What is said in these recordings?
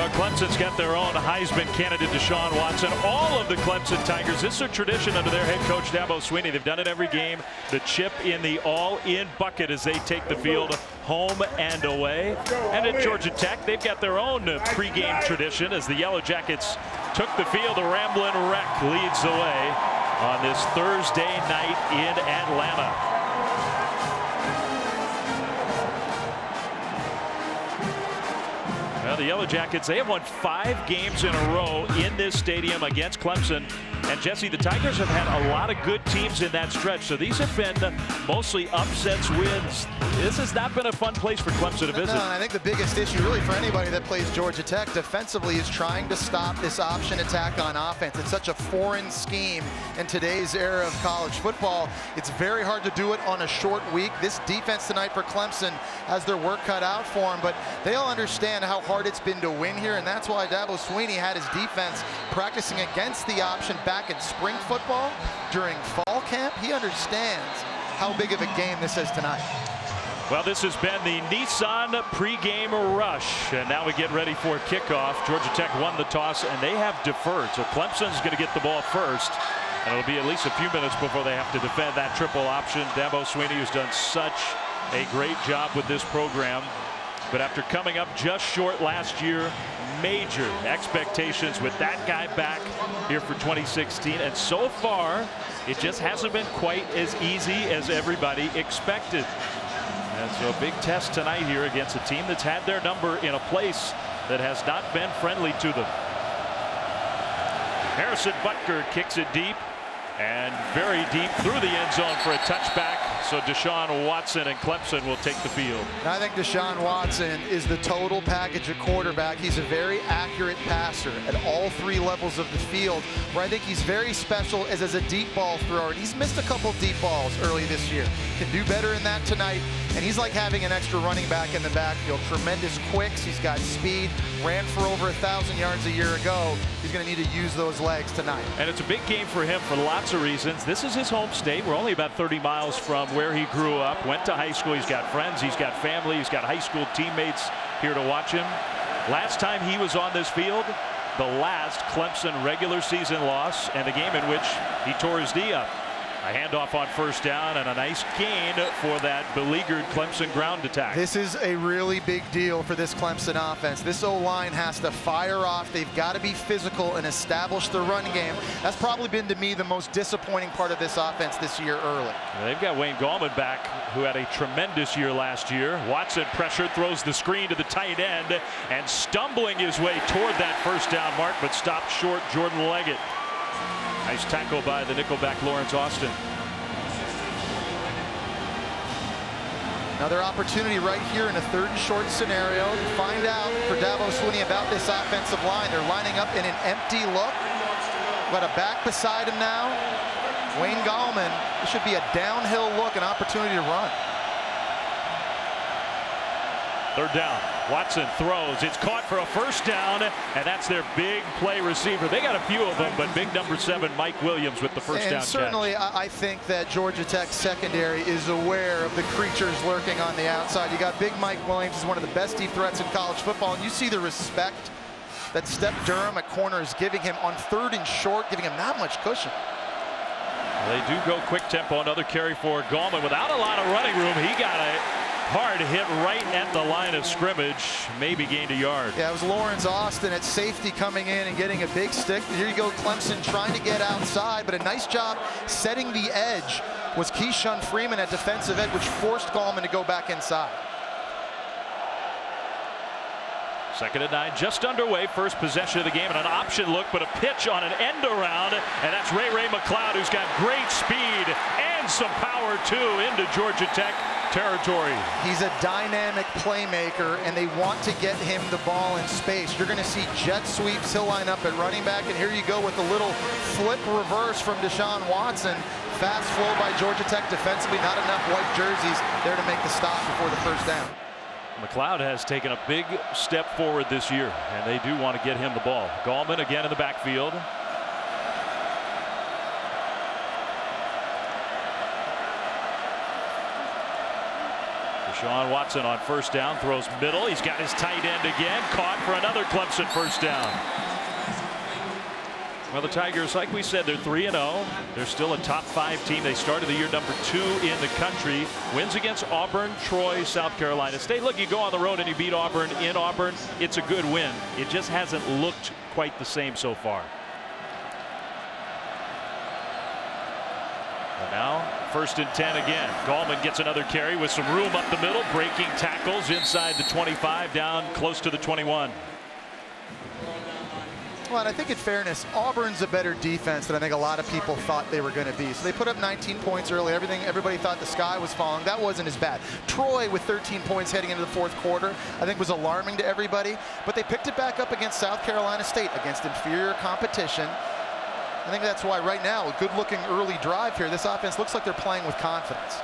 Well, Clemson's got their own Heisman candidate, Deshaun Watson. All of the Clemson Tigers, this is a tradition under their head coach, Dabo Swinney. They've done it every game. The chip in the all-in bucket as they take the field home and away. And at Georgia Tech, they've got their own pregame tradition as the Yellow Jackets took the field. The Ramblin' Wreck leads the way on this Thursday night in Atlanta. Well, the Yellow Jackets, they have won 5 games in a row in this stadium against Clemson. And Jesse, the Tigers have had a lot of good teams in that stretch. So these have been mostly upsets, wins. This has not been a fun place for Clemson to visit. No, I think the biggest issue really for anybody that plays Georgia Tech defensively is trying to stop this option attack on offense. It's such a foreign scheme in today's era of college football. It's very hard to do it on a short week. This defense tonight for Clemson has their work cut out for them, but they all understand how hard it's been to win here, and that's why Dabo Swinney had his defense practicing against the option back in spring football during fall camp. He understands how big of a game this is tonight. Well, this has been the Nissan pregame rush, and now we get ready for kickoff. Georgia Tech won the toss, and they have deferred. So Clemson's going to get the ball first, and it'll be at least a few minutes before they have to defend that triple option. Dabo Swinney has done such a great job with this program. But after coming up just short last year, major expectations with that guy back here for 2016. And so far, it just hasn't been quite as easy as everybody expected. And so a big test tonight here against a team that's had their number in a place that has not been friendly to them. Harrison Butker kicks it deep and very deep through the end zone for a touchback. So Deshaun Watson and Clemson will take the field. I think Deshaun Watson is the total package of quarterback. He's a very accurate passer at all 3 levels of the field, where I think he's very special as a deep ball thrower. And he's missed a couple deep balls early this year. Can do better in that tonight. And he's like having an extra running back in the backfield. Tremendous quicks. He's got speed. Ran for over 1,000 yards a year ago. He's going to need to use those legs tonight. And it's a big game for him for lots of reasons. This is his home state. We're only about 30 miles from where he grew up, went to high school. He's got friends, he's got family, he's got high school teammates here to watch him. Last time he was on this field, the last Clemson regular season loss, and the game in which he tore his knee up. A handoff on first down and a nice gain for that beleaguered Clemson ground attack. This is a really big deal for this Clemson offense. This O-line has to fire off. They've got to be physical and establish the run game. That's probably been, to me, the most disappointing part of this offense this year early. They've got Wayne Gallman back, who had a tremendous year last year. Watson pressured, throws the screen to the tight end, and stumbling his way toward that first down mark, but stopped short. Jordan Leggett. Nice tackle by the nickelback Lawrence Austin. Another opportunity right here in a 3rd and short scenario to find out for Dabo Swinney about this offensive line. They're lining up in an empty look. Got a back beside him now. Wayne Gallman. This should be a downhill look, an opportunity to run. 3rd down. Watson throws. It's caught for a first down, and that's their big play receiver. They got a few of them, but big number 7, Mike Williams, with the first down catch. And certainly, I think that Georgia Tech secondary is aware of the creatures lurking on the outside. You got big Mike Williams, is one of the best deep threats in college football, and you see the respect that Step Durham at corner is giving him on 3rd and short, giving him that much cushion. They do go quick tempo. Another carry for Gallman without a lot of running room. He got a hard hit right at the line of scrimmage, maybe gained a yard. Yeah, it was Lawrence Austin at safety coming in and getting a big stick. Here you go, Clemson trying to get outside, but a nice job setting the edge was Keyshawn Freeman at defensive end, which forced Gallman to go back inside. 2nd and 9, just underway. First possession of the game, and an option look, but a pitch on an end around, and that's Ray McLeod, who's got great speed and some power too into Georgia Tech territory. He's a dynamic playmaker, and they want to get him the ball in space. You're going to see jet sweeps. He'll line up at running back, and here you go with a little flip reverse from Deshaun Watson. Fast flow by Georgia Tech defensively. Not enough white jerseys there to make the stop before the first down. McLeod has taken a big step forward this year, and they do want to get him the ball. Gallman again in the backfield. Sean Watson on first down, throws middle. He's got his tight end again, caught for another Clemson first down. Well, the Tigers, like we said, they're 3-0. They're still a top 5 team. They started the year number 2 in the country. Wins against Auburn, Troy, South Carolina State. Look, you go on the road and you beat Auburn in Auburn. It's a good win. It just hasn't looked quite the same so far. And now, 1st and 10 again. Gallman gets another carry with some room up the middle, breaking tackles inside the 25, down close to the 21. Well, and I think in fairness, Auburn's a better defense than I think a lot of people thought they were going to be. So they put up 19 points early. Everybody thought the sky was falling. That wasn't as bad. Troy with 13 points heading into the 4th quarter, I think was alarming to everybody. But they picked it back up against South Carolina State, against inferior competition. I think that's why right now, a good-looking early drive here. This offense looks like they're playing with confidence.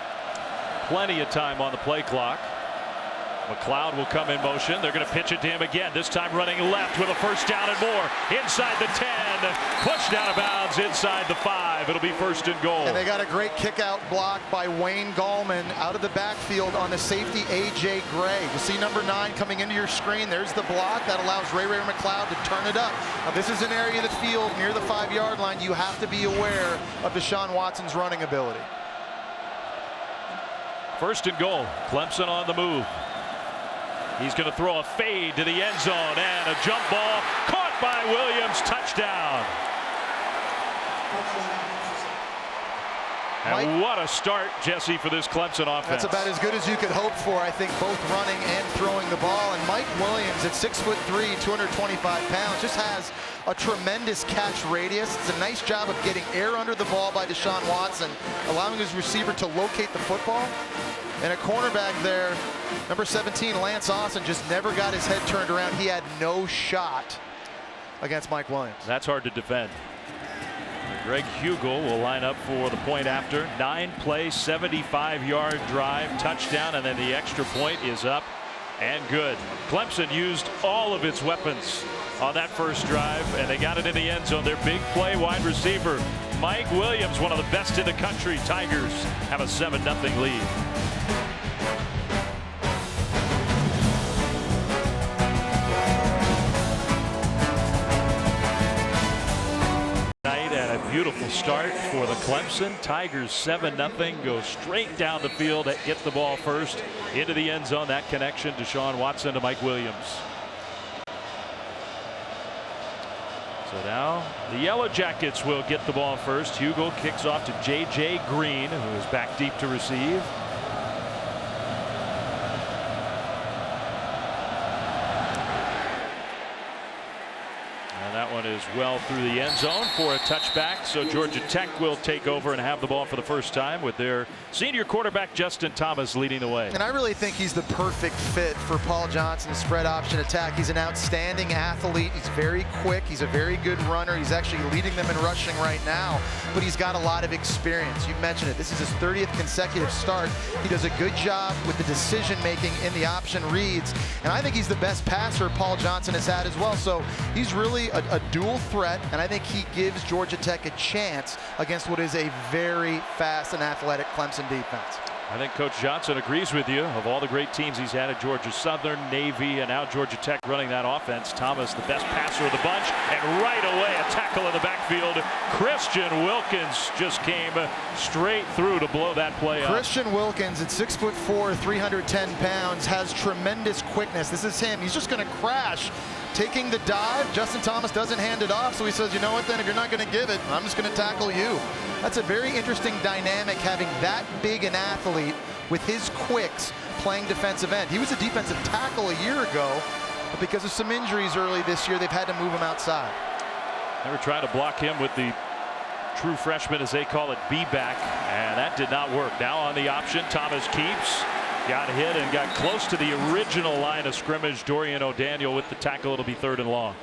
Plenty of time on the play clock. McLeod will come in motion. They're going to pitch it to him again, this time running left with a first down and more. Inside the 10, pushed out of bounds inside the 5. It'll be 1st and goal. And they got a great kick-out block by Wayne Gallman out of the backfield on the safety A.J. Gray. You see number 9 coming into your screen. There's the block that allows Ray McLeod to turn it up. Now, this is an area of the field near the 5-yard line. You have to be aware of Deshaun Watson's running ability. 1st and goal. Clemson on the move. He's going to throw a fade to the end zone, and a jump ball caught by Williams. Touchdown. And what a start, Jesse, for this Clemson offense. That's about as good as you could hope for, I think, both running and throwing the ball. And Mike Williams at 6'3", 225 pounds, just has a tremendous catch radius. It's a nice job of getting air under the ball by Deshaun Watson, allowing his receiver to locate the football. And a cornerback there, number 17, Lance Austin, just never got his head turned around. He had no shot against Mike Williams. That's hard to defend. Greg Hugel will line up for the point after. 9-play, 75-yard drive, touchdown, and then the extra point is up and good. Clemson used all of its weapons on that first drive, and they got it in the end zone. Their big play wide receiver, Mike Williams, one of the best in the country. Tigers have a 7-0 lead. Beautiful start for the Clemson Tigers. 7-0, go straight down the field, get the ball first into the end zone. That connection to Deshaun Watson to Mike Williams. So now the Yellow Jackets will get the ball first. Hugel kicks off to J.J. Green, who is back deep to receive. That one is well through the end zone for a touchback. So Georgia Tech will take over and have the ball for the first time with their senior quarterback Justin Thomas leading the way. And I really think he's the perfect fit for Paul Johnson's spread option attack. He's an outstanding athlete. He's very quick. He's a very good runner. He's actually leading them in rushing right now, but he's got a lot of experience. You mentioned it. This is his 30th consecutive start. He does a good job with the decision making in the option reads, and I think he's the best passer Paul Johnson has had as well. So he's really a dual threat, and I think he gives Georgia Tech a chance against what is a very fast and athletic Clemson defense. I think Coach Johnson agrees with you. Of all the great teams he's had at Georgia Southern, Navy, and now Georgia Tech running that offense, Thomas the best passer of the bunch, and right away a tackle in the backfield. Christian Wilkins just came straight through to blow that play up. Christian Wilkins at 6'4", 310 pounds, has tremendous quickness. This is him. He's just going to crash. Taking the dive, Justin Thomas doesn't hand it off, so he says, you know what, then if you're not going to give it, I'm just going to tackle you. That's a very interesting dynamic, having that big an athlete with his quicks playing defensive end. He was a defensive tackle a year ago, but because of some injuries early this year, they've had to move him outside. They were trying to block him with the true freshman, as they call it, B-back, and that did not work. Now on the option, Thomas keeps. Got hit and got close to the original line of scrimmage. Dorian O'Daniel with the tackle. It'll be 3rd and long.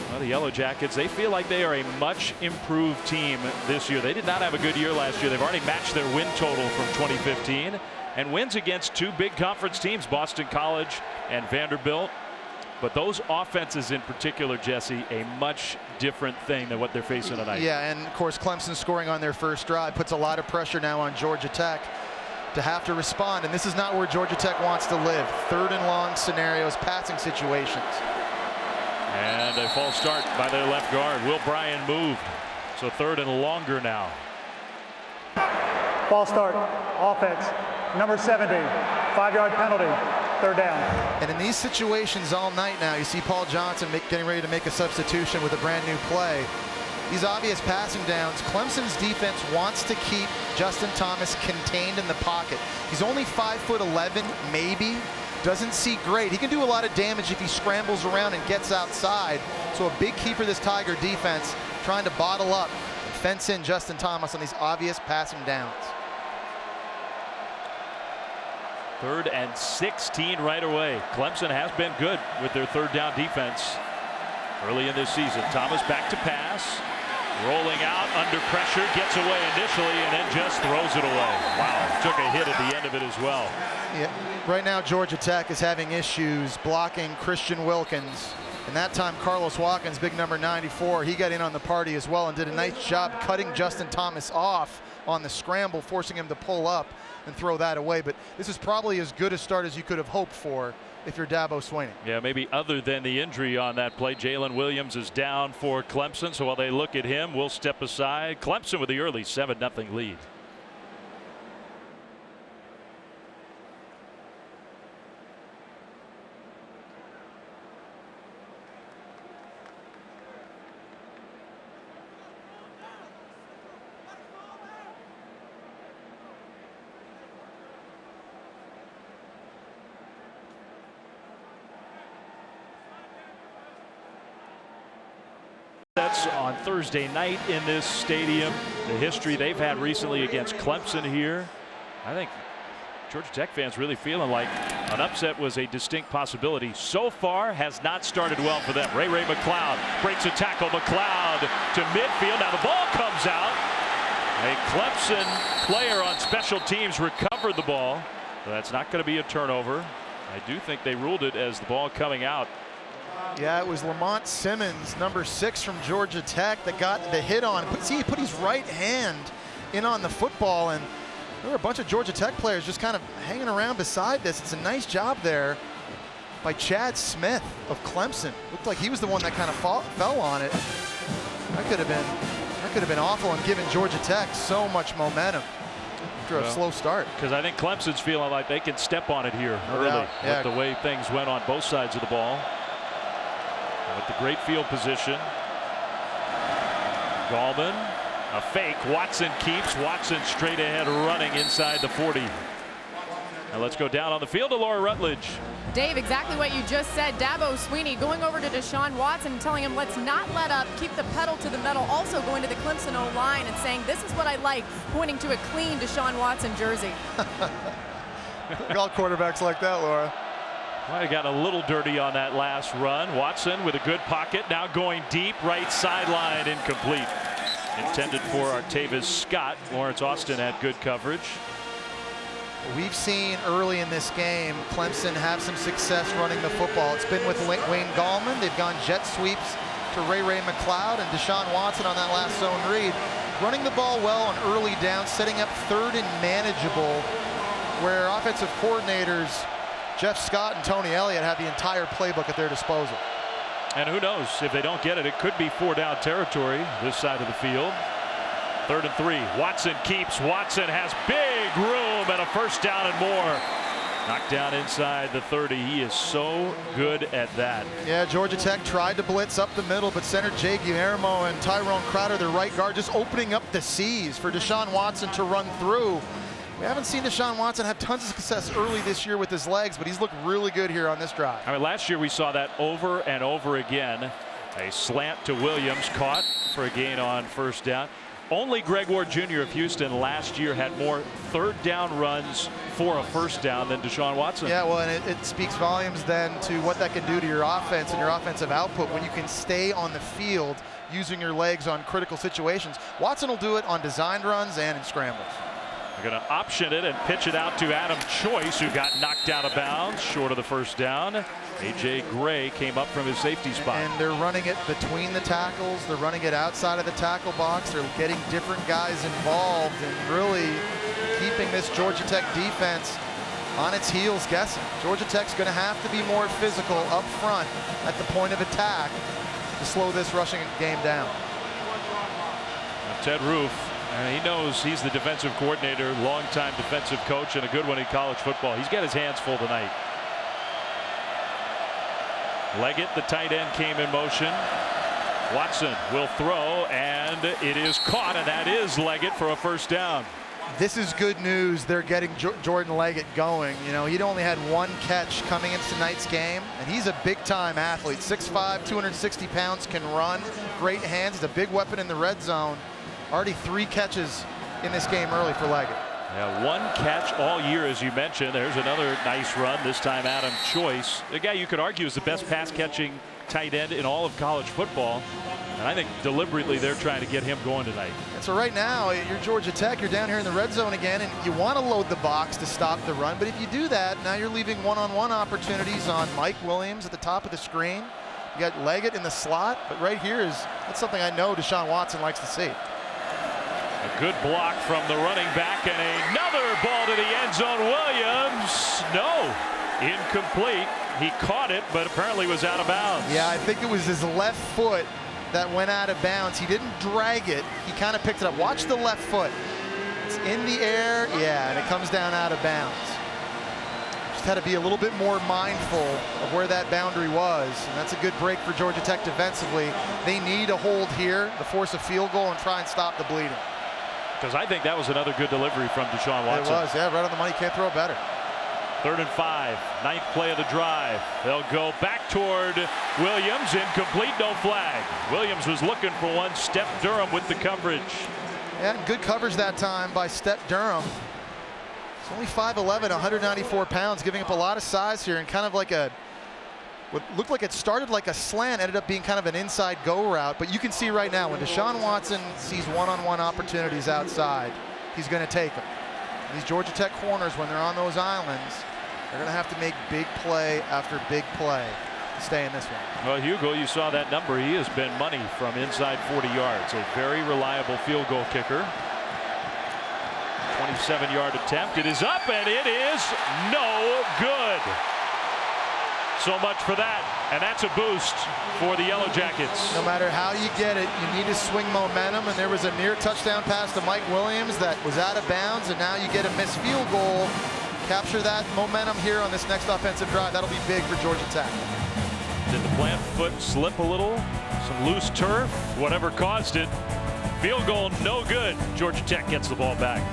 Well, the Yellow Jackets, they feel like they are a much improved team this year. They did not have a good year last year. They've already matched their win total from 2015, and wins against 2 big conference teams, Boston College and Vanderbilt. But those offenses in particular, Jesse, a much different thing than what they're facing tonight. Yeah, and of course Clemson scoring on their first drive puts a lot of pressure now on Georgia Tech. to have to respond, and this is not where Georgia Tech wants to live. 3rd and long scenarios, passing situations. And a false start by their left guard. Will Bryan moved. So 3rd and longer now. False start, offense, number 70, 5-yard penalty, 3rd down. And in these situations all night now, you see Paul Johnson getting ready to make a substitution with a brand new play. These obvious passing downs, Clemson's defense wants to keep Justin Thomas contained in the pocket. He's only 5'11", maybe. Doesn't see great. He can do a lot of damage if he scrambles around and gets outside. So a big key for this Tiger defense, trying to bottle up and fence in Justin Thomas on these obvious passing downs. 3rd and 16 right away. Clemson has been good with their 3rd down defense early in this season. Thomas back to pass. Rolling out under pressure, gets away initially, and then just throws it away. Wow, took a hit at the end of it as well. Yeah, right now Georgia Tech is having issues blocking Christian Wilkins. And that time Carlos Watkins, big number 94, he got in on the party as well and did a nice job cutting Justin Thomas off on the scramble, forcing him to pull up and throw that away. But this is probably as good a start as you could have hoped for if you're Dabo Swinney. Yeah, maybe other than the injury on that play. Jalen Williams is down for Clemson, so while they look at him, we'll step aside. Clemson with the early 7-0 lead. On Thursday night in this stadium, the history they've had recently against Clemson here. I think Georgia Tech fans really feeling like an upset was a distinct possibility. So far has not started well for them. Ray McLeod breaks a tackle. McLeod to midfield. Now the ball comes out. A Clemson player on special teams recovered the ball. So that's not going to be a turnover. I do think they ruled it as the ball coming out. Yeah, it was Lamont Simmons, number 6 from Georgia Tech, that got the hit on. See, he put his right hand in on the football, and there were a bunch of Georgia Tech players just kind of hanging around beside this. It's a nice job there by Chad Smith of Clemson. Looked like he was the one that kind of fell on it. That could have been awful and given Georgia Tech so much momentum after a slow start. Because I think Clemson's feeling like they can step on it here early with the way things went on both sides of the ball. With the great field position. Gallman, a fake. Watson keeps. Watson straight ahead running inside the 40. Now let's go down on the field to Laura Rutledge. Dave, exactly what you just said. Dabo Swinney going over to Deshaun Watson and telling him, let's not let up, keep the pedal to the metal. Also going to the Clemson O-line and saying, this is what I like, pointing to a clean Deshaun Watson jersey. All quarterbacks like that, Laura. Might have gotten a little dirty on that last run. Watson with a good pocket, now going deep, right sideline, incomplete. Intended for Artavis Scott. Lawrence Austin had good coverage. We've seen early in this game Clemson have some success running the football. It's been with Wayne Gallman. They've gone jet sweeps to Ray McLeod and Deshaun Watson on that last zone read. Running the ball well on early down, setting up 3rd and manageable, where offensive coordinators Jeff Scott and Tony Elliott have the entire playbook at their disposal. And who knows, if they don't get it, it could be 4-down territory this side of the field. 3rd and 3. Watson keeps. Watson has big room and a 1st down and more. Knocked down inside the 30. He is so good at that. Yeah, Georgia Tech tried to blitz up the middle, but center Jay Guillermo and Tyrone Crowder, their right guard, just opening up the seas for Deshaun Watson to run through. We haven't seen Deshaun Watson have tons of success early this year with his legs, but he's looked really good here on this drive. I mean, last year we saw that over and over again. A slant to Williams, caught for a gain on 1st down. Only Greg Ward Jr. of Houston last year had more 3rd down runs for a 1st down than Deshaun Watson. Yeah, well, and it speaks volumes then to what that can do to your offense and your offensive output when you can stay on the field using your legs on critical situations. Watson will do it on designed runs and in scrambles. They're going to option it and pitch it out to Adam Choice, who got knocked out of bounds short of the 1st down. A.J. Gray came up from his safety spot. And they're running it between the tackles. They're running it outside of the tackle box. They're getting different guys involved and really keeping this Georgia Tech defense on its heels guessing. Georgia Tech's going to have to be more physical up front at the point of attack to slow this rushing game down. Ted Roof, he knows he's the defensive coordinator, longtime defensive coach, and a good one in college football. He's got his hands full tonight. Leggett, the tight end, came in motion. Watson will throw, and it is caught, and that is Leggett for a first down. This is good news. They're getting Jordan Leggett going. You know, he'd only had one catch coming into tonight's game, and he's a big-time athlete. 6'5", 260 pounds, can run, great hands. He's a big weapon in the red zone. Already 3 catches in this game early for Leggett. Yeah, 1 catch all year, as you mentioned. There's another nice run, this time Adam Choice. The guy you could argue is the best pass-catching tight end in all of college football. And I think deliberately they're trying to get him going tonight. And so right now, you're Georgia Tech, you're down here in the red zone again, and you want to load the box to stop the run. But if you do that, now you're leaving one-on-one opportunities on Mike Williams at the top of the screen. You got Leggett in the slot, but right here that's something I know Deshaun Watson likes to see. A good block from the running back, and another ball to the end zone. Williams, no, incomplete. He caught it, but apparently was out of bounds. Yeah, I think it was his left foot that went out of bounds. He didn't drag it. He kind of picked it up. Watch the left foot. It's in the air, yeah, and it comes down out of bounds. Just had to be a little bit more mindful of where that boundary was, and that's a good break for Georgia Tech defensively. They need a hold here to force a field goal and try and stop the bleeding. Because I think that was another good delivery from Deshaun Watson. It was, yeah, right on the money. Can't throw it better. 3rd and 5, 9th play of the drive. They'll go back toward Williams. Incomplete, no flag. Williams was looking for one. Step Durham with the coverage. Yeah, good coverage that time by Step Durham. He's only 5'11", 194 pounds, giving up a lot of size here, and kind of like what looked like it started like a slant, ended up being kind of an inside go route. But you can see right now when Deshaun Watson sees one-on-one opportunities outside, he's going to take them. These Georgia Tech corners, when they're on those islands, they're going to have to make big play after big play to stay in this one. Well, Hugo, you saw that number. He has been money from inside 40 yards. A very reliable field goal kicker. 27-yard attempt. It is up, and it is no good. So much for that, and that's a boost for the Yellow Jackets. No matter how you get it, you need to swing momentum, and there was a near touchdown pass to Mike Williams that was out of bounds, and now you get a missed field goal. Capture that momentum here on this next offensive drive. That'll be big for Georgia Tech. Did the plant foot slip a little? Some loose turf? Whatever caused it. Field goal, no good. Georgia Tech gets the ball back.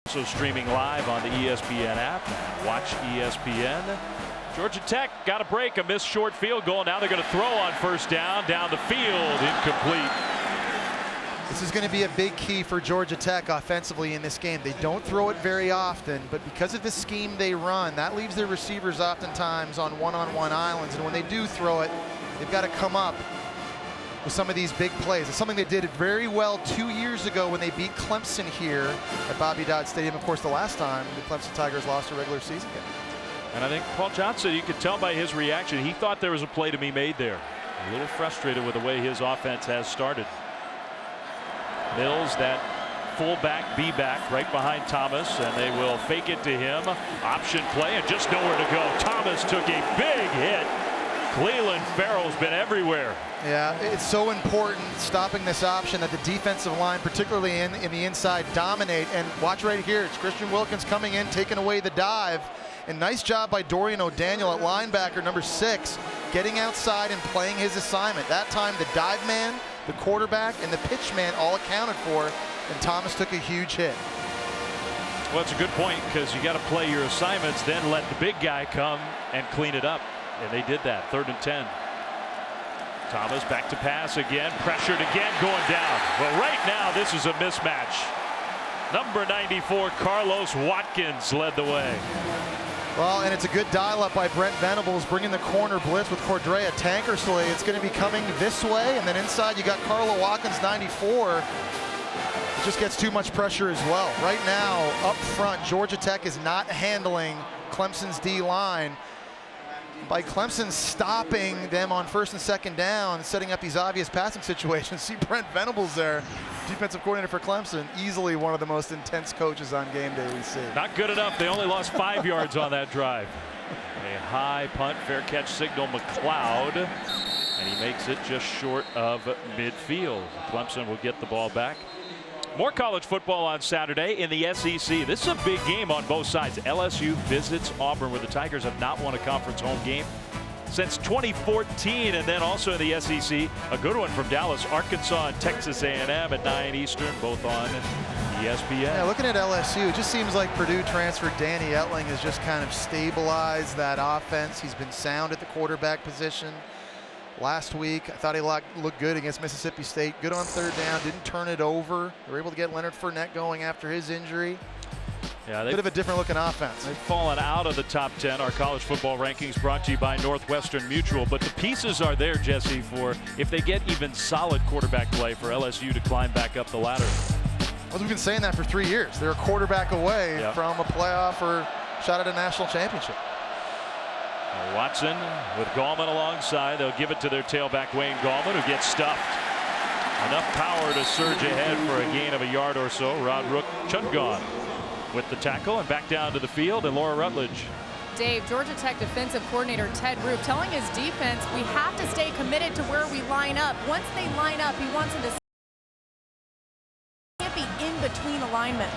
Also streaming live on the ESPN app. Watch ESPN. Georgia Tech got a break, a missed short field goal. Now they're going to throw on first down the field, incomplete. This is going to be a big key for Georgia Tech offensively in this game. They don't throw it very often, but because of the scheme they run, that leaves their receivers oftentimes on one-on-one islands. And when they do throw it, they've got to come up with some of these big plays. It's something they did very well 2 years ago when they beat Clemson here at Bobby Dodd Stadium. Of course, the last time the Clemson Tigers lost a regular season game. And I think Paul Johnson, you could tell by his reaction, he thought there was a play to be made there. A little frustrated with the way his offense has started. Mills, that fullback, B-back right behind Thomas, and they will fake it to him. Option play and just nowhere to go. Thomas took a big hit. Cleveland Farrell's been everywhere. Yeah, it's so important stopping this option that the defensive line, particularly in the inside, dominate. And watch right here, it's Christian Wilkins coming in, taking away the dive. And nice job by Dorian O'Daniel at linebacker number 6, getting outside and playing his assignment. That time the dive man, the quarterback, and the pitch man all accounted for, and Thomas took a huge hit. Well, it's a good point, because you got to play your assignments, then let the big guy come and clean it up. And they did that. 3rd and 10. Thomas back to pass again, pressured again, going down. But right now this is a mismatch. Number 94 Carlos Watkins led the way. Well, and it's a good dial-up by Brent Venables, bringing the corner blitz with Cordrea Tankersley. It's going to be coming this way, and then inside you got Carlo Watkins, 94. just gets too much pressure as well. Right now, up front, Georgia Tech is not handling Clemson's D-line. By Clemson stopping them on first and second down, setting up these obvious passing situations. See Brent Venables there, defensive coordinator for Clemson, easily one of the most intense coaches on game day we see. Not good enough. They only lost 5 yards on that drive. A high punt, fair catch signal, McLeod, and he makes it just short of midfield. Clemson will get the ball back. More college football on Saturday in the SEC. This is a big game on both sides. LSU visits Auburn, where the Tigers have not won a conference home game since 2014. And then also in the SEC, a good one from Dallas, Arkansas and Texas A&M at 9 Eastern, both on ESPN. Yeah, looking at LSU, it just seems like Purdue transfer Danny Etling has just kind of stabilized that offense. He's been sound at the quarterback position. Last week, I thought he looked good against Mississippi State. Good on third down, didn't turn it over. They were able to get Leonard Fournette going after his injury. Yeah, bit of a different looking offense. They've fallen out of the top 10. Our college football rankings brought to you by Northwestern Mutual. But the pieces are there, Jesse, for if they get even solid quarterback play for LSU to climb back up the ladder. Well, we've been saying that for 3 years. They're a quarterback away from a playoff or shot at a national championship. Watson with Gallman alongside. They'll give it to their tailback Wayne Gallman, who gets stuffed. Enough power to surge ahead for a gain of a yard or so. Rod Rook Chudgon with the tackle and back down to the field, and Laura Rutledge. Dave, Georgia Tech defensive coordinator Ted Roof telling his defense, we have to stay committed to where we line up. Once they line up, he wants them to can't be in between alignments.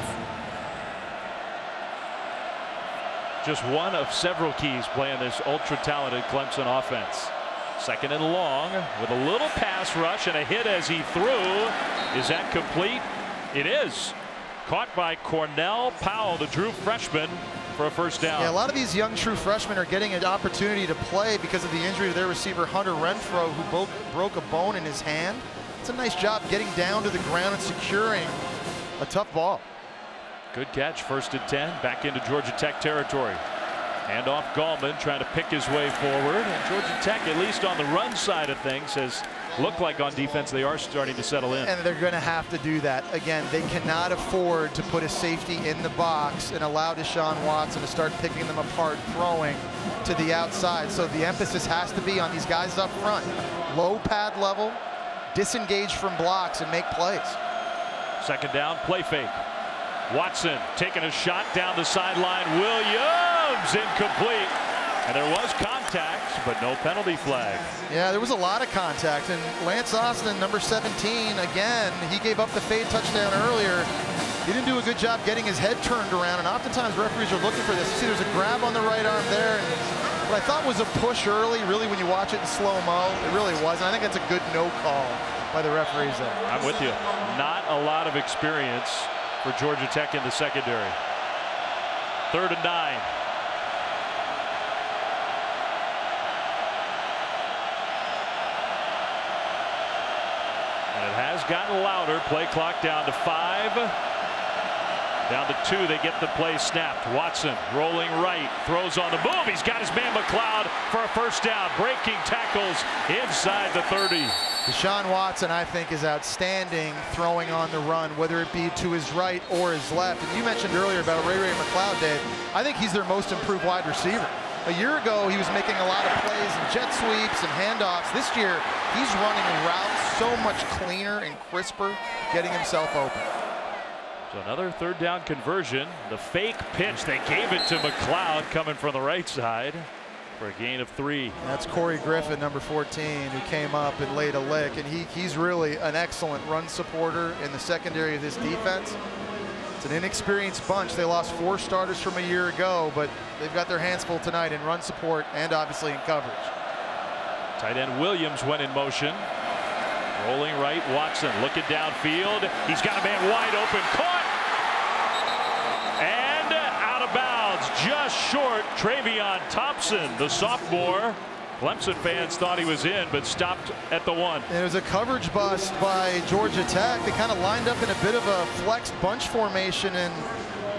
Just one of several keys playing this ultra-talented Clemson offense. Second and long with a little pass rush and a hit as he threw. Is that complete? It is. Caught by Cornell Powell, the true freshman, for a first down. Yeah, a lot of these young true freshmen are getting an opportunity to play because of the injury to their receiver Hunter Renfro, who broke a bone in his hand. It's a nice job getting down to the ground and securing a tough ball. Good catch, first and 10, back into Georgia Tech territory. Hand off Gallman, trying to pick his way forward. And Georgia Tech, at least on the run side of things, has looked like on defense they are starting to settle in. And they're going to have to do that. Again, they cannot afford to put a safety in the box and allow Deshaun Watson to start picking them apart, throwing to the outside. So the emphasis has to be on these guys up front. Low pad level, disengage from blocks, and make plays. Second down, play fake. Watson taking a shot down the sideline. Williams incomplete. And there was contact, but no penalty flag. Yeah, there was a lot of contact. And Lance Austin, number 17, again, he gave up the fade touchdown earlier. He didn't do a good job getting his head turned around. And oftentimes referees are looking for this. You see there's a grab on the right arm there. And what I thought was a push early, really when you watch it in slow-mo, it really wasn't. I think that's a good no call by the referees there. I'm with you. Not a lot of experience for Georgia Tech in the secondary. 3rd and 9. And it has gotten louder. Play clock down to 5. Down to 2. They get the play snapped. Watson rolling right, throws on the move. He's got his man McLeod for a first down. Breaking tackles inside the 30. Deshaun Watson, I think, is outstanding throwing on the run, whether it be to his right or his left. And you mentioned earlier about Ray McLeod, Dave. I think he's their most improved wide receiver. A year ago, he was making a lot of plays and jet sweeps and handoffs. This year, he's running routes so much cleaner and crisper, getting himself open. So another 3rd down conversion. The fake pitch, they gave it to McLeod coming from the right side for a gain of 3. That's Corey Griffin, number 14, who came up and laid a lick. And he's really an excellent run supporter in the secondary of this defense. It's an inexperienced bunch. They lost 4 starters from a year ago, but they've got their hands full tonight in run support and obviously in coverage. Tight end Williams went in motion. Rolling right, Watson looking downfield. He's got a man wide open, caught! And out of bounds, just short. Travion Thompson, the sophomore. Clemson fans thought he was in, but stopped at the 1. And it was a coverage bust by Georgia Tech. They kind of lined up in a bit of a flexed bunch formation, and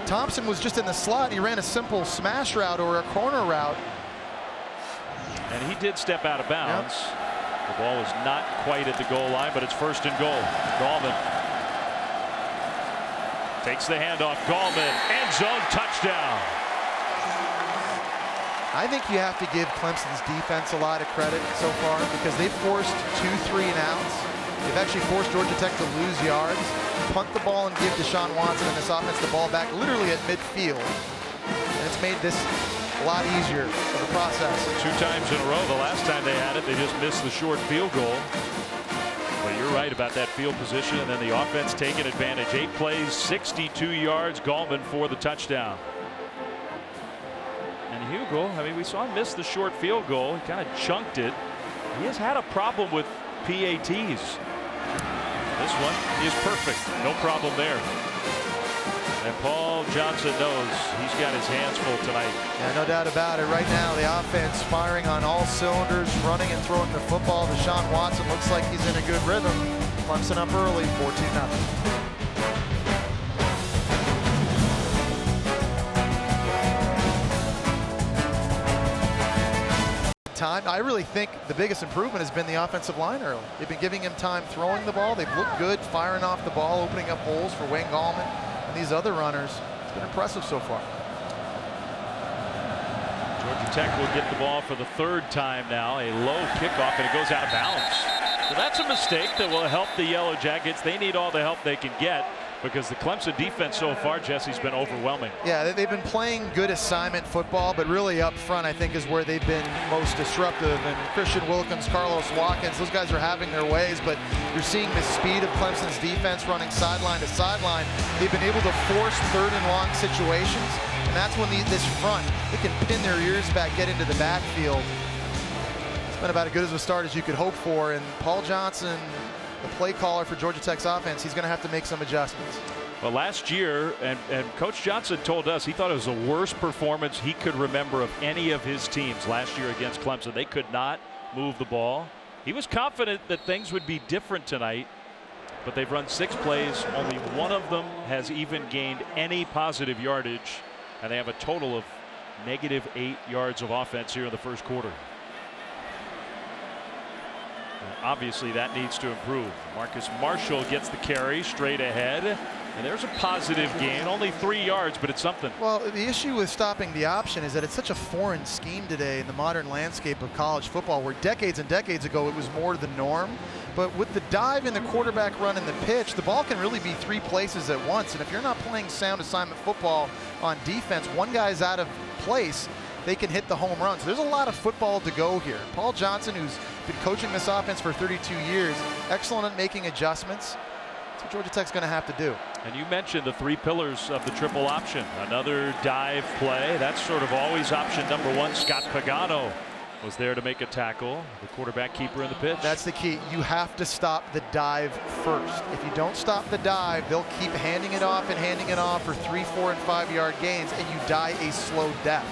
Thompson was just in the slot. He ran a simple smash route or a corner route. And he did step out of bounds. Yep. The ball was not quite at the goal line, but it's 1st and goal. Gallman Takes the handoff. Gallman, end zone touchdown. I think you have to give Clemson's defense a lot of credit so far because they've forced 2 3-and-outs. They've actually forced Georgia Tech to lose yards, punt the ball, and give Deshaun Watson and this offense the ball back literally at midfield. And it's made this a lot easier of a process. 2 times in a row. The last time they had it, they just missed the short field goal. But you're right about that field position, and then the offense taking advantage. 8 plays, 62 yards. Gallman for the touchdown. And Hugo, I mean, we saw him miss the short field goal. He kind of chunked it. He has had a problem with PATs. This one, he is perfect. No problem there. And Paul Johnson knows he's got his hands full tonight. Yeah, no doubt about it. Right now, the offense firing on all cylinders, running and throwing the football. Deshaun Watson looks like he's in a good rhythm. Clemson up early, 14-0. Time. I really think the biggest improvement has been the offensive line early. They've been giving him time throwing the ball. They've looked good firing off the ball, opening up holes for Wayne Gallman and these other runners. It's been impressive so far. Georgia Tech will get the ball for the 3rd time now. A low kickoff, and it goes out of bounds. So that's a mistake that will help the Yellow Jackets. They need all the help they can get because the Clemson defense so far, Jesse's been overwhelming. Yeah, they've been playing good assignment football, but really up front, I think, is where they've been most disruptive. And Christian Wilkins, Carlos Watkins, those guys are having their ways, but you're seeing the speed of Clemson's defense running sideline to sideline. They've been able to force 3rd and long situations, and that's when this front, they can pin their ears back, get into the backfield. It's been about as good as a start as you could hope for, and Paul Johnson, the play caller for Georgia Tech's offense, he's going to have to make some adjustments. Well, last year, and Coach Johnson told us he thought it was the worst performance he could remember of any of his teams last year against Clemson. They could not move the ball. He was confident that things would be different tonight, but they've run 6 plays. Only one of them has even gained any positive yardage, and they have a total of -8 yards of offense here in the first quarter. Obviously, that needs to improve. Marcus Marshall gets the carry straight ahead, and there's a positive gain. Only 3 yards, but it's something. Well, the issue with stopping the option is that it's such a foreign scheme today in the modern landscape of college football, where decades and decades ago it was more the norm. But with the dive and the quarterback run and the pitch, the ball can really be 3 places at once. And if you're not playing sound assignment football on defense, one guy's out of place, they can hit the home run. So there's a lot of football to go here. Paul Johnson, who's been coaching this offense for 32 years, excellent at making adjustments. That's what Georgia Tech's going to have to do. And you mentioned the 3 pillars of the triple option. Another dive play. That's sort of always option number 1. Scott Pagano was there to make a tackle. The quarterback keeper in the pitch. That's the key. You have to stop the dive first. If you don't stop the dive, they'll keep handing it off for 3, 4, and 5 yard gains, and you die a slow death.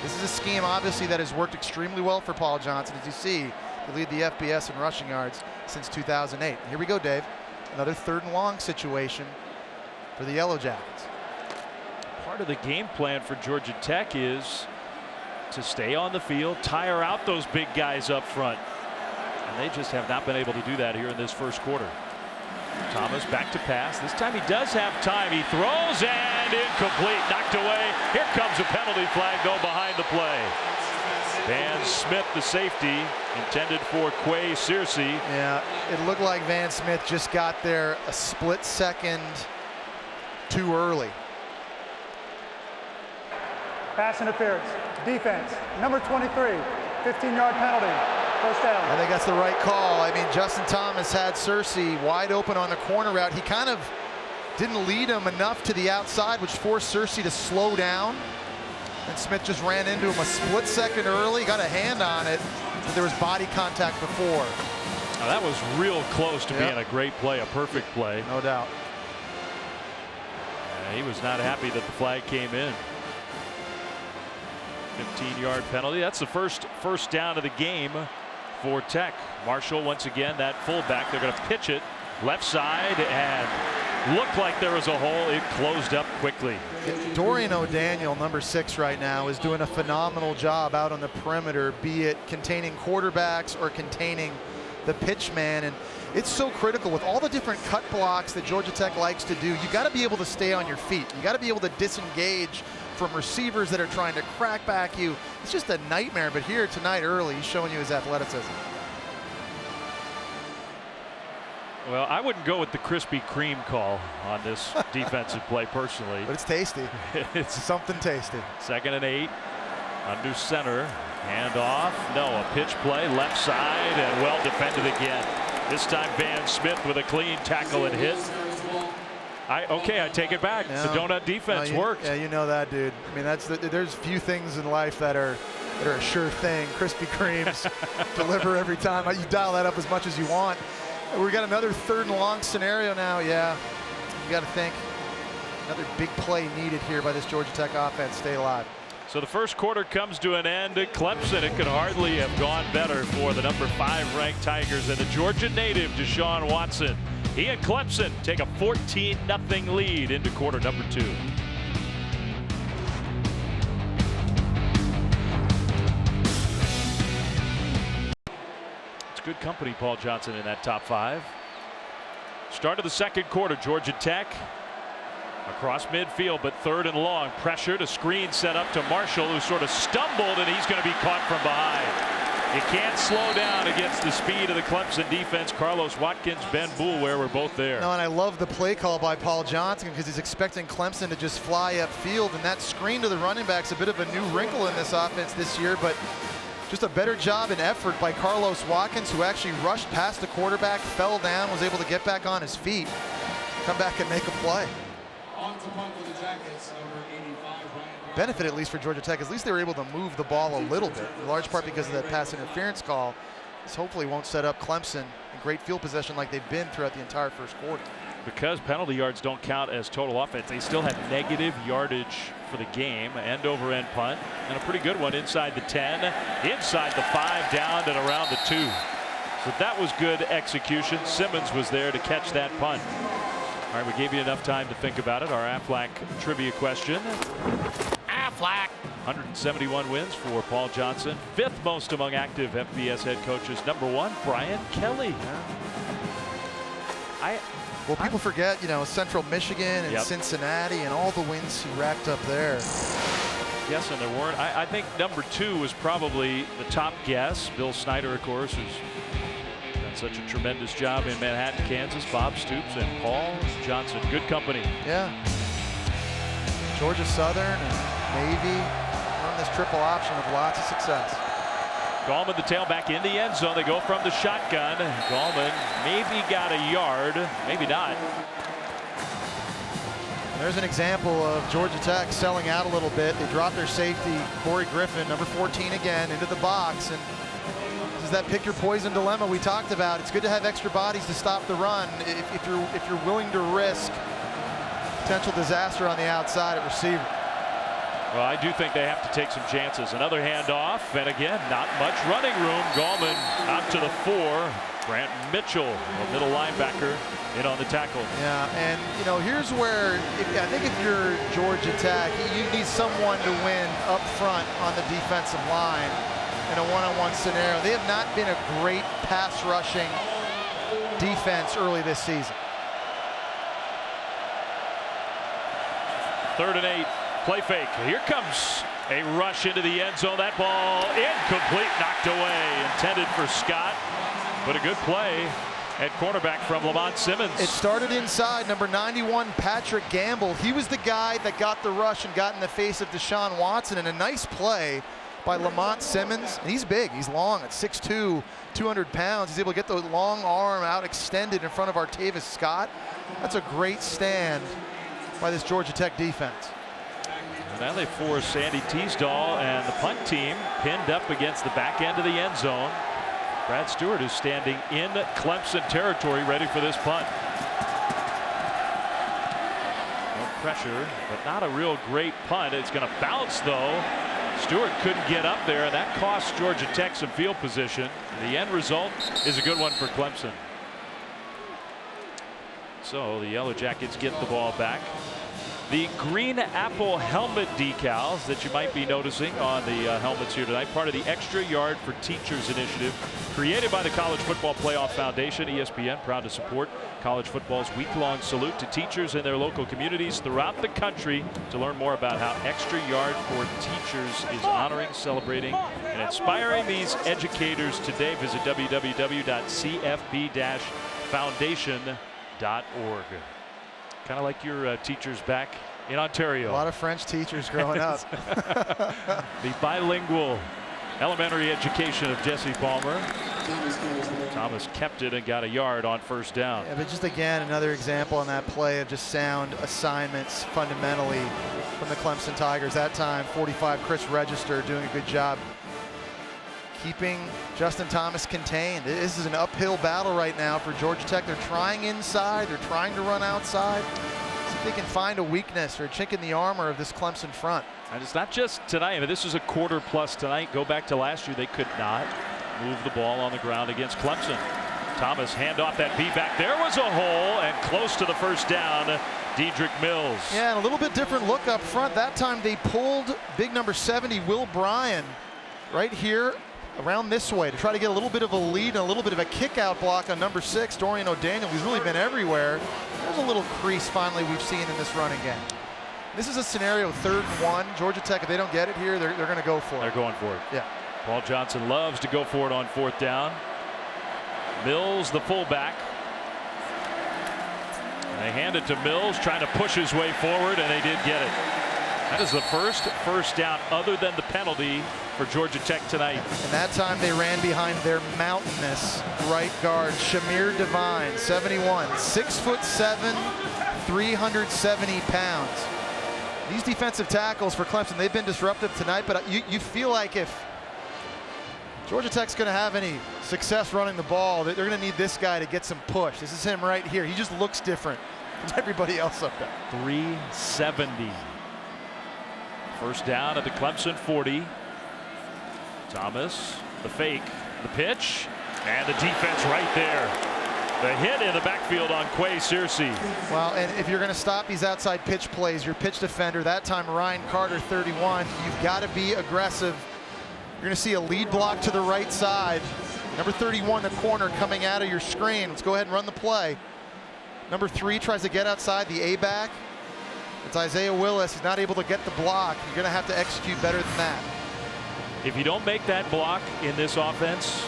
This is a scheme, obviously, that has worked extremely well for Paul Johnson. As you see, they lead the FBS in rushing yards since 2008. Here we go, Dave. Another 3rd and long situation for the Yellow Jackets. Part of the game plan for Georgia Tech is to stay on the field, tire out those big guys up front. And they just have not been able to do that here in this first quarter. Thomas back to pass. This time he does have time. He throws and incomplete. Knocked away. Here comes a penalty flag, though, behind the play. Van Smith, the safety, intended for Quay Searcy. Yeah, it looked like Van Smith just got there a split second too early. Pass interference. Defense. Number 23. 15-yard penalty. First down. I think that's the right call. I mean, Justin Thomas had Searcy wide open on the corner route. He kind of didn't lead him enough to the outside, which forced Searcy to slow down. And Smith just ran into him a split second early, got a hand on it, but there was body contact before. Now that was real close to being a great play, a perfect play. No doubt. He was not happy that the flag came in. 15-yard penalty. That's the first down of the game for Tech. Marshall once again, that fullback. They're going to pitch it left side and looked like there was a hole. It closed up quickly. Dorian O'Daniel, number 6 right now, is doing a phenomenal job out on the perimeter, be it containing quarterbacks or containing the pitch man. And It's so critical with all the different cut blocks that Georgia Tech likes to do. You got to be able to stay on your feet. You got to be able to disengage from receivers that are trying to crack back you. It's just a nightmare. But here tonight early, he's showing you his athleticism. Well, I wouldn't go with the Krispy Kreme call on this defensive play personally. But it's tasty. It's something tasty. 2nd and 8. Under center. Hand off. No, a pitch play left side and well defended again. This time Van Smith with a clean tackle and hit. I take it back. The donut defense worked. Yeah, you know that, dude. I mean, there's few things in life that are a sure thing. Krispy Kremes deliver every time. You dial that up as much as you want. We got another 3rd and long scenario now. Yeah, you got to think another big play needed here by this Georgia Tech offense. Stay alive. So the first quarter comes to an end at Clemson. It could hardly have gone better for the number 5 ranked Tigers and the Georgia native Deshaun Watson. He and Clemson take a 14-0 lead into quarter number 2. It's good company, Paul Johnson, in that top 5. Start of the second quarter, Georgia Tech across midfield, but 3rd and long. Pressure to screen set up to Marshall, who sort of stumbled, and he's going to be caught from behind. You can't slow down against the speed of the Clemson defense. Carlos Watkins, Ben Boulware were both there. No, and I love the play call by Paul Johnson because he's expecting Clemson to just fly upfield, and that screen to the running back's a bit of a new wrinkle in this offense this year, but just a better job and effort by Carlos Watkins, who actually rushed past the quarterback, fell down, was able to get back on his feet, come back and make a play. Benefit, at least for Georgia Tech, at least they were able to move the ball a little bit, in large part because of that pass interference call. This hopefully won't set up Clemson in great field possession like they've been throughout the entire first quarter. Because penalty yards don't count as total offense, they still have negative yardage for the game. End over end punt, and a pretty good one inside the 10, inside the 5, down and around the 2. So that was good execution. Simmons was there to catch that punt. All right, we gave you enough time to think about it. Our Aflac trivia question. Aflac. 171 wins for Paul Johnson. 5th most among active FBS head coaches. Number 1, Brian Kelly. Well, people forget, Central Michigan and Cincinnati and all the wins he racked up there. Yes, and there weren't. I think number 2 was probably the top guess. Bill Snyder, of course, who's done such a tremendous job in Manhattan, Kansas. Bob Stoops and Paul Johnson. Good company. Yeah. Georgia Southern and Navy on this triple option with lots of success. Gallman, the tailback, in the end zone. They go from the shotgun. Gallman maybe got a yard, maybe not. There's an example of Georgia Tech selling out a little bit. They dropped their safety, Corey Griffin, number 14 again, into the box. And this is that pick your poison dilemma we talked about. It's good to have extra bodies to stop the run if you're willing to risk potential disaster on the outside at receiver. Well, I do think they have to take some chances. Another handoff, and again, not much running room. Gallman out to the 4. Grant Mitchell, a middle linebacker, in on the tackle. Yeah, and here's where I think if you're Georgia Tech, you need someone to win up front on the defensive line in a one-on-one scenario. They have not been a great pass rushing defense early this season. 3rd and 8. Play fake. Here comes a rush into the end zone. That ball incomplete, knocked away. Intended for Scott, but a good play at cornerback from Lamont Simmons. It started inside. Number 91, Patrick Gamble. He was the guy that got the rush and got in the face of Deshaun Watson. And a nice play by Lamont Simmons. And he's big. He's long at 6'2", 200 pounds. He's able to get the long arm out extended in front of Artavis Scott. That's a great stand by this Georgia Tech defense. Now they force Sandy Teasdall and the punt team pinned up against the back end of the end zone. Brad Stewart is standing in Clemson territory ready for this punt. No pressure, but not a real great punt. It's going to bounce though. Stewart couldn't get up there, and that cost Georgia Tech some field position. The end result is a good one for Clemson. So the Yellow Jackets get the ball back. The green apple helmet decals that you might be noticing on the helmets here tonight, part of the Extra Yard for Teachers initiative created by the College Football Playoff Foundation. ESPN proud to support college football's week-long salute to teachers in their local communities throughout the country. To learn more about how Extra Yard for Teachers is honoring, celebrating, and inspiring these educators today, visit www.cfb-foundation.org. Kind of like your teachers back in Ontario. A lot of French teachers growing up. The bilingual elementary education of Jesse Palmer. Thomas kept it and got a yard on first down. Yeah, but just again, another example on that play of just sound assignments fundamentally from the Clemson Tigers. That time, 45 Chris Register doing a good job keeping Justin Thomas contained. This is an uphill battle right now for Georgia Tech. They're trying inside. They're trying to run outside. See if they can find a weakness or a chink in the armor of this Clemson front. And it's not just tonight. I mean, this is a quarter plus tonight. Go back to last year. They could not move the ball on the ground against Clemson. Thomas hand off that B-back. There was a hole and close to the first down. Dedrick Mills. Yeah, and a little bit different look up front. That time they pulled big number 70, Will Bryan, right here around this way to try to get a little bit of a lead and a little bit of a kick out block on number 6, Dorian O'Daniel, who's really been everywhere. There's a little crease finally we've seen in this running game. This is a scenario 3rd and 1. Georgia Tech, if they don't get it here, they're going to go for it. They're going for it. Yeah. Paul Johnson loves to go for it on 4th down. Mills, the fullback. And they hand it to Mills, trying to push his way forward, and they did get it. That is the first down other than the penalty for Georgia Tech tonight. And that time they ran behind their mountainous right guard, Shamir Devine, 71, 6'7", 370 pounds. These defensive tackles for Clemson, they've been disruptive tonight, but you feel like if Georgia Tech's going to have any success running the ball, they're going to need this guy to get some push. This is him right here. He just looks different than everybody else up there. 370. First down at the Clemson 40. Thomas, the fake, the pitch, and the defense right there. The hit in the backfield on Quay Searcy. Well, and if you're going to stop these outside pitch plays, your pitch defender, that time Ryan Carter, 31, you've got to be aggressive. You're going to see a lead block to the right side. Number 31, the corner coming out of your screen. Let's go ahead and run the play. Number 3 tries to get outside the A-back. It's Isaiah Willis. He's not able to get the block. You're going to have to execute better than that. If you don't make that block in this offense,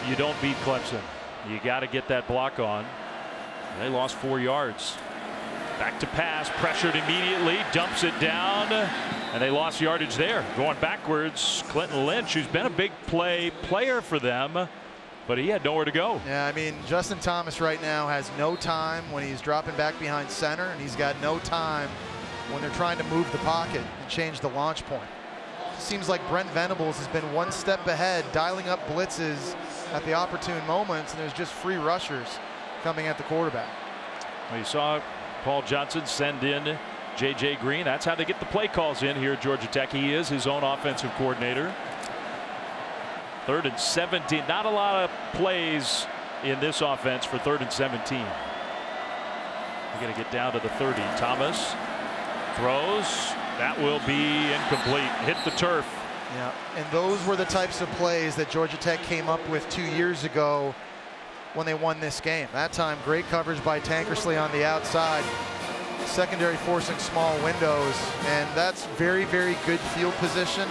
you don't beat Clemson. You got to get that block on. They lost 4 yards. Back to pass, pressured immediately, dumps it down, and they lost yardage there. Going backwards, Clinton Lynch, who's been a big player for them, but he had nowhere to go. Yeah, I mean, Justin Thomas right now has no time when he's dropping back behind center, and he's got no time when they're trying to move the pocket and change the launch point. It seems like Brent Venables has been one step ahead, dialing up blitzes at the opportune moments, and there's just free rushers coming at the quarterback. Well, you saw Paul Johnson send in J.J. Green. That's how they get the play calls in here at Georgia Tech. He is his own offensive coordinator. 3rd and 17. Not a lot of plays in this offense for 3rd and 17. We're going to get down to the 30. Thomas throws. That will be incomplete. Hit the turf. Yeah, and those were the types of plays that Georgia Tech came up with 2 years ago when they won this game. That time, great coverage by Tankersley on the outside. Secondary forcing small windows, and that's very, very good field position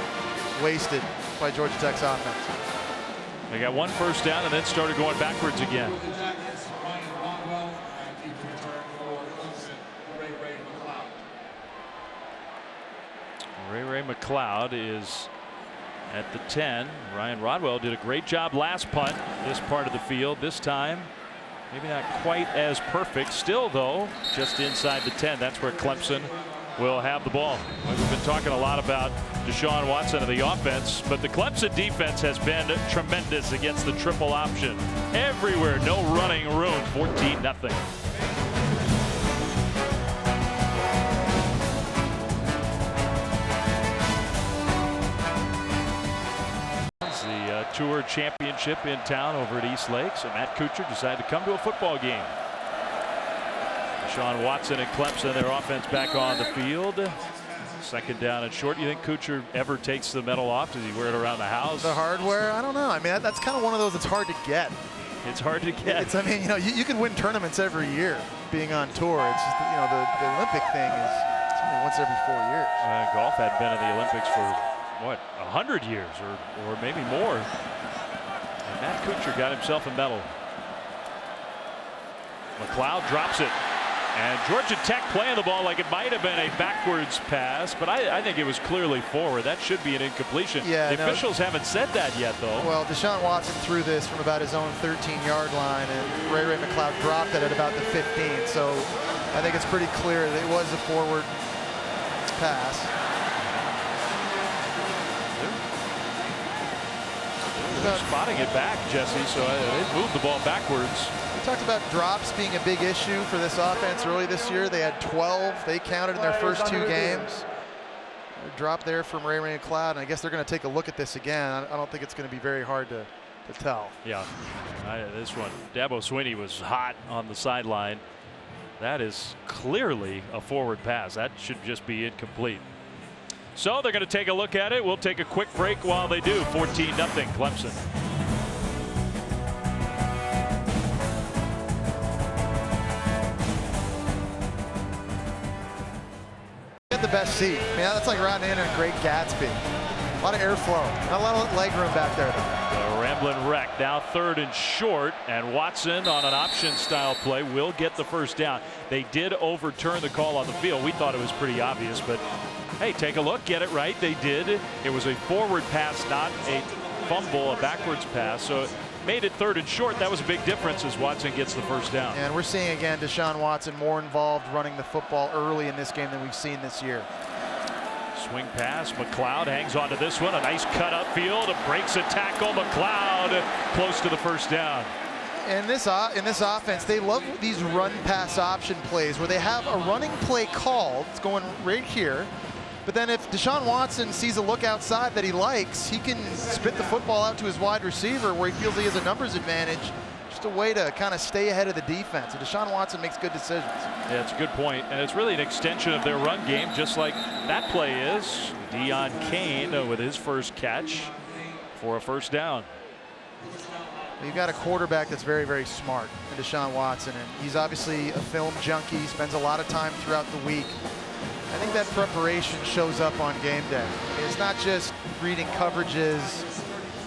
wasted by Georgia Tech's offense. They got 1 first down and then started going backwards again. Ray McLeod is at the 10. Ryan Rodwell did a great job last punt this part of the field. This time maybe not quite as perfect. Still though, just inside the 10. That's where Clemson will have the ball. We've been talking a lot about Deshaun Watson of the offense, but the Clemson defense has been tremendous against the triple option. Everywhere, no running room. 14-0. The Tour Championship in town over at East Lake, so Matt Kuchar decided to come to a football game. Deshaun Watson and Clemson, their offense back on the field. Second down and short. You think Kuchar ever takes the medal off? Does he wear it around the house? The hardware? I don't know. I mean, that's kind of one of those that's hard to get. It's hard to get. I mean, you can win tournaments every year being on tour. It's just, the Olympic thing is only once every 4 years. Golf had been in the Olympics for, what, 100 years or maybe more. And Matt Kuchar got himself a medal. McLeod drops it. And Georgia Tech playing the ball like it might have been a backwards pass, but I think it was clearly forward. That should be an incompletion. Yeah, the officials haven't said that yet, though. Well, Deshaun Watson threw this from about his own 13-yard line, and Ray McLeod dropped it at about the 15. So I think it's pretty clear that it was a forward pass. They're spotting it back, Jesse, so they moved the ball backwards. We talked about drops being a big issue for this offense early this year. They had 12. They counted in their first 2 games. A drop there from Ray McLeod, and I guess they're going to take a look at this again. I don't think it's going to be very hard to tell. Yeah, this one, Dabo Swinney was hot on the sideline. That is clearly a forward pass. That should just be incomplete. So they're going to take a look at it. We'll take a quick break while they do. 14-0 Clemson. Get the best seat. I mean, that's like riding in a Great Gatsby. A lot of airflow. Not a lot of leg room back there, though. The Ramblin' Wreck now 3rd and short, and Watson on an option style play will get the first down. They did overturn the call on the field. We thought it was pretty obvious, but hey, take a look, get it right. They did. It was a forward pass, not a fumble, a backwards pass. So it made it 3rd and short. That was a big difference as Watson gets the first down. And we're seeing again Deshaun Watson more involved running the football early in this game than we've seen this year. Swing pass. McLeod hangs on to this one. A nice cut upfield. Breaks a tackle. McLeod close to the first down. In this offense, they love these run pass option plays where they have a running play called. It's going right here. But then if Deshaun Watson sees a look outside that he likes, he can spit the football out to his wide receiver where he feels he has a numbers advantage. Just a way to kind of stay ahead of the defense. And Deshaun Watson makes good decisions. Yeah, it's a good point. And it's really an extension of their run game, just like that play is. Deon Cain with his first catch for a first down. You've got a quarterback that's very, very smart in Deshaun Watson. And he's obviously a film junkie. He spends a lot of time throughout the week. I think that preparation shows up on game day. It's not just reading coverages,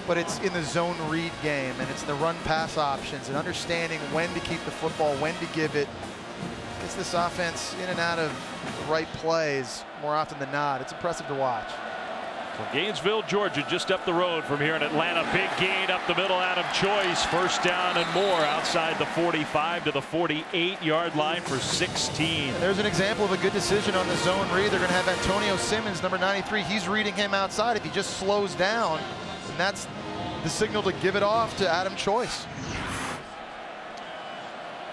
but it's in the zone read game, and it's the run pass options and understanding when to keep the football, when to give it. Gets this offense in and out of the right plays more often than not. It's impressive to watch. From Gainesville, Georgia, just up the road from here in Atlanta. Big gain up the middle. Adam Choice, first down and more outside the 45 to the 48-yard line for 16. And there's an example of a good decision on the zone read. They're going to have Antonio Simmons, number 93. He's reading him outside. If he just slows down, and that's the signal to give it off to Adam Choice.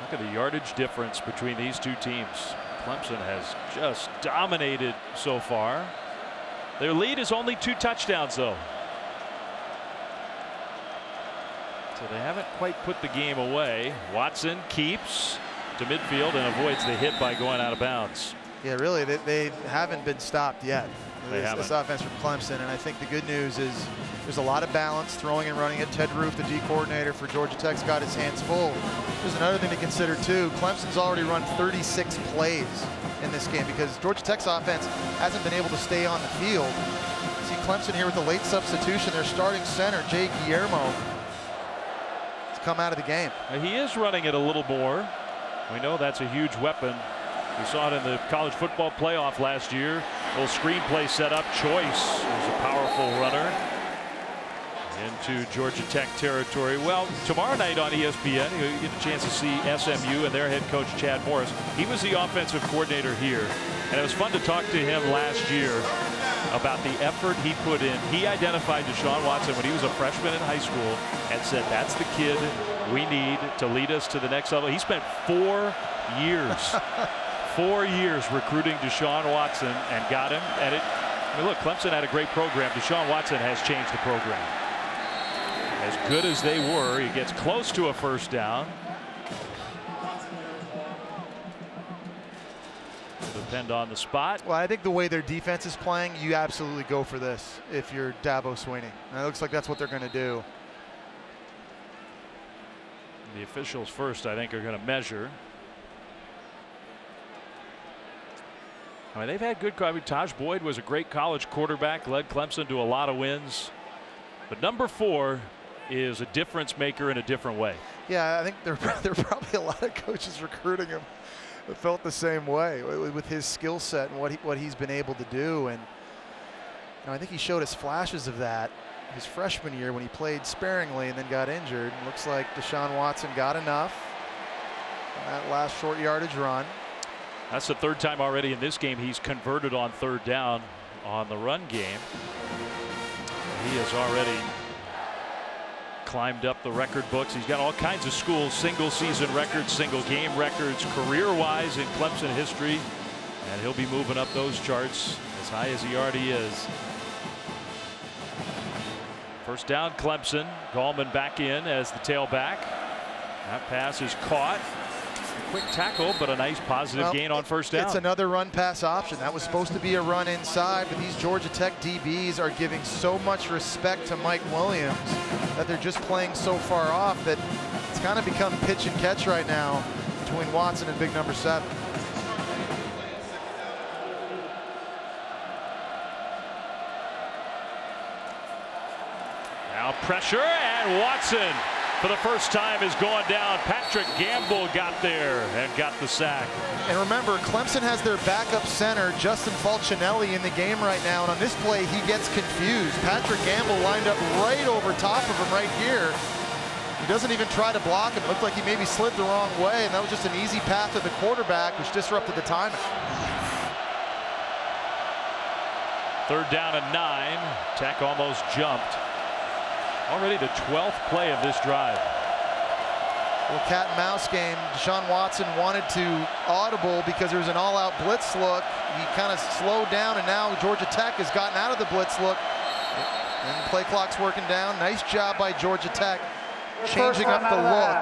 Look at the yardage difference between these two teams. Clemson has just dominated so far. Their lead is only 2 touchdowns, though. So they haven't quite put the game away. Watson keeps to midfield and avoids the hit by going out of bounds. Yeah, really, they haven't been stopped yet. This offense from Clemson, and I think the good news is there's a lot of balance throwing and running it. Ted Roof, the D coordinator for Georgia Tech's got his hands full. There's another thing to consider too. Clemson's already run 36 plays in this game because Georgia Tech's offense hasn't been able to stay on the field. See Clemson here with the late substitution. Their starting center, Jay Guillermo, has come out of the game. He is running it a little more. We know that's a huge weapon. We saw it in the college football playoff last year. A little screenplay set up. Choice is a powerful runner into Georgia Tech territory. Well, tomorrow night on ESPN, you get a chance to see SMU and their head coach, Chad Morris. He was the offensive coordinator here, and it was fun to talk to him last year about the effort he put in. He identified Deshaun Watson when he was a freshman in high school and said, that's the kid we need to lead us to the next level. He spent 4 years 4 years recruiting Deshaun Watson and got him. And I mean, look, Clemson had a great program. Deshaun Watson has changed the program. As good as they were, he gets close to a first down. depend on the spot. Well, I think the way their defense is playing, you absolutely go for this if you're Dabo Swinney. And it looks like that's what they're going to do. The officials first, I think, are going to measure. I mean, they've had good. I mean, Taj Boyd was a great college quarterback, led Clemson to a lot of wins. But number 4 is a difference maker in a different way. Yeah, I think there are probably a lot of coaches recruiting him that felt the same way with his skill set and what he's been able to do. And I think he showed us flashes of that his freshman year when he played sparingly and then got injured. And looks like Deshaun Watson got enough on that last short yardage run. That's the 3rd time already in this game he's converted on 3rd down on the run game. He has already climbed up the record books. He's got all kinds of schools, single season records, single game records, career-wise in Clemson history. And he'll be moving up those charts as high as he already is. First down, Clemson. Gallman back in as the tailback. That pass is caught. Quick tackle, but a nice positive gain on first down. It's another run pass option. That was supposed to be a run inside, but these Georgia Tech DBs are giving so much respect to Mike Williams that they're just playing so far off that it's kind of become pitch and catch right now between Watson and big number 7. Now pressure, and Watson for the first time is going down. Patrick Gamble got there and got the sack. And remember, Clemson has their backup center, Justin Falcinelli, in the game right now. And on this play, he gets confused. Patrick Gamble lined up right over top of him right here. He doesn't even try to block him. It looked like he maybe slid the wrong way, and that was just an easy pass to the quarterback, which disrupted the timing. 3rd down and 9. Tech almost jumped. Already the 12th play of this drive. Little cat and mouse game. Deshaun Watson wanted to audible because there was an all-out blitz look. He kind of slowed down, and now Georgia Tech has gotten out of the blitz look. And the play clock's working down. Nice job by Georgia Tech changing up the look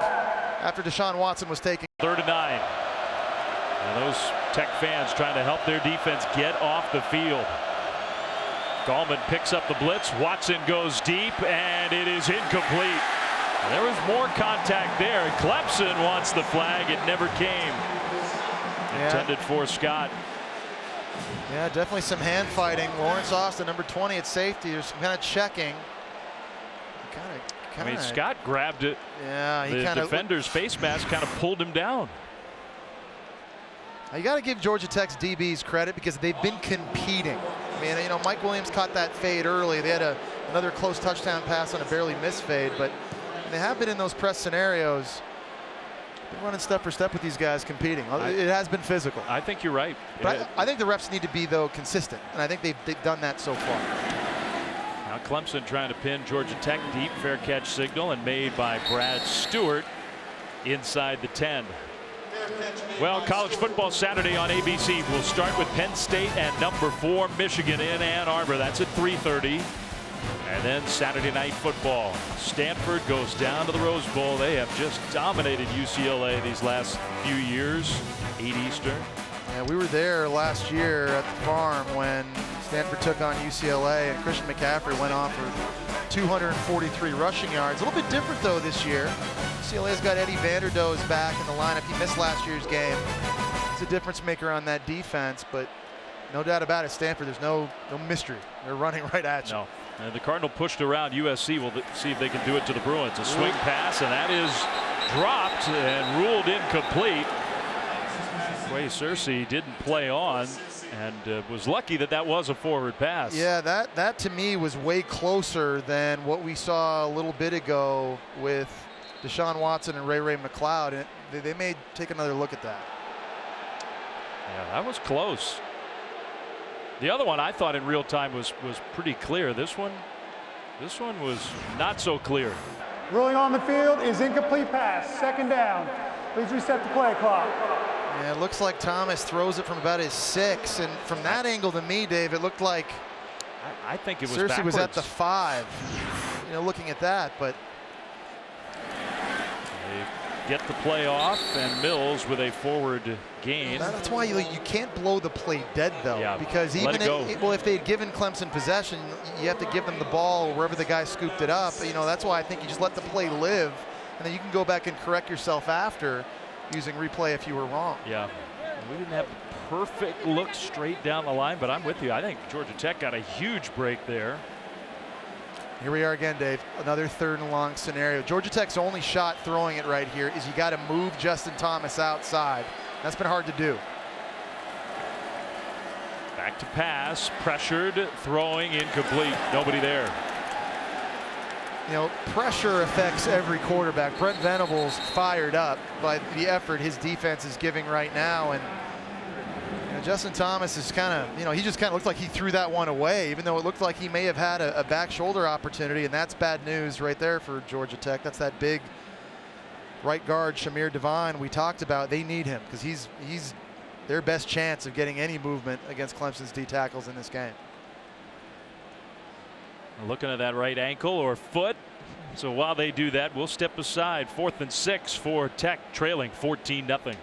after Deshaun Watson was taking. 3rd and 9. And those Tech fans trying to help their defense get off the field. Gallman picks up the blitz. Watson goes deep, and it is incomplete. There was more contact there. Clemson wants the flag. It never came. Intended for Scott. Yeah, definitely some hand fighting. Lawrence Austin, number 20 at safety. There's some kind of checking. I mean, Scott grabbed it. Yeah, he the defender's face mask kind of pulled him down. You got to give Georgia Tech's DBs credit because they've been competing. I mean, you know, Mike Williams caught that fade early. They had another close touchdown pass on a barely missed fade, but they have been in those press scenarios. Been running step for step with these guys competing. It has been physical. I think you're right. But I think the refs need to be, though, consistent, and I think they've done that so far. Now Clemson trying to pin Georgia Tech deep. Fair catch signal, and made by Brad Stewart inside the 10. Well, college football Saturday on ABC. We'll start with Penn State and number 4 Michigan in Ann Arbor. That's at 3:30. And then Saturday night football. Stanford goes down to the Rose Bowl. They have just dominated UCLA these last few years. 8 Eastern. Yeah, we were there last year at the Farm when Stanford took on UCLA, and Christian McCaffrey went off for 243 rushing yards. A little bit different, though, this year. UCLA's got Eddie Vanderdoes back in the lineup. He missed last year's game. He's a difference maker on that defense, but no doubt about it, Stanford, there's no mystery. They're running right at you. No. And the Cardinal pushed around USC. We'll see if they can do it to the Bruins. A swing pass, and that is dropped and ruled incomplete. Quay Cersei didn't play on, and was lucky that was a forward pass. Yeah, that to me was way closer than what we saw a little bit ago with Deshaun Watson and Ray McLeod. And they may take another look at that. Yeah, that was close. The other one I thought in real time was pretty clear. This one was not so clear. Ruling on the field is incomplete pass. 2nd down. Please reset the play clock. Yeah, it looks like Thomas throws it from about his 6, and from that angle to me, Dave, it looked like I think it was Cersei backwards. was at the 5. You know, looking at that, but They get the play off, and Mills with a forward gain. That's why you can't blow the play dead, though. Yeah, because even if they had given Clemson possession, you have to give them the ball wherever the guy scooped it up. You know, that's why I think you just let the play live, and then you can go back and correct yourself after using replay if you were wrong. Yeah, we didn't have perfect look straight down the line, but I'm with you. I think Georgia Tech got a huge break there. Here we are again, Dave. Another 3rd and long scenario. Georgia Tech's only shot throwing it right here is you got to move Justin Thomas outside. That's been hard to do. Back to pass, pressured, throwing, incomplete. Nobody there. You know, pressure affects every quarterback. Brent Venables fired up by the effort his defense is giving right now, and Justin Thomas is kind of, he just kind of looked like he threw that one away, even though it looked like he may have had a back shoulder opportunity, and that's bad news right there for Georgia Tech. That's that big right guard, Shamir Devine, we talked about. They need him because he's their best chance of getting any movement against Clemson's D tackles in this game. Looking at that right ankle or foot. So while they do that, we'll step aside. 4th and 6 for Tech, trailing 14-0.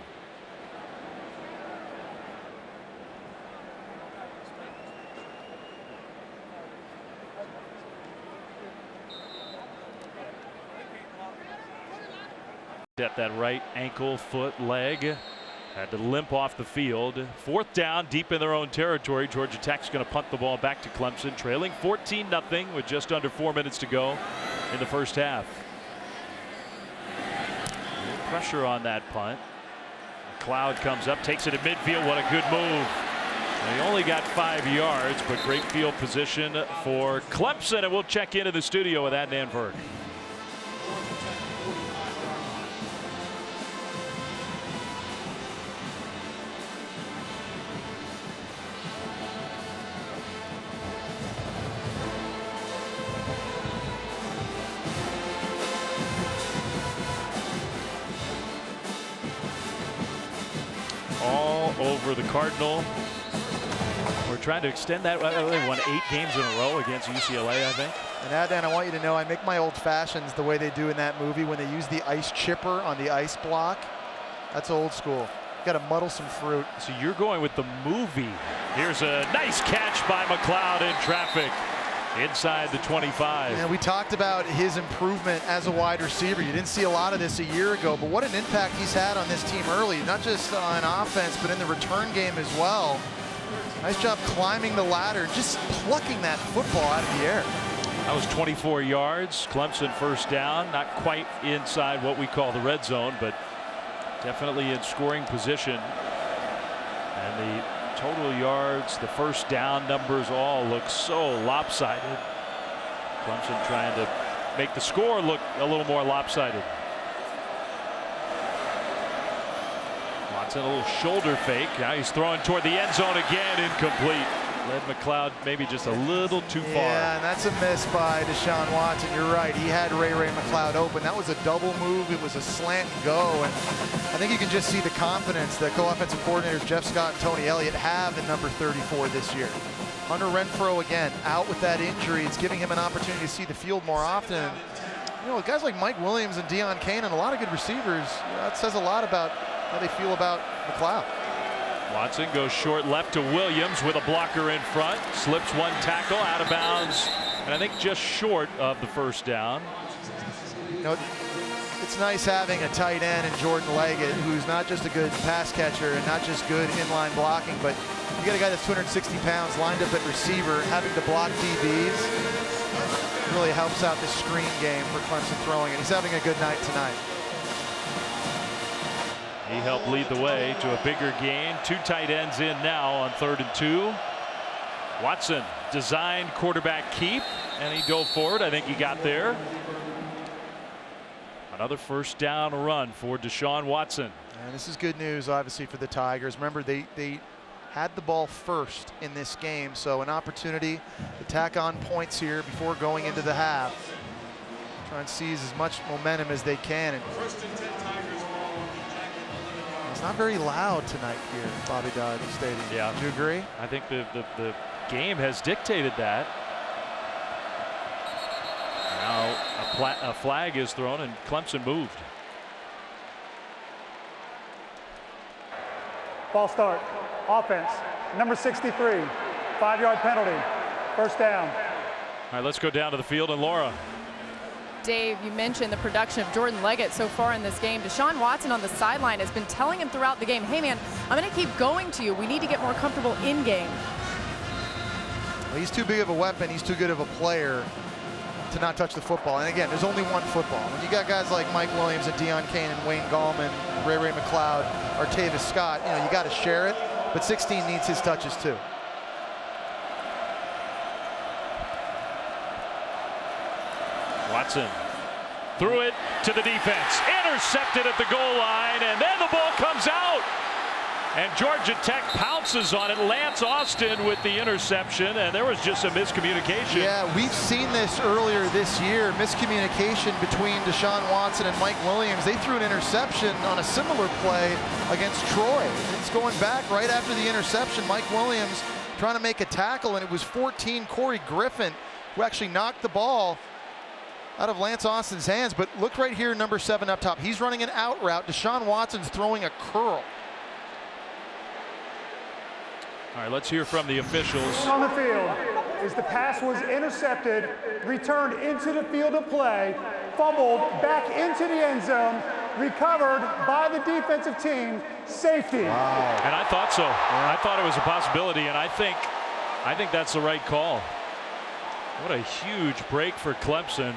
At that right ankle, foot, leg. Had to limp off the field. 4th down, deep in their own territory. Georgia Tech's going to punt the ball back to Clemson, trailing 14-0 with just under 4 minutes to go in the first half. Pressure on that punt. McLeod comes up, takes it at midfield. What a good move. He only got 5 yards, but great field position for Clemson. And we'll check into the studio with Adnan Berg. All over the Cardinal. We're trying to extend that. They won 8 games in a row against UCLA, I think. And Adnan, I want you to know I make my old fashions the way they do in that movie when they use the ice chipper on the ice block. That's old school. Got to muddle some fruit. So you're going with the movie. Here's a nice catch by McLeod in traffic inside the 25. And we talked about his improvement as a wide receiver. You didn't see a lot of this a year ago, but what an impact he's had on this team early, not just on offense, but in the return game as well. Nice job climbing the ladder, just plucking that football out of the air. That was 24 yards. Clemson 1st down, not quite inside what we call the red zone, but definitely in scoring position. And the total yards, the 1st down numbers all look so lopsided. Clemson trying to make the score look a little more lopsided. Watson, a little shoulder fake. Now he's throwing toward the end zone again, incomplete. Led McLeod maybe just a little too far. Yeah, and that's a miss by Deshaun Watson. You're right. He had Ray McLeod open. That was a double move. It was a slant and go. And I think you can just see the confidence that co-offensive coordinators Jeff Scott and Tony Elliott have in number 34 this year. Hunter Renfrow again out with that injury. It's giving him an opportunity to see the field more often. You know, guys like Mike Williams and Deion Kane and a lot of good receivers, that says a lot about how they feel about McLeod. Watson goes short left to Williams with a blocker in front. Slips one tackle out of bounds. And I think just short of the 1st down. You know, it's nice having a tight end in Jordan Leggett who's not just a good pass catcher and not just good inline blocking, but you got a guy that's 260 pounds lined up at receiver, having to block DBs really helps out the screen game for Clemson throwing it. He's having a good night tonight. He helped lead the way to a bigger gain. 2 tight ends in now on 3rd and 2. Watson designed quarterback keep, and he dove forward. I think he got there. Another 1st down run for Deshaun Watson. And this is good news, obviously, for the Tigers. Remember, they had the ball first in this game, so an opportunity to tack on points here before going into the half. Try and seize as much momentum as they can. And it's not very loud tonight here at Bobby Dodd Stadium. Yeah. Do you agree? I think the game has dictated that. Now a flag is thrown and Clemson moved. Ball start. Offense, number 63, 5-yard penalty. First down. All right, let's go down to the field, and Laura. Dave, you mentioned the production of Jordan Leggett so far in this game. Deshaun Watson on the sideline has been telling him throughout the game, hey man, I'm going to keep going to you. We need to get more comfortable in game. Well, he's too big of a weapon. He's too good of a player to not touch the football. And again, there's only one football. When you got guys like Mike Williams and Deion Kane and Wayne Gallman, Ray McLeod, Artavis Scott, you got to share it. But 16 needs his touches too. Watson threw it to the defense, intercepted at the goal line, and then the ball comes out. And Georgia Tech pounces on it. Lance Austin with the interception, and there was just some miscommunication. Yeah, we've seen this earlier this year, miscommunication between Deshaun Watson and Mike Williams. They threw an interception on a similar play against Troy. It's going back right after the interception. Mike Williams trying to make a tackle, and it was 14 Corey Griffin who actually knocked the ball out of Lance Austin's hands. But look right here, number 7 up top. He's running an out route. Deshaun Watson's throwing a curl. All right, let's hear from the officials. On the field is the pass was intercepted, returned into the field of play, fumbled back into the end zone, recovered by the defensive team, safety. Wow. And I thought so. I thought it was a possibility, and I think that's the right call. What a huge break for Clemson.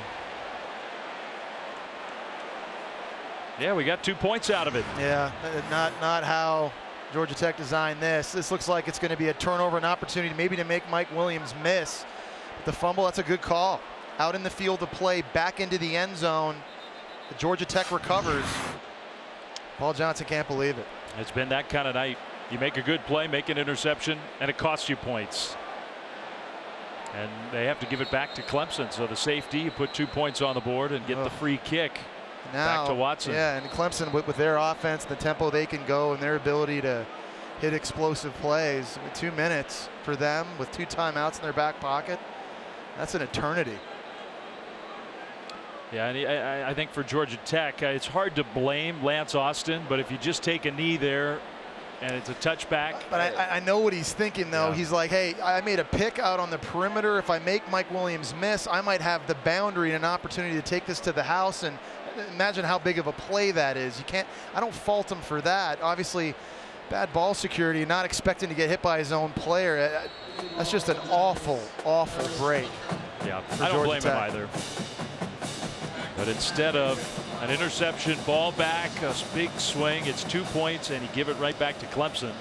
Yeah, we got 2 points out of it. Yeah, not how Georgia Tech designed this. This looks like it's going to be a turnover, an opportunity maybe to make Mike Williams miss. But the fumble, that's a good call. Out in the field to play, back into the end zone. The Georgia Tech recovers. Paul Johnson can't believe it. It's been that kind of night. You make a good play, make an interception, and it costs you points. And they have to give it back to Clemson. So the safety, you put 2 points on the board and get the free kick. Now, back to Watson. Yeah, and Clemson with their offense, the tempo they can go, and their ability to hit explosive plays. 2 minutes for them with 2 timeouts in their back pocket. That's an eternity. Yeah, and I think for Georgia Tech, it's hard to blame Lance Austin, but if you just take a knee there and it's a touchback. But I know what he's thinking, though. Yeah. He's like, hey, I made a pick out on the perimeter. If I make Mike Williams miss, I might have the boundary and an opportunity to take this to the house. And imagine how big of a play that is. I don't fault him for that. Obviously, bad ball security, not expecting to get hit by his own player. That's just an awful, awful break. Yeah, I don't blame him either. But instead of an interception, ball back, a big swing, it's 2 points, and you give it right back to Clemson.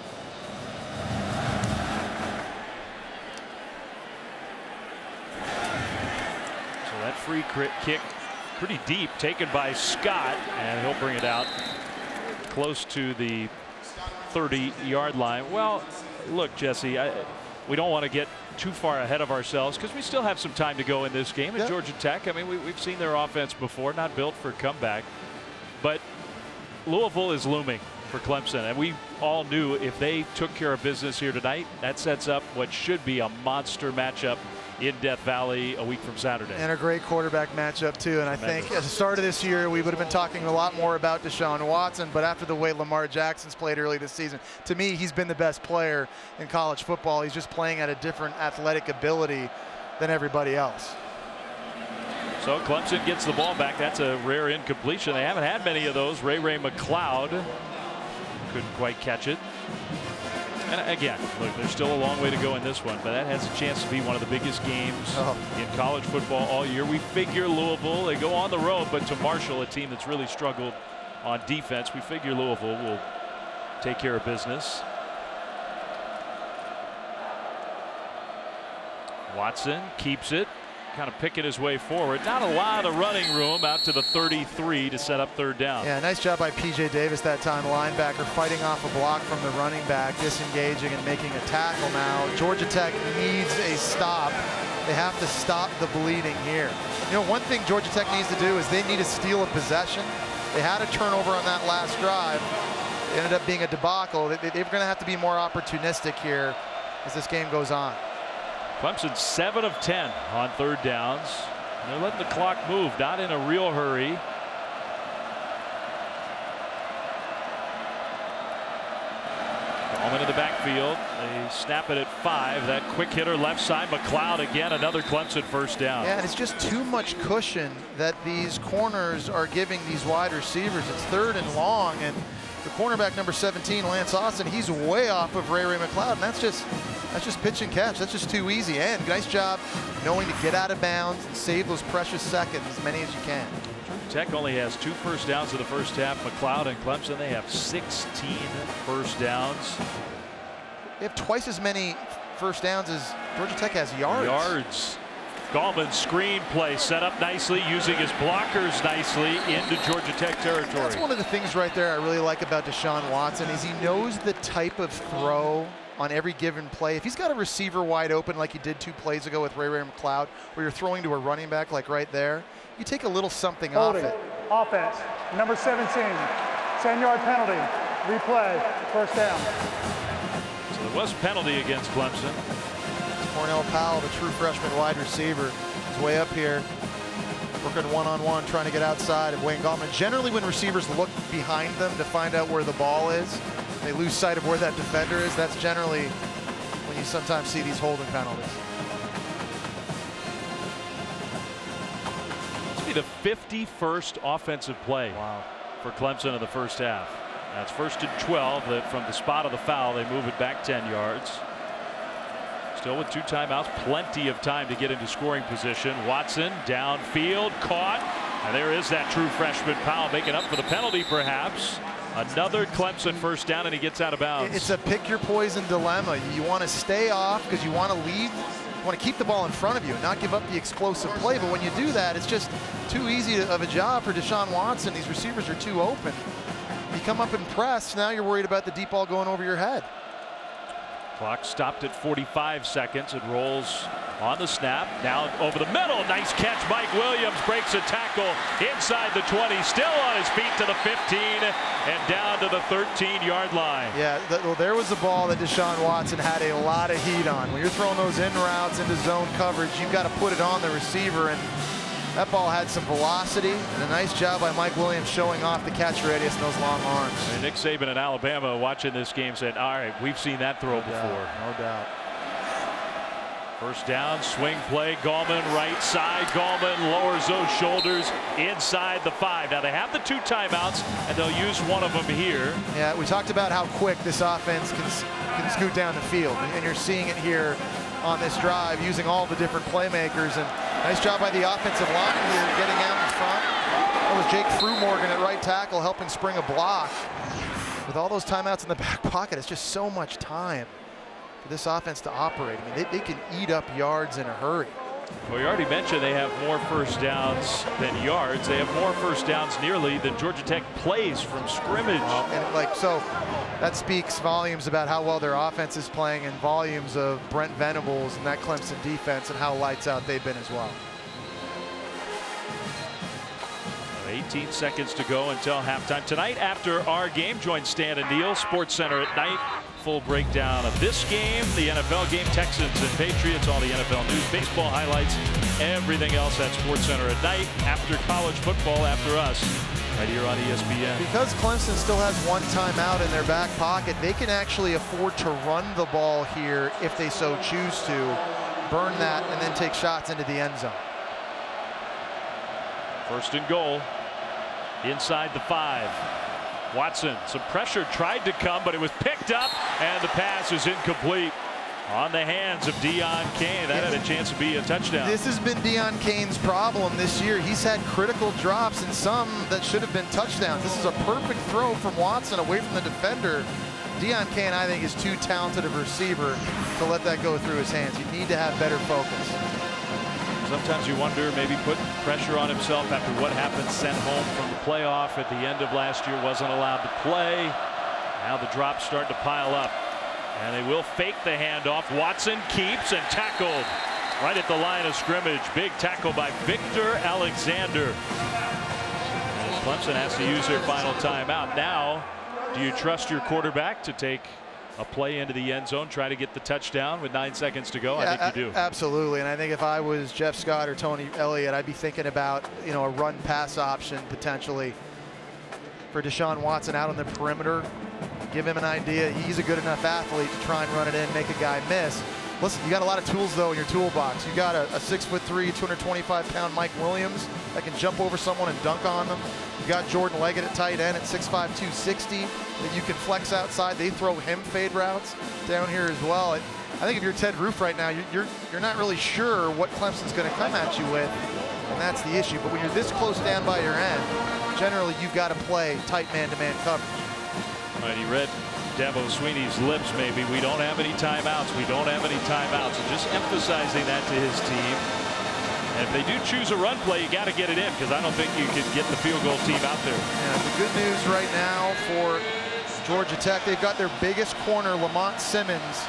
So that free kick, pretty deep, taken by Scott, and he'll bring it out close to the 30-yard line. Well, look, Jesse, we don't want to get too far ahead of ourselves because we still have some time to go in this game at Georgia Tech. I mean, we've seen their offense before, not built for comeback. But Louisville is looming for Clemson, and we all knew if they took care of business here tonight, that sets up what should be a monster matchup in Death Valley a week from Saturday. And a great quarterback matchup, too. And I think at the start of this year, we would have been talking a lot more about Deshaun Watson. But after the way Lamar Jackson's played early this season, to me, he's been the best player in college football. He's just playing at a different athletic ability than everybody else. So Clemson gets the ball back. That's a rare incompletion. They haven't had many of those. Ray McLeod couldn't quite catch it. And again, look, there's still a long way to go in this one, but that has a chance to be one of the biggest games in college football all year. We figure Louisville, they go on the road, but to Marshall, a team that's really struggled on defense, we figure Louisville will take care of business. Watson keeps it, kind of picking his way forward. Not a lot of running room out to the 33 to set up 3rd down. Yeah, nice job by P.J. Davis that time, linebacker, fighting off a block from the running back, disengaging and making a tackle now. Georgia Tech needs a stop. They have to stop the bleeding here. You know, one thing Georgia Tech needs to do is they need to steal a possession. They had a turnover on that last drive. It ended up being a debacle. They're going to have to be more opportunistic here as this game goes on. Clemson 7 of 10 on 3rd downs. They're letting the clock move, not in a real hurry. Home into the backfield. They snap it at 5. That quick hitter left side. McLeod again, another Clemson first down. Yeah, and it's just too much cushion that these corners are giving these wide receivers. It's 3rd and long, and the cornerback number 17, Lance Austin, he's way off of Ray McLeod, and that's just pitch and catch. That's just too easy. And nice job knowing to get out of bounds and save those precious seconds, as many as you can. Tech only has 2 first downs in the first half. McLeod and Clemson, they have 16 first downs. They have twice as many first downs as Georgia Tech has yards. Gallman's screen play set up nicely, using his blockers nicely into Georgia Tech territory. That's one of the things right there I really like about Deshaun Watson is he knows the type of throw on every given play. If he's got a receiver wide open like he did 2 plays ago with Ray McLeod, where you're throwing to a running back like right there, you take a little something Holding. off it. Offense, number 17, 10-yard penalty. Replay, first down. So there was a penalty against Clemson. Cornell Powell, the true freshman wide receiver, is way up here, working one-on-one, trying to get outside of Wayne Gallman. Generally, when receivers look behind them to find out where the ball is, they lose sight of where that defender is. That's generally when you sometimes see these holding penalties. This will be the 51st offensive play for Clemson in the first half. That's 1st and 12. That from the spot of the foul, they move it back 10 yards. Still with 2 timeouts, plenty of time to get into scoring position. Watson downfield, caught, and there is that true freshman Powell making up for the penalty perhaps. Another Clemson first down, and he gets out of bounds. It's a pick your poison dilemma. You want to stay off because you want to leave, you want to keep the ball in front of you and not give up the explosive play. But when you do that, it's just too easy of a job for Deshaun Watson. These receivers are too open. You come up and press, now you're worried about the deep ball going over your head. Clock stopped at 45 seconds. It rolls on the snap. Now over the middle. Nice catch. Mike Williams breaks a tackle inside the 20. Still on his feet to the 15 and down to the 13-yard line. Yeah, there was a ball that Deshaun Watson had a lot of heat on. When you're throwing those in routes into zone coverage, you've got to put it on the receiver, and that ball had some velocity, and a nice job by Mike Williams showing off the catch radius and those long arms. And Nick Saban in Alabama watching this game said, all right, we've seen that throw before. No doubt. First down, swing play, Gallman right side. Gallman lowers those shoulders inside the 5. Now they have the 2 timeouts, and they'll use one of them here. Yeah, we talked about how quick this offense can scoot down the field, and you're seeing it here on this drive, using all the different playmakers. And nice job by the offensive line here, getting out in front. That was Jake Frumorgan at right tackle, helping spring a block. With all those timeouts in the back pocket, it's just so much time for this offense to operate. I mean, they can eat up yards in a hurry. Well, you already mentioned they have more first downs than yards. They have more first downs nearly than Georgia Tech plays from scrimmage. And so that speaks volumes about how well their offense is playing, and volumes of Brent Venables and that Clemson defense and how lights out they've been as well. 18 seconds to go until halftime. Tonight after our game, join Stan and Neil, Sports Center at night. Full breakdown of this game, the NFL game, Texans and Patriots, all the NFL news, baseball highlights, everything else at Sports Center at night after college football, after us, right here on ESPN. Because Clemson still has 1 timeout in their back pocket, they can actually afford to run the ball here if they so choose to, burn that, and then take shots into the end zone. First and goal, inside the 5. Watson, some pressure tried to come, but it was picked up, and the pass is incomplete. On the hands of Deion Kane. That had a chance to be a touchdown. This has been Deion Kane's problem this year. He's had critical drops and some that should have been touchdowns. This is a perfect throw from Watson away from the defender. Deion Kane, I think, is too talented of a receiver to let that go through his hands. You need to have better focus. Sometimes you wonder, maybe put pressure on himself after what happened, sent home from the playoff at the end of last year, wasn't allowed to play. Now the drops start to pile up, and they will fake the handoff. Watson keeps and tackled right at the line of scrimmage. Big tackle by Victor Alexander. And Clemson has to use their final timeout. Now, do you trust your quarterback to take a play into the end zone, try to get the touchdown with 9 seconds to go? I think you do. Absolutely, and I think if I was Jeff Scott or Tony Elliott, I'd be thinking about, a run-pass option potentially for Deshaun Watson out on the perimeter, give him an idea. He's a good enough athlete to try and run it in, make a guy miss. Listen, you got a lot of tools, though, in your toolbox. You got a 6'3", 225-pound Mike Williams that can jump over someone and dunk on them. You got Jordan Leggett at tight end at 6'5", 260 that you can flex outside. They throw him fade routes down here as well. I think if you're Ted Roof right now, you're not really sure what Clemson's going to come at you with, and that's the issue. But when you're this close down by your end, generally you've got to play tight man-to-man coverage. All right, he read Dabo Swinney's lips maybe. We don't have any timeouts. We don't have any timeouts. And just emphasizing that to his team. And if they do choose a run play, you got to get it in, because I don't think you can get the field goal team out there. Yeah, the good news right now for Georgia Tech, they've got their biggest corner, Lamont Simmons,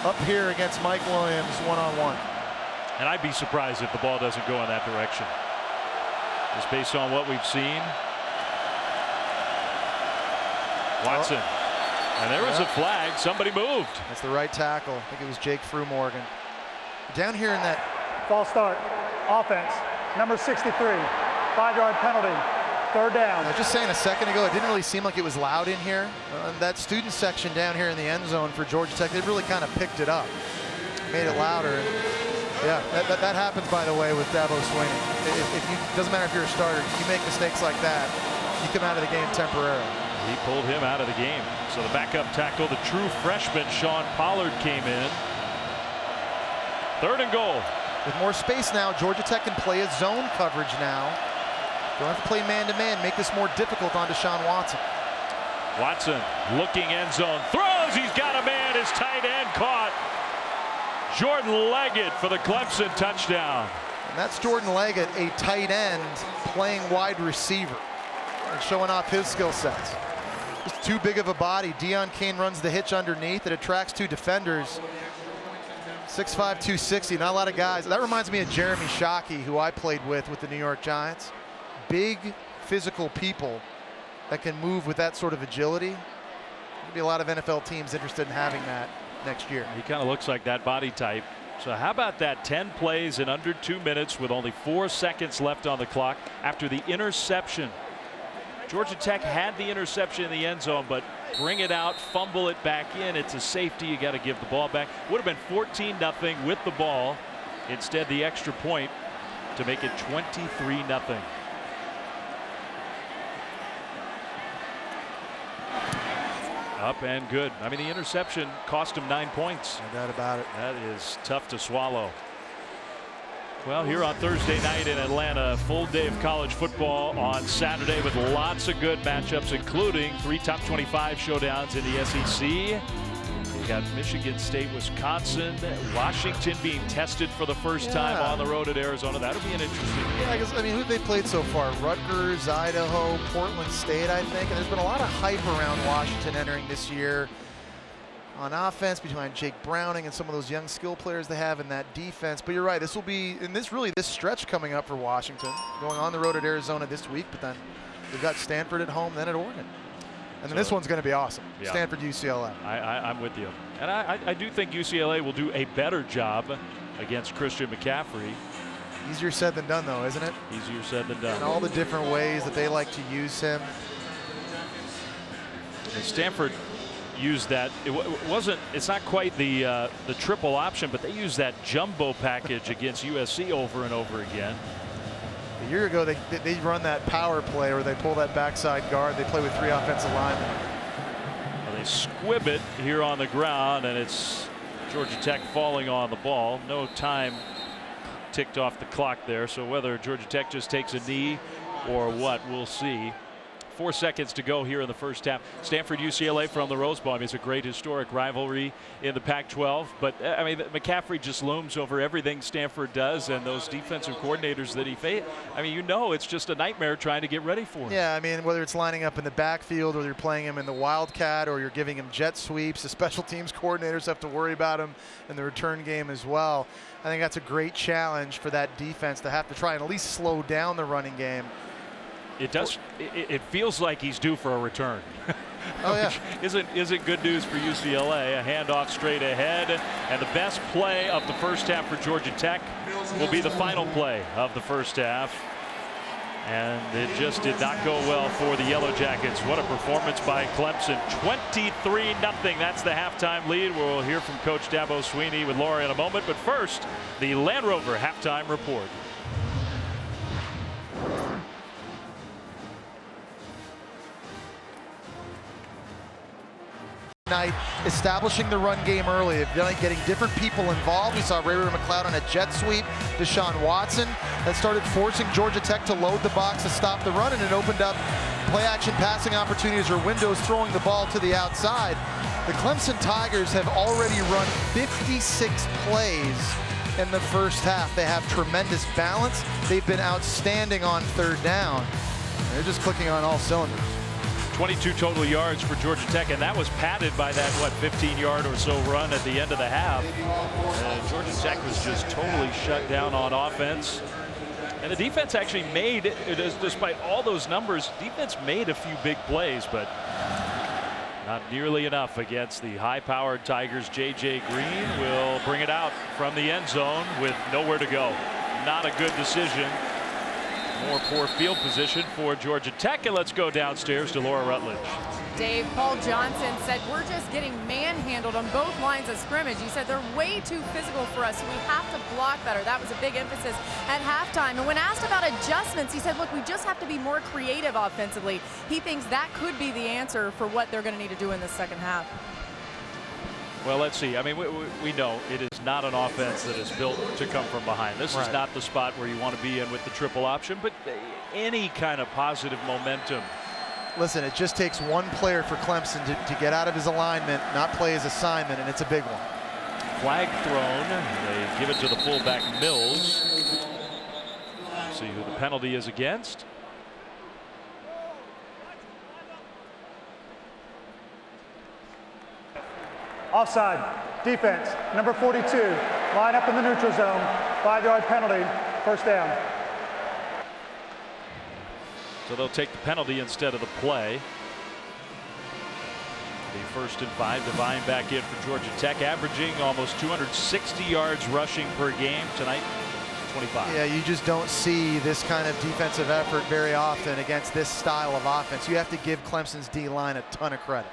up here against Mike Williams one-on-one. And I'd be surprised if the ball doesn't go in that direction. Just based on what we've seen. Watson. And there was a flag. Somebody moved. That's the right tackle. I think it was Jake Fruh-Morgan. Down here in that. False start. Offense. Number 63. 5-yard penalty. 3rd down. I was just saying a second ago, it didn't really seem like it was loud in here. That student section down here in the end zone for Georgia Tech, they really kind of picked it up. Made it louder. Yeah, that happens, by the way, with Dabo Swinney. Doesn't matter if you're a starter. You make mistakes like that, you come out of the game temporarily. He pulled him out of the game. So the backup tackle, the true freshman, Sean Pollard, came in. 3rd and goal. With more space now, Georgia Tech can play a zone coverage now. Don't have to play man-to-man. Make this more difficult on Deshaun Watson. Watson looking end zone. Throws. He's got a man. His tight end caught. Jordan Leggett for the Clemson touchdown. And that's Jordan Leggett, a tight end playing wide receiver and showing off his skill sets. Just too big of a body. Deion Kane runs the hitch underneath. It attracts 2 defenders. 6'5", 260. Not a lot of guys. That reminds me of Jeremy Shockey, who I played with the New York Giants. Big, physical people that can move with that sort of agility. There'll be a lot of NFL teams interested in having that next year. He kind of looks like that body type. So how about that? 10 plays in under 2 minutes with only 4 seconds left on the clock after the interception. Georgia Tech had the interception in the end zone, but bring it out, fumble it back in. It's a safety. You got to give the ball back. Would have been 14-0 with the ball. Instead, the extra point to make it 23-0. Up and good. I mean, the interception cost him 9 points. No doubt about it. That is tough to swallow. Well, here on Thursday night in Atlanta, full day of college football on Saturday with lots of good matchups, including 3 top 25 showdowns in the SEC. You got Michigan State, Wisconsin, Washington being tested for the first time on the road at Arizona. That'll be an interesting game. Yeah, because, I mean, who they played so far? Rutgers, Idaho, Portland State, I think. And there's been a lot of hype around Washington entering this year on offense behind Jake Browning and some of those young skill players they have in that defense. But you're right, this will be, and this stretch coming up for Washington, going on the road at Arizona this week, but then they've got Stanford at home, then at Oregon. And then this one's going to be awesome. Yeah. Stanford, UCLA. I'm with you. And I do think UCLA will do a better job against Christian McCaffrey. Easier said than done, though, isn't it? Easier said than done. And all the different ways that they like to use him. And Stanford used that. It's not quite the triple option, but they used that jumbo package against USC over and over again. A year ago, they run that power play where they pull that backside guard. They play with 3 offensive linemen. Well, they squib it here on the ground, and it's Georgia Tech falling on the ball. No time ticked off the clock there, so whether Georgia Tech just takes a knee or what, we'll see. 4 seconds to go here in the first half. Stanford UCLA from the Rose Bowl. I mean, it's a great historic rivalry in the Pac-12, but I mean, McCaffrey just looms over everything Stanford does, and those defensive coordinators that he faces. I mean, you know, it's just a nightmare trying to get ready for him. Yeah, I mean, whether it's lining up in the backfield or you're playing him in the Wildcat or you're giving him jet sweeps, the special teams coordinators have to worry about him in the return game as well. I think that's a great challenge for that defense to have to try and at least slow down the running game. It does. It feels like he's due for a return. Oh yeah. Isn't good news for UCLA. A handoff straight ahead, and the best play of the first half for Georgia Tech will be the final play of the first half. And it just did not go well for the Yellow Jackets. What a performance by Clemson. 23-0. That's the halftime lead. We'll hear from Coach Dabo Swinney with Laura in a moment. But first, the Land Rover halftime report. Night, establishing the run game early. They've done it, getting different people involved. We saw Ray McLeod on a jet sweep. Deshaun Watson that started forcing Georgia Tech to load the box to stop the run, and it opened up play-action passing opportunities or windows throwing the ball to the outside. The Clemson Tigers have already run 56 plays in the first half. They have tremendous balance. They've been outstanding on third down. They're just clicking on all cylinders. 22 total yards for Georgia Tech, and that was padded by that, 15-yard or so run at the end of the half. Georgia Tech was just totally shut down on offense. And the defense actually made, despite all those numbers, defense made a few big plays, but not nearly enough against the high-powered Tigers. J.J. Green will bring it out from the end zone with nowhere to go. Not a good decision. More poor field position for Georgia Tech, and let's go downstairs to Laura Rutledge. Dave, Paul Johnson said we're just getting manhandled on both lines of scrimmage. He said they're way too physical for us, so we have to block better. That was a big emphasis at halftime. And when asked about adjustments, he said, look, we just have to be more creative offensively. He thinks that could be the answer for what they're going to need to do in the second half. Well, let's see. I mean, we know it is not an offense that is built to come from behind. This is not the spot where you want to be in with the triple option, but any kind of positive momentum. Listen, it just takes one player for Clemson to get out of his alignment, not play his assignment, and it's a big one. Flag thrown. They give it to the fullback, Mills. See who the penalty is against. Offside. Defense. Number 42. Line up in the neutral zone. 5-yard penalty. First down. So they'll take the penalty instead of the play. The 1st and 5. Devine back in for Georgia Tech, averaging almost 260 yards rushing per game tonight. 25. Yeah, you just don't see this kind of defensive effort very often against this style of offense. You have to give Clemson's D-line a ton of credit.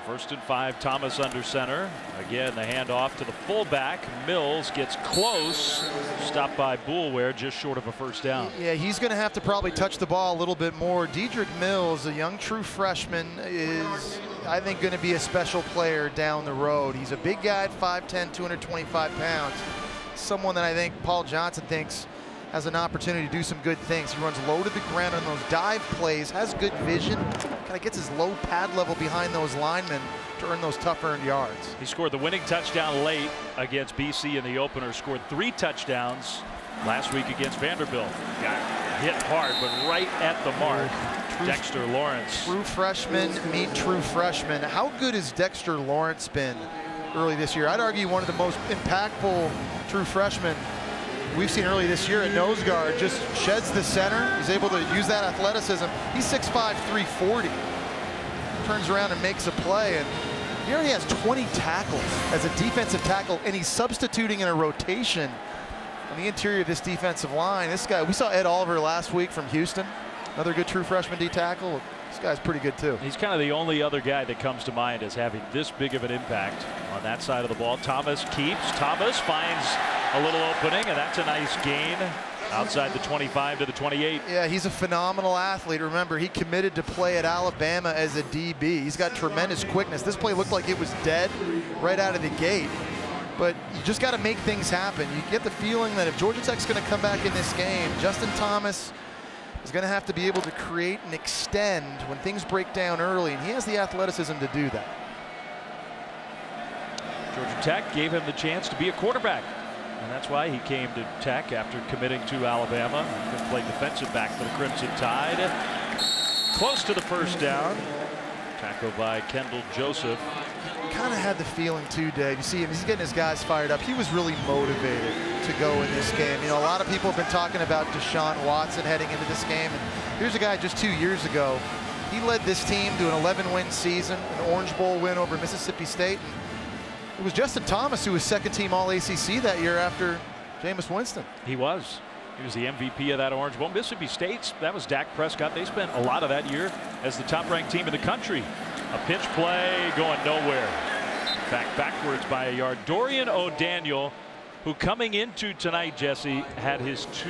The 1st and 5, Thomas under center. Again, the handoff to the fullback. Mills gets close. Stopped by Boulware, just short of a first down. Yeah, he's going to have to probably touch the ball a little bit more. Dedrick Mills, a young true freshman, is, I think, going to be a special player down the road. He's a big guy at 5'10", 225 pounds. Someone that I think Paul Johnson thinks has an opportunity to do some good things. He runs low to the ground on those dive plays, has good vision, kind of gets his low pad level behind those linemen to earn those tough earned yards. He scored the winning touchdown late against BC in the opener, scored 3 touchdowns last week against Vanderbilt. Got hit hard, but right at the mark. Dexter Lawrence. True freshman meet true freshman. How good has Dexter Lawrence been early this year? I'd argue one of the most impactful true freshmen we've seen early this year at nose guard. Just sheds the center. He's able to use that athleticism. He's 6'5", 340. Turns around and makes a play, and he already has 20 tackles as a defensive tackle, and he's substituting in a rotation on the interior of this defensive line. This guy, we saw Ed Oliver last week from Houston, another good true freshman D tackle. This guy's pretty good too. He's kind of the only other guy that comes to mind as having this big of an impact on that side of the ball. Thomas keeps. Thomas finds a little opening, and that's a nice gain outside the 25 to the 28. Yeah, he's a phenomenal athlete. Remember, he committed to play at Alabama as a DB. He's got tremendous quickness. This play looked like it was dead right out of the gate. But you just got to make things happen. You get the feeling that if Georgia Tech's going to come back in this game, Justin Thomas is going to have to be able to create and extend when things break down early, and he has the athleticism to do that. Georgia Tech gave him the chance to be a quarterback, and that's why he came to Tech after committing to Alabama. He could play defensive back for the Crimson Tide. Close to the first down. Tackle by Kendall Joseph. Kind of had the feeling too, Dave. You see him, he's getting his guys fired up. He was really motivated to go in this game. You know, a lot of people have been talking about Deshaun Watson heading into this game, and here's a guy just 2 years ago. He led this team to an 11-win season, an Orange Bowl win over Mississippi State. And it was Justin Thomas who was second-team All-ACC that year after Jameis Winston. He was. He was the MVP of that Orange Bowl. Mississippi State's, that was Dak Prescott. They spent a lot of that year as the top-ranked team in the country. A pitch play going nowhere. Backwards by a yard. Dorian O'Daniel, who coming into tonight, Jesse, had his 2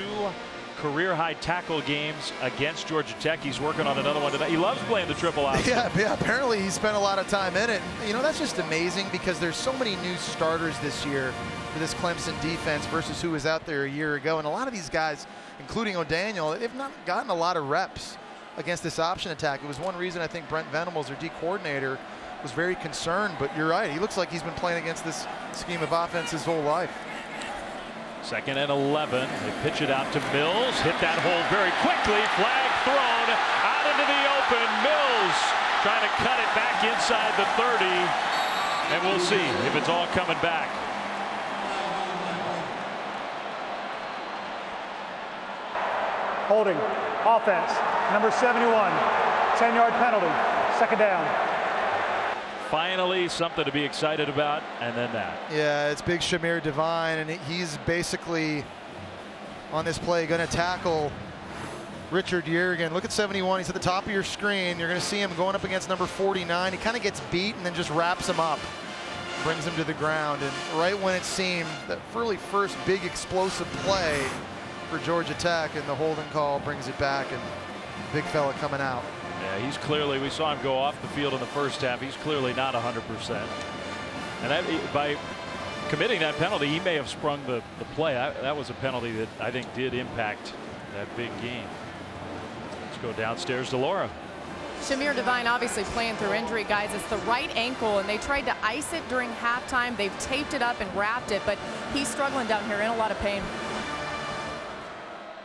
career-high tackle games against Georgia Tech. He's working on another one tonight. He loves playing the triple option. Yeah, apparently he spent a lot of time in it. You know, that's just amazing because there's so many new starters this year for this Clemson defense versus who was out there a year ago. And a lot of these guys, including O'Daniel, they've not gotten a lot of reps against this option attack. It was one reason I think Brent Venables, their D coordinator, was very concerned. But you're right, he looks like he's been playing against this scheme of offense his whole life. 2nd and 11. They pitch it out to Mills. Hit that hole very quickly. Flag thrown out into the open. Mills trying to cut it back inside the 30. And we'll see if it's all coming back. Holding. Offense. Number 71. 10-yard penalty. 2nd down. Finally, something to be excited about, and then that. Yeah, it's big Shamir Devine, and he's basically on this play going to tackle Richard Yergin. Look at 71. He's at the top of your screen. You're going to see him going up against number 49. He kind of gets beat and then just wraps him up, brings him to the ground. And right when it seemed that really first big explosive play for Georgia Tech, and the holding call brings it back, and big fella coming out. Yeah, he's clearly, we saw him go off the field in the first half. He's clearly not 100%. And that, by committing that penalty, he may have sprung the play. That was a penalty that I think did impact that big game. Let's go downstairs to Laura. Shamir Devine obviously playing through injury, guys. It's the right ankle, and they tried to ice it during halftime. They've taped it up and wrapped it, but he's struggling down here in a lot of pain.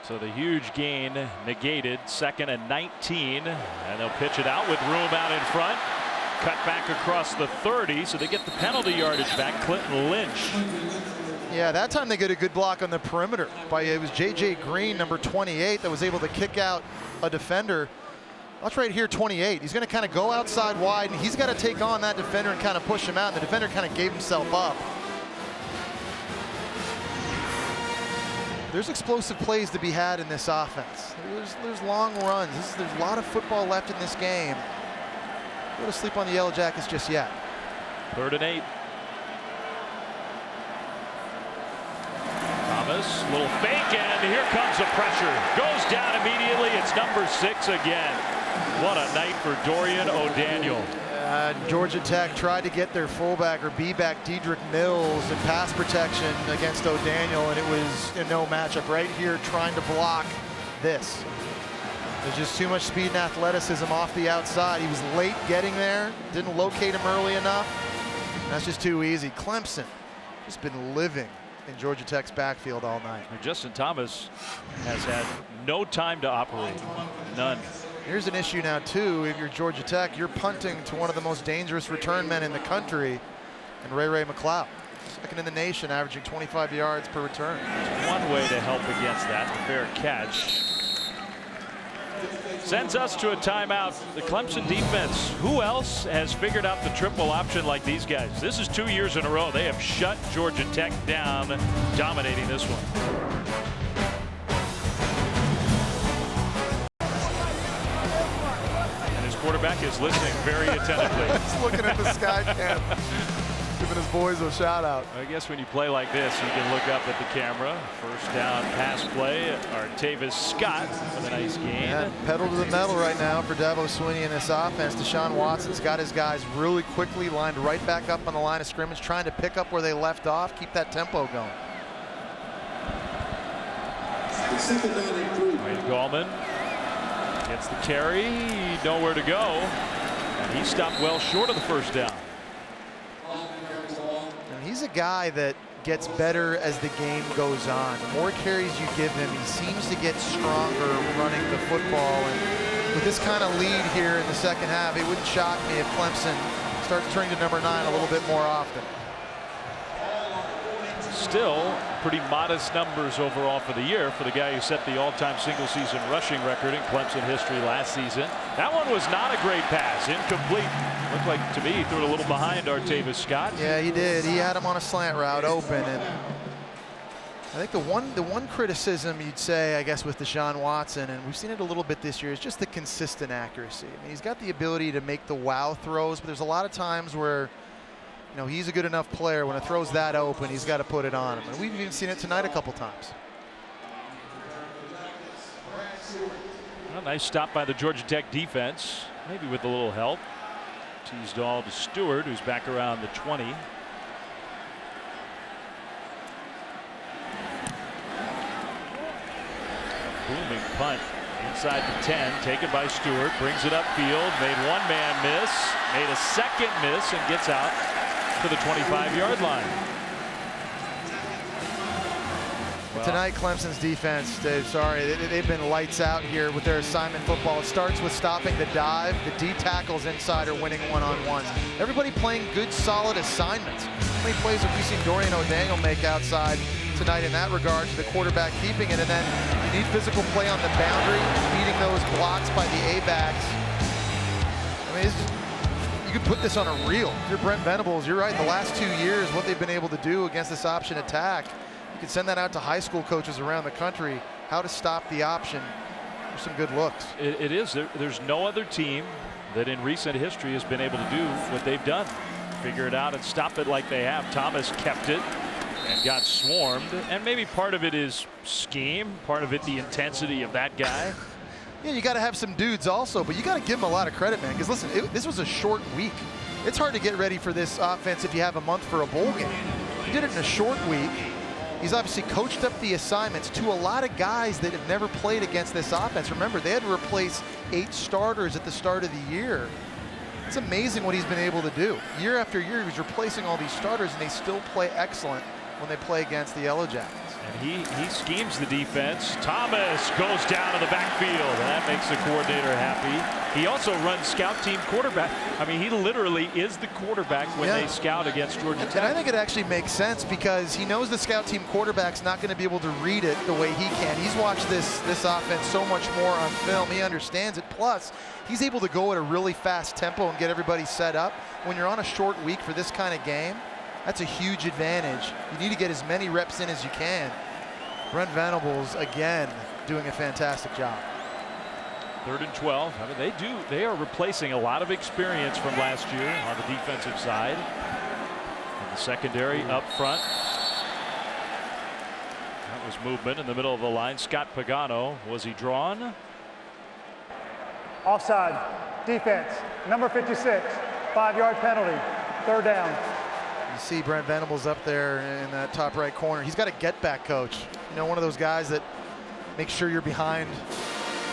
So the huge gain negated. 2nd and 19, and they'll pitch it out with room out in front. Cut back across the 30, so they get the penalty yardage back. Clinton Lynch. Yeah, that time they get a good block on the perimeter. It was J.J. Green, number 28, that was able to kick out a defender. Watch right here, 28. He's going to kind of go outside wide, and he's got to take on that defender and kind of push him out. And the defender kind of gave himself up. There's explosive plays to be had in this offense. There's long runs. There's a lot of football left in this game. Go to sleep on the Yellow Jackets just yet. 3rd and 8. Thomas, little fake, and here comes the pressure. Goes down immediately. It's number 6 again. What a night for Dorian O'Daniel. Georgia Tech tried to get their fullback or B-back Dedrick Mills in pass protection against O'Daniel, and it was a no matchup right here trying to block this. There's just too much speed and athleticism off the outside. He was late getting there, didn't locate him early enough. That's just too easy. Clemson just been living in Georgia Tech's backfield all night. Justin Thomas has had no time to operate. None. Here's an issue now, too. If you're Georgia Tech, you're punting to one of the most dangerous return men in the country, and Ray McLeod. 2nd in the nation, averaging 25 yards per return. There's one way to help against that, the fair catch. Sends us to a timeout. The Clemson defense, who else has figured out the triple option like these guys? This is 2 years in a row. They have shut Georgia Tech down, dominating this one. Quarterback is listening very attentively. He's looking at the sky cam, giving his boys a shout out. I guess when you play like this, you can look up at the camera. 1st down pass play. Artavis Scott with a nice game. Yeah, pedal to the metal right now for Dabo Swinney in this offense. Deshaun Watson's got his guys really quickly lined right back up on the line of scrimmage, trying to pick up where they left off, keep that tempo going. Wayne Gallman gets the carry, nowhere to go, and he stopped well short of the 1st down. And he's a guy that gets better as the game goes on. The more carries you give him, he seems to get stronger running the football. And with this kind of lead here in the 2nd half, it wouldn't shock me if Clemson starts turning to number 9 a little bit more often. Still pretty modest numbers overall for the year for the guy who set the all-time single-season rushing record in Clemson history last season. That one was not a great pass, incomplete. Looked like to me he threw it a little behind Artavis Scott. Yeah, he did. He had him on a slant route open, and I think the one criticism you'd say, I guess, with Deshaun Watson, and we've seen it a little bit this year, is just the consistent accuracy. I mean, he's got the ability to make the wow throws, but there's a lot of times where, you know, he's a good enough player when a throw's that open, he's got to put it on him. And we've even seen it tonight a couple times. A nice stop by the Georgia Tech defense, maybe with a little help. Teased all to Stewart, who's back around the 20. Booming punt inside the 10, taken by Stewart, brings it upfield, made one man miss, made a second miss, and gets out to the 25-yard line. Well, tonight, Clemson's defense, Dave, sorry, they've been lights out here with their assignment football. It starts with stopping the dive. The D tackles inside are winning one-on-ones. Everybody playing good, solid assignments. How many plays have we seen Dorian O'Daniel make outside tonight in that regard to the quarterback keeping it? And then you need physical play on the boundary, beating those blocks by the A-backs. I mean, you could put this on a reel. If you're Brent Venables, you're right. The last 2 years, what they've been able to do against this option attack, you can send that out to high school coaches around the country, how to stop the option. There's some good looks. It is. There's no other team that in recent history has been able to do what they've done. Figure it out and stop it like they have. Thomas kept it and got swarmed, and maybe part of it is scheme, part of it the intensity of that guy. Yeah, you got to have some dudes also, but you got to give him a lot of credit, man, because listen, this was a short week. It's hard to get ready for this offense if you have a month for a bowl game. He did it in a short week. He's obviously coached up the assignments to a lot of guys that have never played against this offense. Remember, they had to replace 8 starters at the start of the year. It's amazing what he's been able to do. Year after year, he was replacing all these starters, and they still play excellent when they play against the Yellow Jackets. And he schemes the defense. Thomas goes down to the backfield, and that makes the coordinator happy. He also runs scout team quarterback. I mean, he literally is the quarterback when they scout against Georgia Tech. And I think it actually makes sense because he knows the scout team quarterback's not going to be able to read it the way he can. He's watched this offense so much more on film. He understands it. Plus, he's able to go at a really fast tempo and get everybody set up. When you're on a short week for this kind of game, that's a huge advantage. You need to get as many reps in as you can. Brent Venables, again, doing a fantastic job. 3rd and 12. I mean, they are replacing a lot of experience from last year on the defensive side. And the secondary up front. That was movement in the middle of the line. Scott Pagano, was he drawn? Offside. Defense. Number 56. 5-yard penalty. 3rd down. You see Brent Venables up there in that top right corner. He's got a get-back coach. You know, one of those guys that makes sure you're behind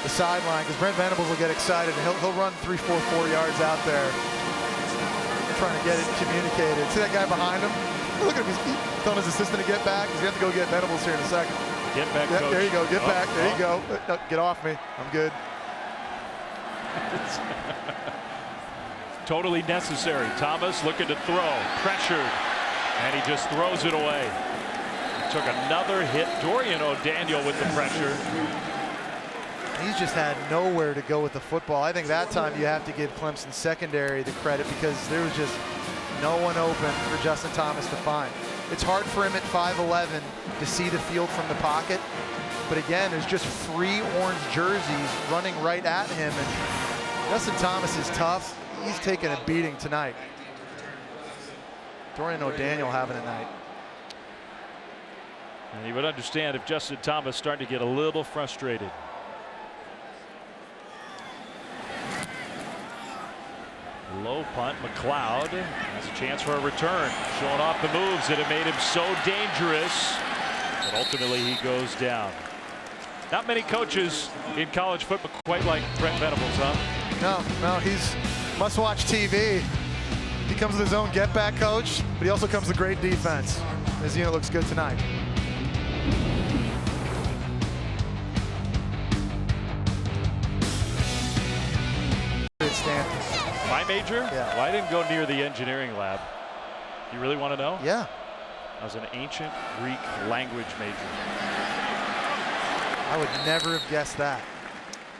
the sideline, because Brent Venables will get excited and he'll run 3, 4, 4 yards out there trying to get it communicated. See that guy behind him? Look at him. He's telling his assistant to get back. He's going to have to go get Venables here in a second. Get back, coach. There you go. Get back. There you go. No, get off me. I'm good. Totally necessary. Thomas looking to throw, pressured, and he just throws it away. He took another hit. Dorian O'Daniel with the pressure. He's just had nowhere to go with the football. I think that time you have to give Clemson secondary the credit because there was just no one open for Justin Thomas to find. It's hard for him at 5'11" to see the field from the pocket. But again, there's just free orange jerseys running right at him. And Justin Thomas is tough. He's taking a beating tonight. Dorian O'Daniel having a night. And you would understand if Justin Thomas started to get a little frustrated. Low punt. McLeod has a chance for a return. Showing off the moves that have made him so dangerous. But ultimately he goes down. Not many coaches in college football quite like Brent Venables, huh? No, he's must-watch TV. He comes with his own get-back coach, but he also comes with great defense. His unit looks good tonight. My major? Yeah. Well, I didn't go near the engineering lab. You really want to know? Yeah. I was an ancient Greek language major. I would never have guessed that.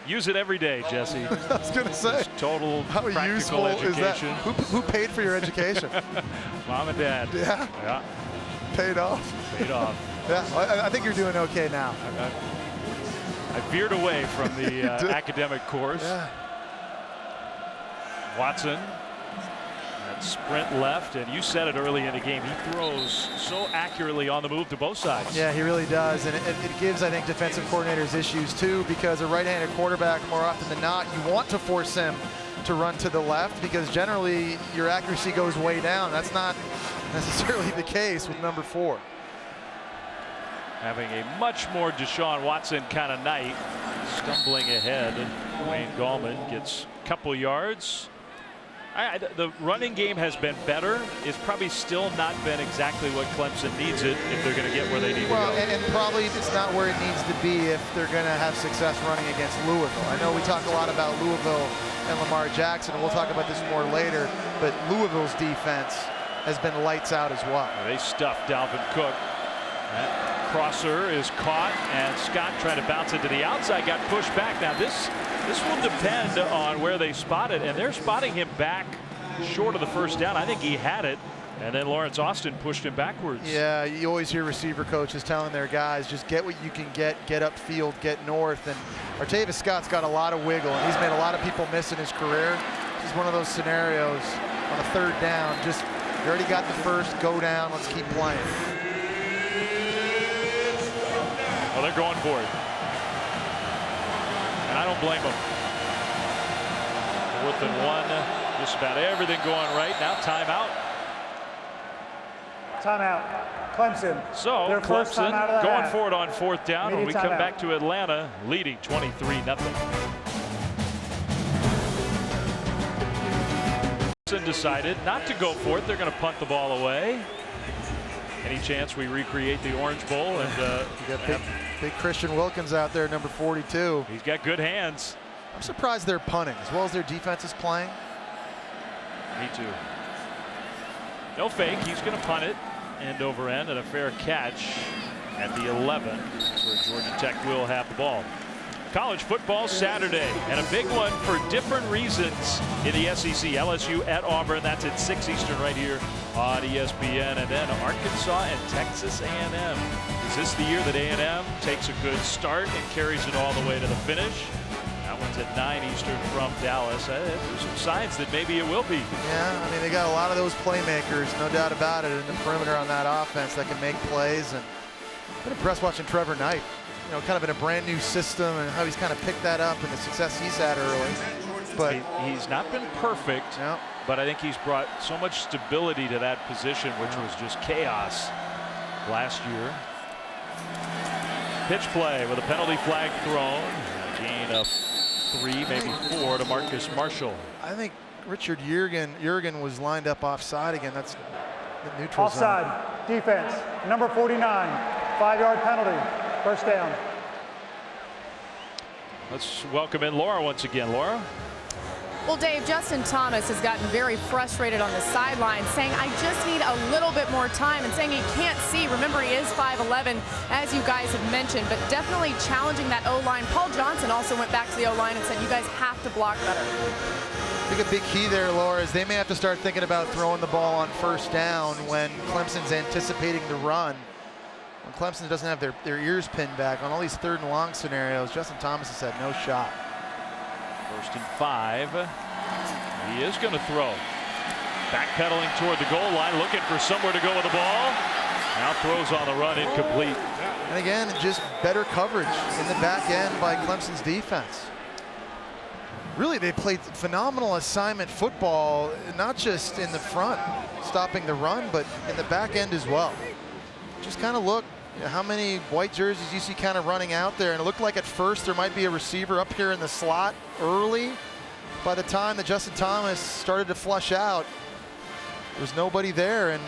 Use it every day, Jesse. I was going to say. Just total how practical useful education. Is that? Who paid for your education? Mom and Dad. Yeah. Yeah. Paid off. Paid off. Yeah, I think you're doing okay now. I veered away from the academic course. Yeah. Watson, that sprint left, and you said it early in the game. He throws so accurately on the move to both sides. Yeah, he really does, and it gives, I think, defensive coordinators issues too, because a right-handed quarterback, more often than not, you want to force him to run to the left because generally your accuracy goes way down. That's not necessarily the case with number 4. Having a much more Deshaun Watson kind of night. Stumbling ahead. Wayne Gallman gets a couple yards. The running game has been better. It's probably still not been exactly what Clemson needs it if they're going to get where they need to go. And probably it's not where it needs to be if they're going to have success running against Louisville. I know we talk a lot about Louisville and Lamar Jackson, and we'll talk about this more later, but Louisville's defense has been lights out as well. They stuffed Dalvin Cook. That crosser is caught, and Scott trying to bounce it to the outside, got pushed back. Now this will depend on where they spot it, and they're spotting him back short of the first down. I think he had it, and then Lawrence Austin pushed him backwards. Yeah, you always hear receiver coaches telling their guys, just get what you can get upfield, get north, and Artavis Scott's got a lot of wiggle, and he's made a lot of people miss in his career. This is one of those scenarios on a 3rd down, just you already got the first, go down, let's keep playing. Well, they're going for it. And I don't blame them. 4th and 1. Just about everything going right. Now timeout. Timeout. Clemson. So their first Clemson timeout of the going half. for it on 4th down. When we come timeout. back to Atlanta, leading 23-0. Clemson decided not to go for it. They're going to punt the ball away. Any chance we recreate the Orange Bowl? And you got big Christian Wilkins out there, number 42. He's got good hands. I'm surprised they're punting as well as their defense is playing. Me too. No fake. He's going to punt it end over end, and a fair catch at the 11, where Georgia Tech will have the ball. College football Saturday, and a big one for different reasons in the SEC. LSU at Auburn. That's at 6 Eastern right here on ESPN. And then Arkansas and Texas A&M. Is this the year that A&M takes a good start and carries it all the way to the finish? That one's at 9 Eastern from Dallas. There's some signs that maybe it will be. Yeah, I mean, they got a lot of those playmakers, no doubt about it, in the perimeter on that offense that can make plays. And I've been impressed watching Trevor Knight. You know, kind of in a brand new system and how he's kind of picked that up and the success he's had early. But he's not been perfect, no. But I think he's brought so much stability to that position, which was just chaos last year. Pitch play with a penalty flag thrown. A gain of 3, maybe 4 to Marcus Marshall. I think Richard Jurgen was lined up offside again. That's the neutral Offside. zone. Defense. Number 49. 5-yard penalty. First down. Let's welcome in Laura once again. Laura? Well, Dave, Justin Thomas has gotten very frustrated on the sideline, saying, I just need a little bit more time, and saying he can't see. Remember, he is 5'11", as you guys have mentioned, but definitely challenging that O-line. Paul Johnson also went back to the O-line and said, you guys have to block better. I think a big key there, Laura, is they may have to start thinking about throwing the ball on first down when Clemson's anticipating the run. When Clemson doesn't have their ears pinned back on all these 3rd and long scenarios, Justin Thomas has had no shot. 1st and 5. He is going to throw. Backpedaling toward the goal line, looking for somewhere to go with the ball. Now throws on the run, incomplete. And again, just better coverage in the back end by Clemson's defense. Really, they played phenomenal assignment football, not just in the front, stopping the run, but in the back end as well. Just kind of look how many white jerseys you see kind of running out there, and it looked like at first there might be a receiver up here in the slot early. By the time that Justin Thomas started to flush out, there was nobody there and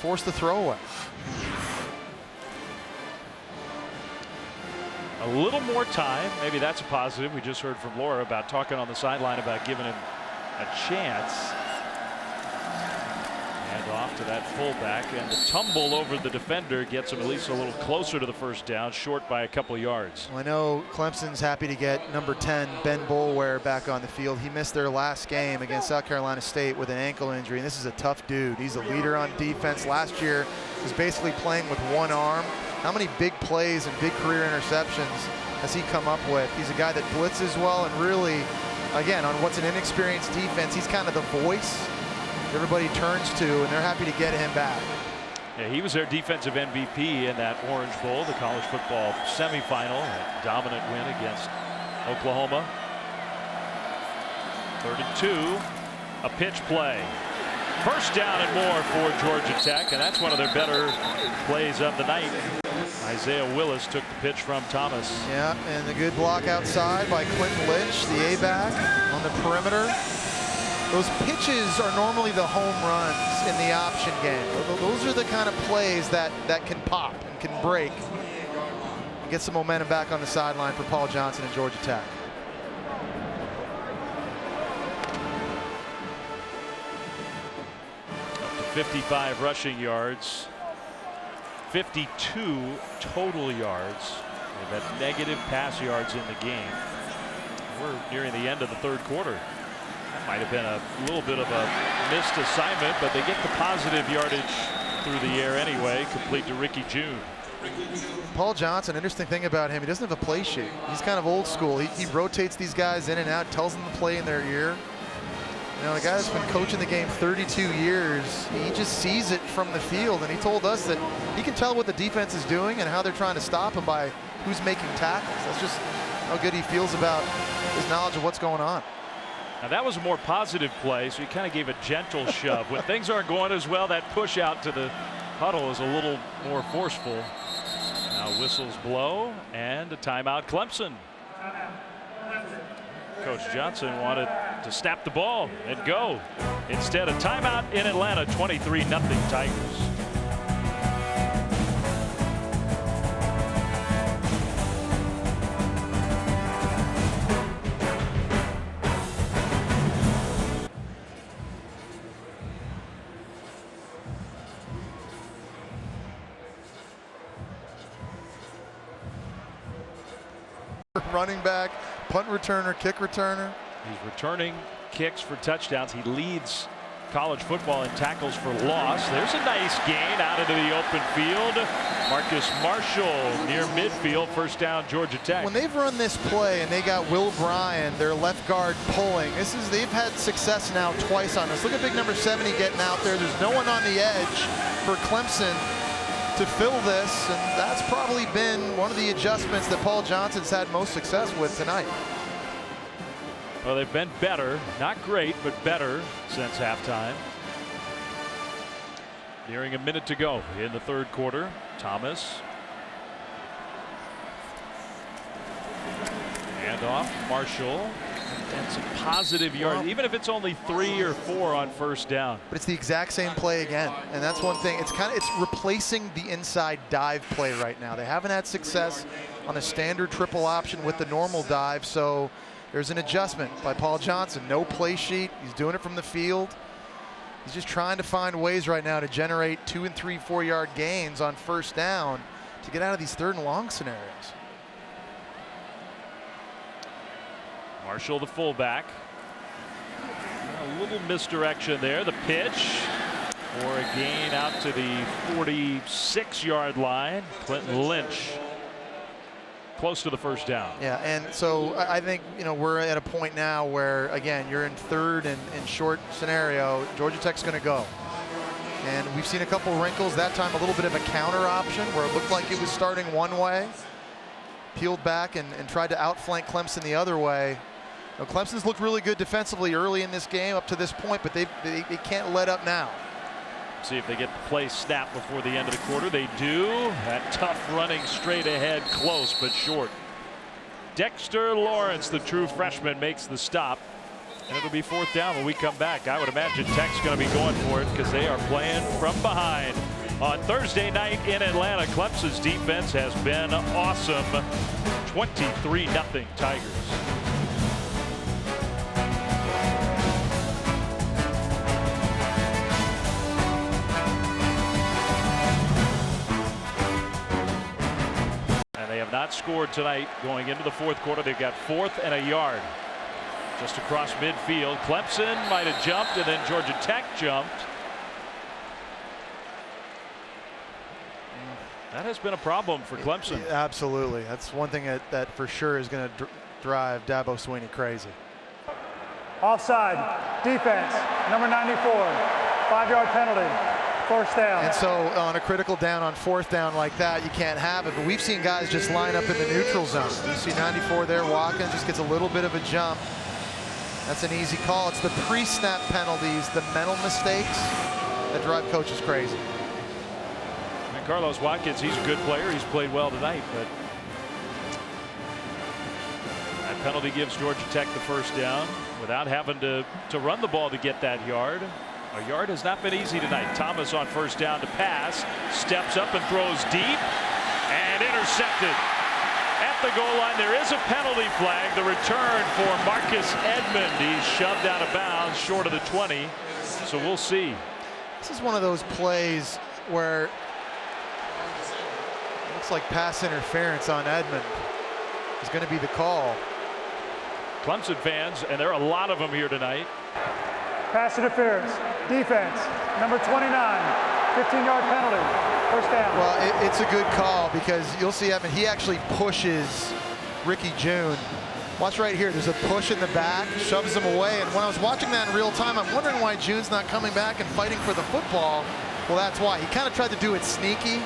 forced the throwaway. A little more time, maybe that's a positive. We just heard from Laura about talking on the sideline about giving him a chance. And off to that fullback, and the tumble over the defender gets him at least a little closer to the first down, short by a couple yards. Well, I know Clemson's happy to get number 10, Ben Boulware, back on the field. He missed their last game against South Carolina State with an ankle injury, and this is a tough dude. He's a leader on defense. Last year was basically playing with one arm. How many big plays and big career interceptions has he come up with? He's a guy that blitzes well, and really, again, on what's an inexperienced defense, he's kind of the voice everybody turns to, and they're happy to get him back. Yeah, he was their defensive MVP in that Orange Bowl, the college football semifinal, a dominant win against Oklahoma. 3rd and 2, a pitch play. First down and more for Georgia Tech, and that's one of their better plays of the night. Isaiah Willis took the pitch from Thomas. Yeah, and the good block outside by Quentin Lynch, the A-back on the perimeter. Those pitches are normally the home runs in the option game. Those are the kind of plays that can pop and can break. Get some momentum back on the sideline for Paul Johnson and Georgia Tech. Up to 55 rushing yards, 52 total yards. They've had negative pass yards in the game. We're nearing the end of the 3rd quarter. That might have been a little bit of a missed assignment, but they get the positive yardage through the air anyway, complete to Ricky June. Paul Johnson, interesting thing about him, he doesn't have a play sheet. He's kind of old school. He rotates these guys in and out, tells them to play in their ear. You know, the guy that's been coaching the game 32 years, he just sees it from the field, and he told us that he can tell what the defense is doing and how they're trying to stop him by who's making tackles. That's just how good he feels about his knowledge of what's going on. Now that was a more positive play, so he kind of gave a gentle shove. When things aren't going as well, that push out to the huddle is a little more forceful. Now whistles blow and a timeout Clemson. Coach Johnson wanted to snap the ball and go. Instead, a timeout in Atlanta, 23-0 Tigers. Running back, punt returner, kick returner. He's returning kicks for touchdowns. He leads college football in tackles for loss. There's a nice gain out into the open field. Marcus Marshall near midfield. First down, Georgia Tech. When they've run this play and they got Will Bryan, their left guard, pulling, they've had success now twice on this. Look at big number 70 getting out there. There's no one on the edge for Clemson to fill this, and that's probably been one of the adjustments that Paul Johnson's had most success with tonight. Well, they've been better, not great, but better since halftime. Nearing a minute to go in the 3rd quarter. Thomas. Handoff, Marshall. And some positive yards, even if it's only 3 or 4 on first down. But it's the exact same play again, and that's one thing. It's replacing the inside dive play right now. They haven't had success on a standard triple option with the normal dive, so there's an adjustment by Paul Johnson. No play sheet. He's doing it from the field. He's just trying to find ways right now to generate 2 and 3, 4 yard gains on first down to get out of these 3rd and long scenarios. Marshall, the fullback. A little misdirection there. The pitch for a gain out to the 46-yard line. Clinton Lynch close to the first down. Yeah, and so I think, you know, we're at a point now where, again, you're in 3rd and short scenario. Georgia Tech's going to go. And we've seen a couple wrinkles. That time a little bit of a counter option where it looked like it was starting one way. Peeled back and tried to outflank Clemson the other way. Now, Clemson's looked really good defensively early in this game up to this point, but they can't let up now. See if they get the play snapped before the end of the quarter. They do. That tough running straight ahead, close but short. Dexter Lawrence, the true freshman, makes the stop. And it'll be 4th down when we come back. I would imagine Tech's going to be going for it because they are playing from behind. On Thursday night in Atlanta, Clemson's defense has been awesome. 23-0 Tigers. And they have not scored tonight going into the 4th quarter. They've got 4th and a yard. Just across midfield. Clemson might have jumped, and then Georgia Tech jumped. That has been a problem for Clemson. Absolutely. That's one thing that for sure is going to drive Dabo Swinney crazy. Offside, defense, number 94, 5-yard penalty, first down. And so on a critical down on fourth down like that, you can't have it. But we've seen guys just line up in the neutral zone. You see 94 there, Watkins just gets a little bit of a jump. That's an easy call. It's the pre-snap penalties, the mental mistakes that drive coaches crazy. And Carlos Watkins, he's a good player. He's played well tonight, but that penalty gives Georgia Tech the first down without having to run the ball to get that yard. A yard has not been easy tonight. Thomas on first down to pass, steps up and throws deep, and intercepted. At the goal line, there is a penalty flag. The return for Marcus Edmond. He's shoved out of bounds short of the 20, so we'll see. This is one of those plays where it looks like pass interference on Edmond is going to be the call. Clemson fans, and there are a lot of them here tonight. Pass interference, defense, number 29, 15-yard penalty, first down. Well, it's a good call because you'll see Edmond, he actually pushes Ricky June. Watch right here, there's a push in the back, shoves him away, and when I was watching that in real time, I'm wondering why June's not coming back and fighting for the football. Well, that's why. He kind of tried to do it sneaky,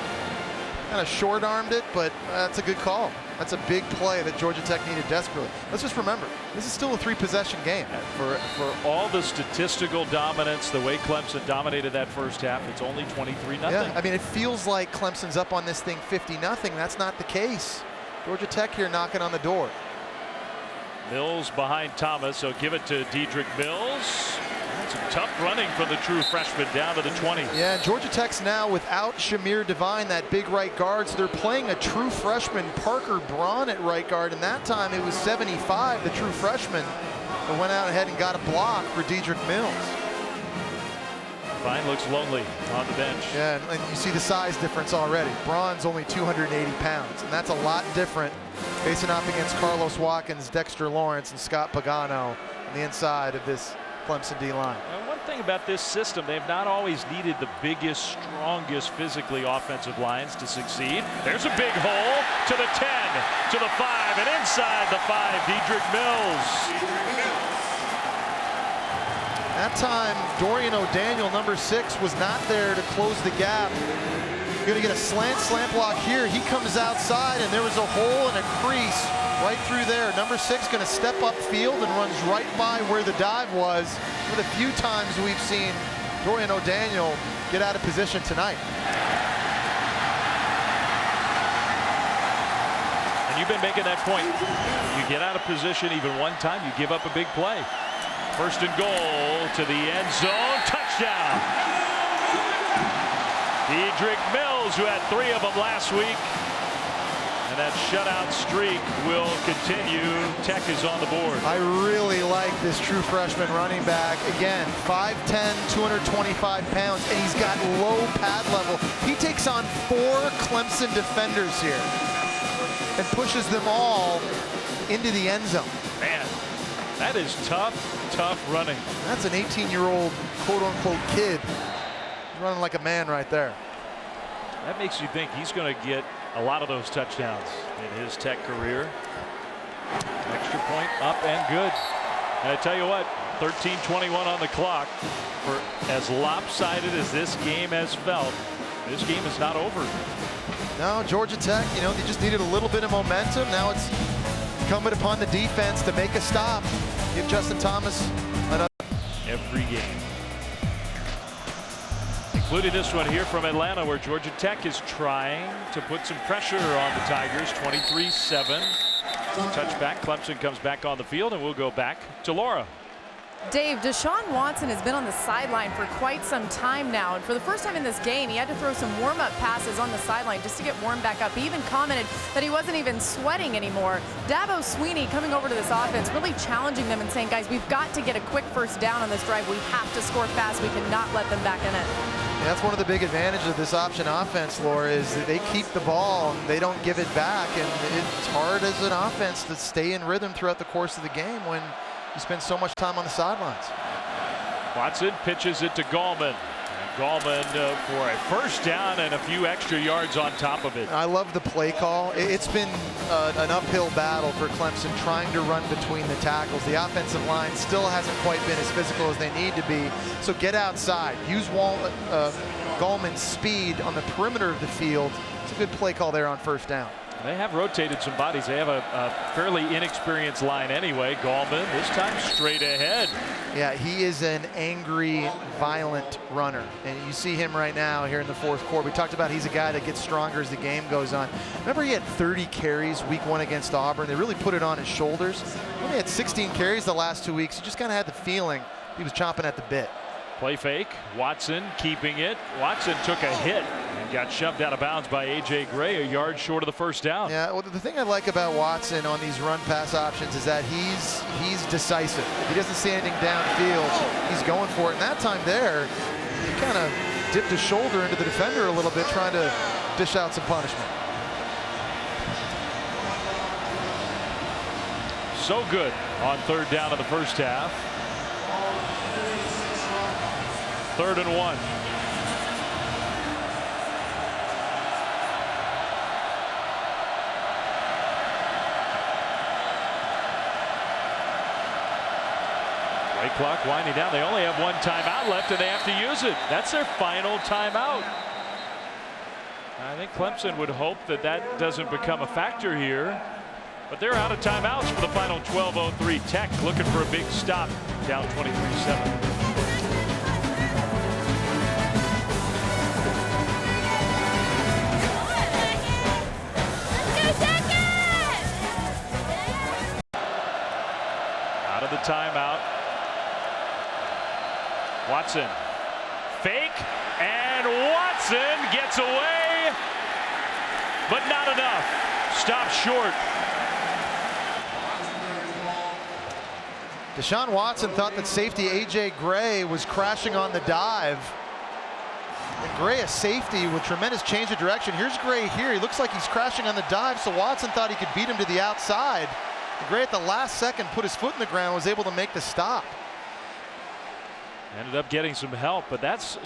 kind of short-armed it, but that's a good call. That's a big play that Georgia Tech needed desperately. Let's just remember, this is still a 3-possession game. For all the statistical dominance, the way Clemson dominated that first half, it's only 23-0. Yeah, I mean, it feels like Clemson's up on this thing 50-0. That's not the case. Georgia Tech here knocking on the door. Mills behind Thomas, so give it to Dedrick Mills. That's some tough running from the true freshman down to the 20. Yeah, and Georgia Tech's now without Shamir Devine, that big right guard, so they're playing a true freshman, Parker Braun, at right guard, and that time it was 75, the true freshman, that went out ahead and got a block for Dedrick Mills. Devine looks lonely on the bench. Yeah, and you see the size difference already. Braun's only 280 pounds, and that's a lot different facing off against Carlos Watkins, Dexter Lawrence, and Scott Pagano on the inside of this Clemson D-line. One thing about this system, they've not always needed the biggest, strongest physically offensive lines to succeed. There's a big hole to the 10, to the 5, and inside the 5, Dedrick Mills. That time, Dorian O'Daniel, number 6, was not there to close the gap. Going to get a slant block here. He comes outside, and there was a hole and a crease right through there. Number 6 going to step up field and runs right by where the dive was. One of the few times we've seen Dorian O'Daniel get out of position tonight. And you've been making that point. You get out of position even one time, you give up a big play. First and goal to the end zone. Touchdown. Dedrick Mills, who had 3 of them last week. And that shutout streak will continue. Tech is on the board. I really like this true freshman running back. Again, 5'10", 225 pounds, and he's got low pad level. He takes on 4 Clemson defenders here and pushes them all into the end zone. Man, that is tough running. That's an 18-year-old quote-unquote kid. He's running like a man right there. That makes you think he's going to get a lot of those touchdowns in his Tech career. Extra point up and good. And I tell you what, 13:21 on the clock. For as lopsided as this game has felt, this game is not over. No, Georgia Tech, you know, they just needed a little bit of momentum. Now it's incumbent upon the defense to make a stop. Give Justin Thomas another. Every game. Including this one here from Atlanta, where Georgia Tech is trying to put some pressure on the Tigers. 23-7. Touchback. Clemson comes back on the field, and we'll go back to Laura. Dave, Deshaun Watson has been on the sideline for quite some time now, and for the first time in this game, he had to throw some warm-up passes on the sideline just to get warmed back up. He even commented that he wasn't even sweating anymore. Dabo Swinney coming over to this offense, really challenging them and saying, guys, we've got to get a quick first down on this drive. We have to score fast. We cannot let them back in it. Yeah, that's one of the big advantages of this option offense, Laura, is that they keep the ball and they don't give it back, and it's hard as an offense to stay in rhythm throughout the course of the game when you spend so much time on the sidelines. Watson pitches it to Gallman. Gallman for a first down and a few extra yards on top of it. I love the play call. It's been an uphill battle for Clemson trying to run between the tackles. The offensive line still hasn't quite been as physical as they need to be. So get outside. Use Gallman's speed on the perimeter of the field. It's a good play call there on first down. They have rotated some bodies. They have a fairly inexperienced line anyway. Gallman this time straight ahead. Yeah, he is an angry, violent runner. And you see him right now here in the fourth quarter. We talked about he's a guy that gets stronger as the game goes on. Remember he had 30 carries week 1 against Auburn. They really put it on his shoulders. He only had 16 carries the last 2 weeks. You just kind of had the feeling he was chomping at the bit. Play fake. Watson keeping it. Watson took a hit and got shoved out of bounds by A.J. Gray, a yard short of the first down. Yeah, well, the thing I like about Watson on these run-pass options is that he's decisive. If he doesn't see anything downfield, he's going for it. And that time there, he kind of dipped his shoulder into the defender a little bit, trying to dish out some punishment. So good on third down of the first half. 3rd and 1. Play clock winding down. They only have 1 timeout left and they have to use it. That's their final timeout. I think Clemson would hope that that doesn't become a factor here. But they're out of timeouts for the final 12:03. Tech looking for a big stop, down 23-7. Out of the timeout. Watson. Fake. And Watson gets away. But not enough. Stopped short. Deshaun Watson thought that safety A.J. Gray was crashing on the dive. And Gray, a safety with tremendous change of direction. Here's Gray here. He looks like he's crashing on the dive, so Watson thought he could beat him to the outside. And Gray at the last second put his foot in the ground, was able to make the stop. Ended up getting some help, but that's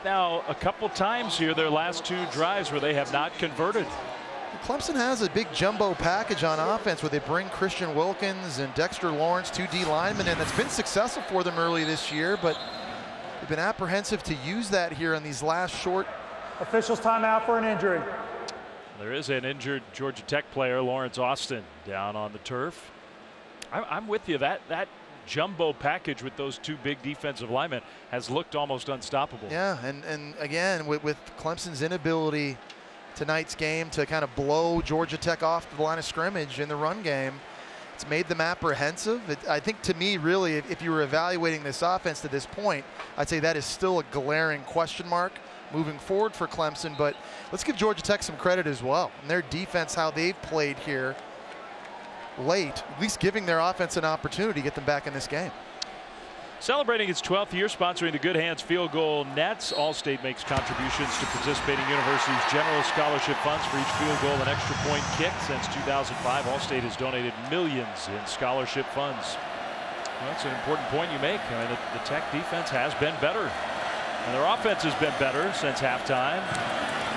now a couple times here their last 2 drives where they have not converted. Clemson has a big jumbo package on offense where they bring Christian Wilkins and Dexter Lawrence, 2 D linemen, and that's been successful for them early this year, but they've been apprehensive to use that here on these last short. Officials timeout for an injury. There is an injured Georgia Tech player, Lawrence Austin, down on the turf. I'm with you. That jumbo package with those 2 big defensive linemen has looked almost unstoppable. Yeah, and again, with Clemson's inability tonight's game to kind of blow Georgia Tech off the line of scrimmage in the run game, it's made them apprehensive. I think, to me, really, if you were evaluating this offense to this point, I'd say that is still a glaring question mark moving forward for Clemson. But let's give Georgia Tech some credit as well. And their defense, how they've played here late, at least giving their offense an opportunity to get them back in this game. Celebrating its 12th year sponsoring the Good Hands Field Goal Nets, Allstate makes contributions to participating universities' general scholarship funds for each field goal and extra point kick. Since 2005, Allstate has donated millions in scholarship funds. Well, that's an important point you make. I mean, the Tech defense has been better, and their offense has been better since halftime.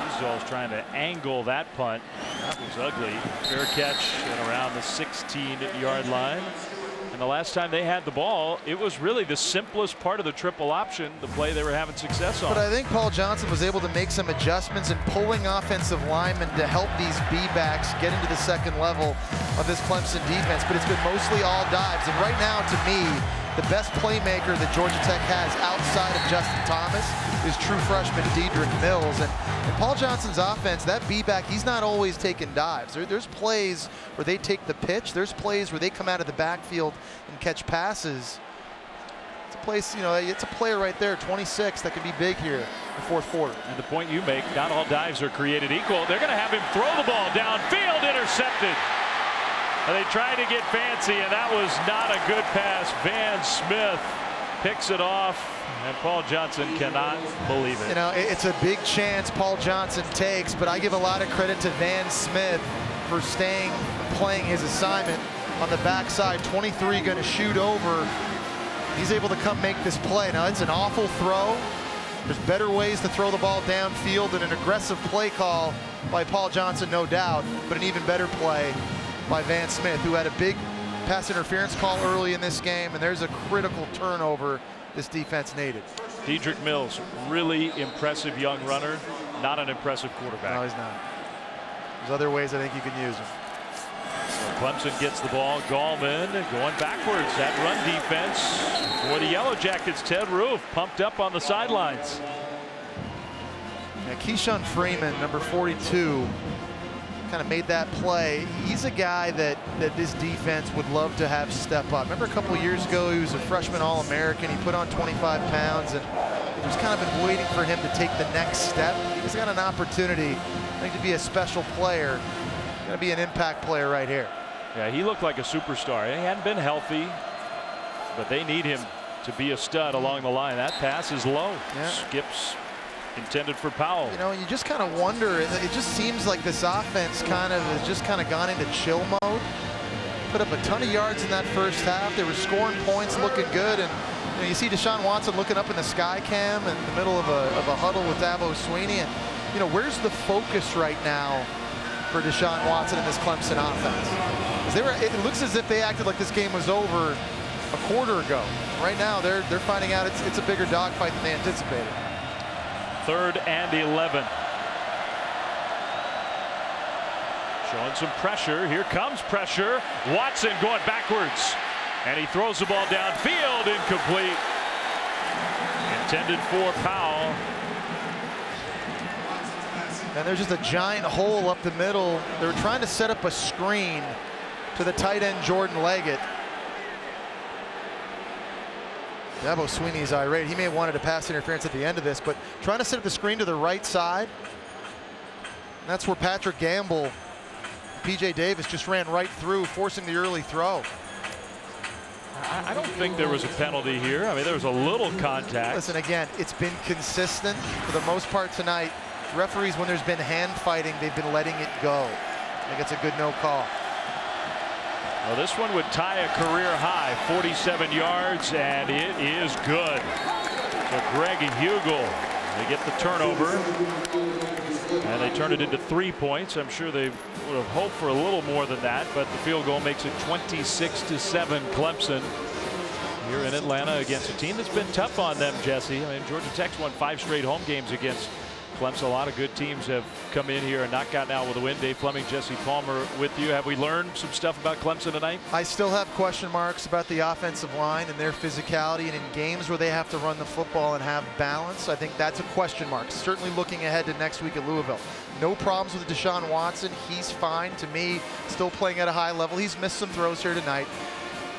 Uzdal's trying to angle that punt. That was ugly. Fair catch at around the 16-yard line. And the last time they had the ball, it was really the simplest part of the triple option, the play they were having success on. But I think Paul Johnson was able to make some adjustments and pulling offensive linemen to help these B-backs get into the second level of this Clemson defense. But it's been mostly all dives. And right now, to me, the best playmaker that Georgia Tech has outside of Justin Thomas is true freshman Dedrick Mills. And Paul Johnson's offense, that B-back, he's not always taking dives. There's plays where they take the pitch. There's plays where they come out of the backfield and catch passes. It's a place, it's a player right there, 26, that can be big here in the fourth quarter. And the point you make, not all dives are created equal. They're going to have him throw the ball downfield, intercepted. They tried to get fancy, and that was not a good pass. Van Smith picks it off, and Paul Johnson cannot believe it. It's a big chance Paul Johnson takes, but I give a lot of credit to Van Smith for staying and playing his assignment on the backside. 23 going to shoot over. He's able to come make this play. Now, it's an awful throw, There's better ways to throw the ball downfield than an aggressive play call by Paul Johnson, no doubt, but an even better play by Van Smith, who had a big pass interference call early in this game, and there's a critical turnover this defense needed. Dedrick Mills, really impressive young runner, not an impressive quarterback. No, he's not. There's other ways I think you can use him. So Clemson gets the ball. Gallman going backwards. That run defense for the Yellow Jackets. Ted Roof pumped up on the sidelines. Yeah, Keyshawn Freeman, number 42, kind of made that play. He's a guy that this defense would love to have step up. Remember a couple years ago, he was a freshman All-American. He put on 25 pounds, and just kind of been waiting for him to take the next step. He's got an opportunity, I think, to be a special player. Going to be an impact player right here. Yeah, he looked like a superstar. He hadn't been healthy, but they need him to be a stud along the line. That pass is low. Yeah. Skips intended for Powell. You know, you just kind of wonder, it just seems like this offense has just kind of gone into chill mode. Put up a ton of yards in that first half. They were scoring points, looking good, and you see Deshaun Watson looking up in the sky cam in the middle of a huddle with Dabo Swinney, and where's the focus right now for Deshaun Watson in this Clemson offense? It looks as if they acted like this game was over a quarter ago. Right now, they're finding out it's a bigger dogfight than they anticipated. 3rd and 11. Showing some pressure. Here comes pressure. Watson going backwards, and he throws the ball downfield, incomplete. Intended for Powell. And there's just a giant hole up the middle. They were trying to set up a screen to the tight end Jordan Leggett. Dabo Swinney's irate. He may have wanted a pass interference at the end of this, but trying to set up the screen to the right side. That's where Patrick Gamble, P.J. Davis just ran right through, forcing the early throw. I don't think there was a penalty here. I mean, there was a little contact. Listen, again, it's been consistent for the most part tonight. Referees, when there's been hand fighting, they've been letting it go. I think it's a good no call. Well, this one would tie a career high, 47 yards, and it is good. So Greg Hugel, they get the turnover, and they turn it into 3 points. I'm sure they would have hoped for a little more than that, but the field goal makes it 26-7 Clemson here in Atlanta against a team that's been tough on them, Jesse. I mean, Georgia Tech's won 5 straight home games against Clemson. A lot of good teams have come in here and not gotten out with a win. Dave Fleming, Jesse Palmer with you. Have we learned some stuff about Clemson tonight? I still have question marks about the offensive line and their physicality, and in games where they have to run the football and have balance, I think that's a question mark. Certainly looking ahead to next week at Louisville. No problems with Deshaun Watson. He's fine to me, still playing at a high level. He's missed some throws here tonight.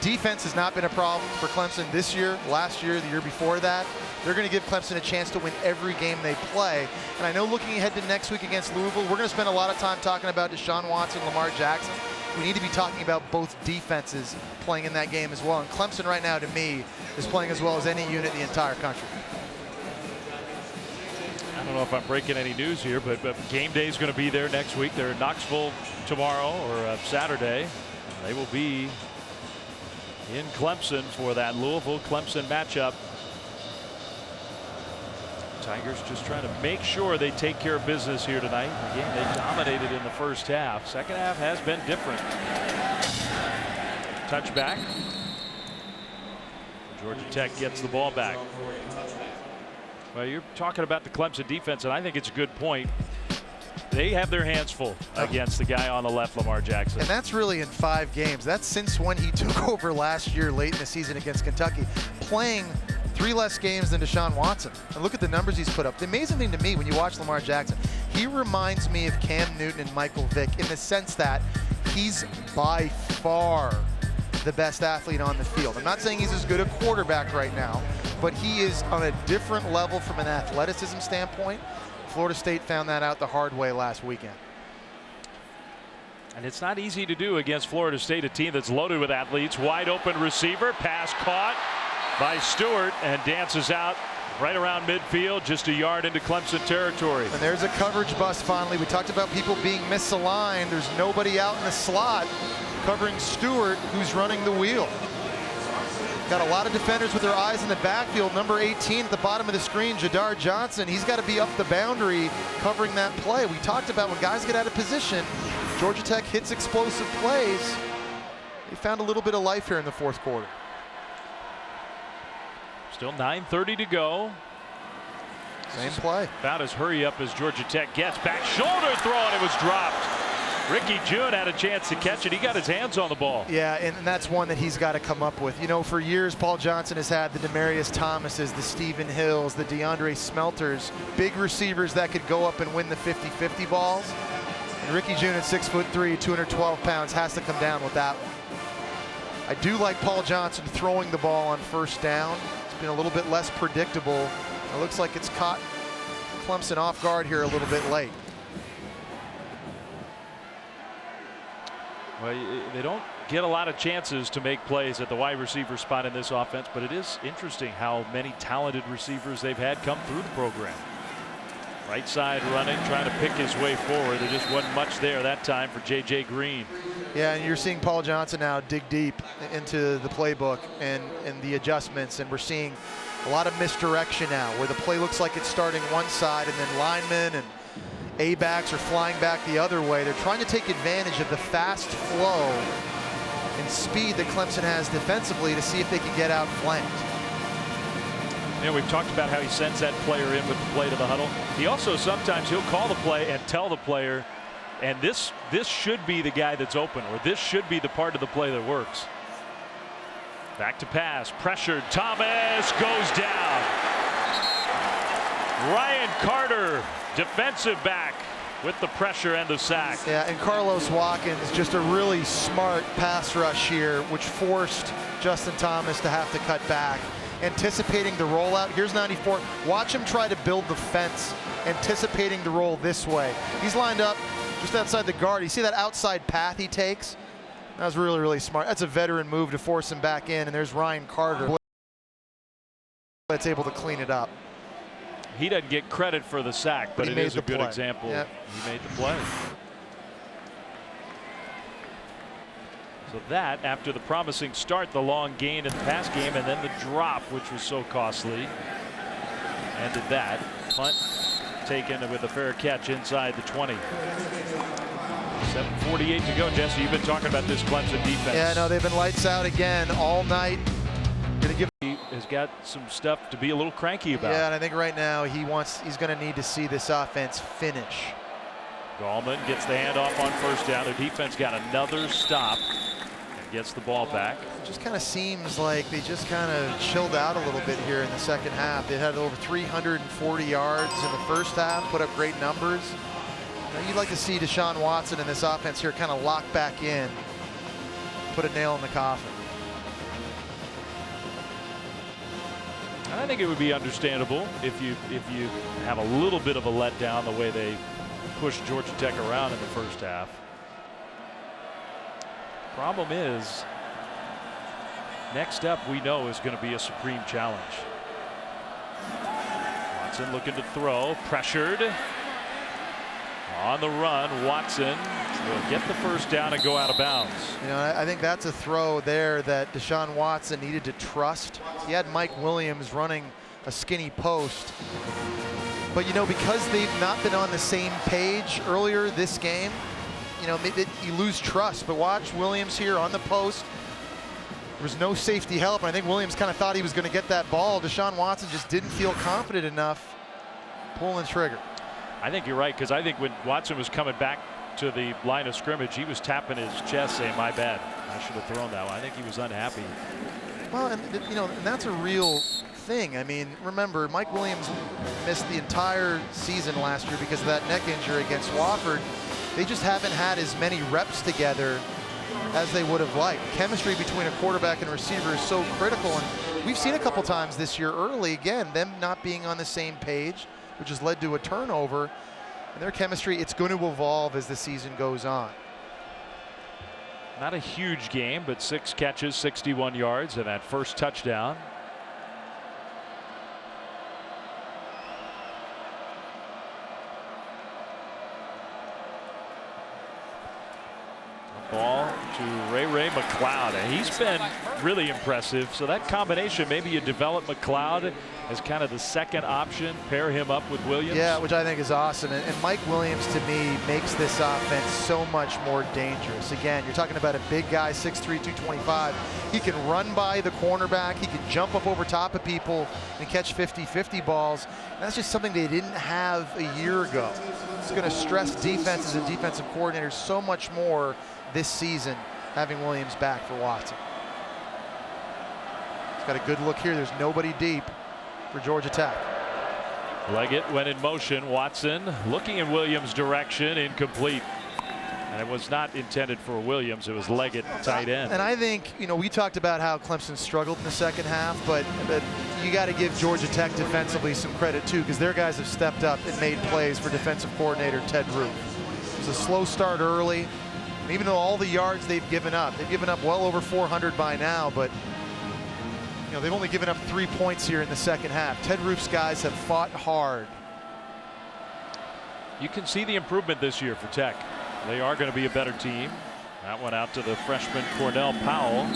Defense has not been a problem for Clemson this year, last year, the year before that. They're going to give Clemson a chance to win every game they play. And I know looking ahead to next week against Louisville, we're going to spend a lot of time talking about Deshaun Watson, Lamar Jackson. We need to be talking about both defenses playing in that game as well. And Clemson right now, to me, is playing as well as any unit in the entire country. I don't know if I'm breaking any news here, but game day is going to be there next week. They're in Knoxville tomorrow or Saturday. They will be in Clemson for that Louisville-Clemson matchup. Tigers just trying to make sure they take care of business here tonight. Again, they dominated in the first half. Second half has been different. Touchback. Georgia Tech gets the ball back. Well, you're talking about the Clemson defense, and I think it's a good point. They have their hands full against the guy on the left, Lamar Jackson. And that's really in 5 games. That's since when he took over last year late in the season against Kentucky, playing 3 less games than Deshaun Watson. And look at the numbers he's put up. The amazing thing to me when you watch Lamar Jackson, he reminds me of Cam Newton and Michael Vick in the sense that he's by far the best athlete on the field. I'm not saying he's as good a quarterback right now, but he is on a different level from an athleticism standpoint. Florida State found that out the hard way last weekend. And it's not easy to do against Florida State, a team that's loaded with athletes. Wide open receiver, pass caught by Stewart, and dances out right around midfield, just a yard into Clemson territory. And there's a coverage bust finally. We talked about people being misaligned. There's nobody out in the slot covering Stewart, who's running the wheel. Got a lot of defenders with their eyes in the backfield. Number 18 at the bottom of the screen, Jadar Johnson. He's got to be up the boundary covering that play. We talked about when guys get out of position, Georgia Tech hits explosive plays. They found a little bit of life here in the fourth quarter. Still 9:30 to go. Same play. About as hurry up as Georgia Tech gets. Back shoulder throw, and it was dropped. Ricky June had a chance to catch it. He got his hands on the ball. Yeah, and that's one that he's got to come up with. You know, for years, Paul Johnson has had the Demarius Thomases, the Stephen Hills, the DeAndre Smelters, big receivers that could go up and win the 50-50 balls. And Ricky June at 6'3", 212 pounds, has to come down with that one. I do like Paul Johnson throwing the ball on first down. It's been a little bit less predictable. It looks like it's caught Clemson off guard here a little bit late. Well, they don't get a lot of chances to make plays at the wide receiver spot in this offense, but it is interesting how many talented receivers they've had come through the program. Right side running, trying to pick his way forward. There just wasn't much there that time for J.J. Green. Yeah, and you're seeing Paul Johnson now dig deep into the playbook and the adjustments, and we're seeing a lot of misdirection now where the play looks like it's starting one side and then linemen and A-backs are flying back the other way. They're trying to take advantage of the fast flow and speed that Clemson has defensively to see if they can get outflanked. You know, we've talked about how he sends that player in with the play to the huddle. He also sometimes he'll call the play and tell the player, and this should be the guy that's open, or this should be the part of the play that works. Back to pass, pressured, Thomas goes down. Ryan Carter, defensive back, with the pressure and the sack. Yeah, and Carlos Watkins, just a really smart pass rush here, which forced Justin Thomas to have to cut back. Anticipating the rollout. Here's 94. Watch him try to build the fence, anticipating the roll this way. He's lined up just outside the guard. You see that outside path he takes? That was really, really smart. That's a veteran move to force him back in, and there's Ryan Carter that's able to clean it up. He doesn't get credit for the sack, but it is a good example. Yep. He made the play. So that, after the promising start, the long gain in the pass game, and then the drop, which was so costly, ended that. Punt taken with a fair catch inside the 20. 7:48 to go. Jesse, you've been talking about this Clemson defense. Yeah, no, they've been lights out again all night. He has got some stuff to be a little cranky about. Yeah, and I think right now he's going to need to see this offense finish. Gallman gets the handoff on first down. Their defense got another stop and gets the ball back. It just kind of seems like they just kind of chilled out a little bit here in the second half. They had over 340 yards in the first half, put up great numbers. Now, you'd like to see Deshaun Watson in this offense here kind of lock back in, put a nail in the coffin. I think it would be understandable if you have a little bit of a letdown the way they pushed Georgia Tech around in the first half. Problem is, next up we know is going to be a supreme challenge. Watson looking to throw, pressured. On the run, Watson will get the first down and go out of bounds. You know, I think that's a throw there that Deshaun Watson needed to trust. He had Mike Williams running a skinny post. But, you know, because they've not been on the same page earlier this game, you know, you lose trust. But watch Williams here on the post. There was no safety help, and I think Williams kind of thought he was going to get that ball. Deshaun Watson just didn't feel confident enough pulling the trigger. I think you're right, because I think when Watson was coming back to the line of scrimmage, he was tapping his chest saying, my bad, I should have thrown that one. I think he was unhappy. Well, and you know, and that's a real thing. I mean, remember, Mike Williams missed the entire season last year because of that neck injury against Wofford. They just haven't had as many reps together as they would have liked. Chemistry between a quarterback and a receiver is so critical, and we've seen a couple times this year early, again, them not being on the same page, which has led to a turnover. And their chemistry, it's going to evolve as the season goes on. Not a huge game, but 6 catches, 61 yards, and that first touchdown. Ball to Ray McLeod, and he's been really impressive. So that combination, maybe you develop McLeod as kind of the second option, pair him up with Williams. Yeah, which I think is awesome. And Mike Williams, to me, makes this offense so much more dangerous. Again, you're talking about a big guy, 6'3", 225. He can run by the cornerback. He can jump up over top of people and catch 50-50 balls. And that's just something they didn't have a year ago. It's going to stress defenses and defensive coordinators so much more this season, having Williams back for Watson. He's got a good look here. There's nobody deep for Georgia Tech. Leggett went in motion. Watson looking in Williams' direction, incomplete. And it was not intended for Williams. It was Leggett, tight end. And I think, you know, we talked about how Clemson struggled in the second half, but you got to give Georgia Tech defensively some credit too, because their guys have stepped up and made plays for defensive coordinator Ted Roof. It was a slow start early. And even though all the yards they've given up well over 400 by now, but you know, they've only given up 3 points here in the second half. Ted Roof's guys have fought hard. You can see the improvement this year for Tech. They are going to be a better team. That one out to the freshman Cornell Powell.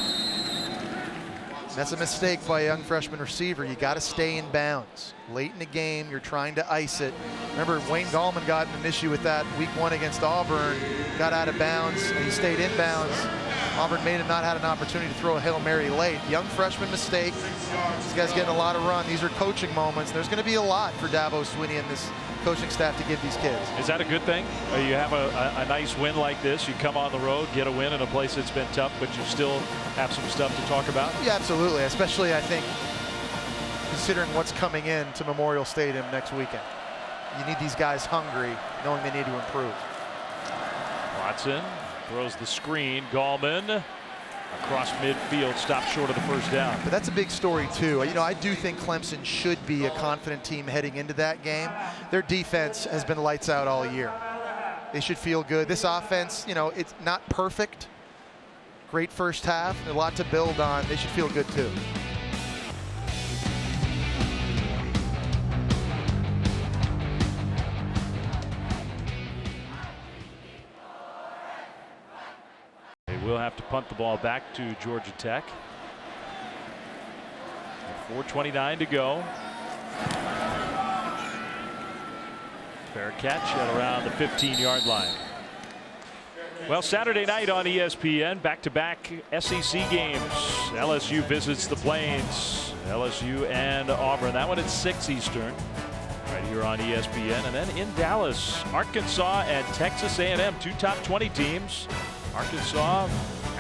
That's a mistake by a young freshman receiver. You got to stay in bounds. Late in the game, you're trying to ice it. Remember, Wayne Gallman got an issue with that week 1 against Auburn. Got out of bounds, and he stayed in bounds. Auburn may have not had an opportunity to throw a Hail Mary late. Young freshman mistake. This guy's getting a lot of run. These are coaching moments. There's going to be a lot for Dabo Swinney and this coaching staff to give these kids. Is that a good thing? You have a nice win like this. You come on the road, get a win in a place that's been tough, but you still have some stuff to talk about? Yeah, absolutely. Especially, I think, considering what's coming in to Memorial Stadium next weekend. You need these guys hungry, knowing they need to improve. Watson throws the screen. Gallman across midfield, stopped short of the first down. But that's a big story too. You know, I do think Clemson should be a confident team heading into that game. Their defense has been lights out all year. They should feel good. This offense, you know, it's not perfect. Great first half, a lot to build on. They should feel good too. We'll have to punt the ball back to Georgia Tech. 4:29 to go. Fair catch at around the 15-yard line. Well, Saturday night on ESPN, back-to-back SEC games. LSU visits the Plains. LSU and Auburn. That one at 6 Eastern. Right here on ESPN. And then in Dallas, Arkansas and Texas A&M, 2 top 20 teams. Arkansas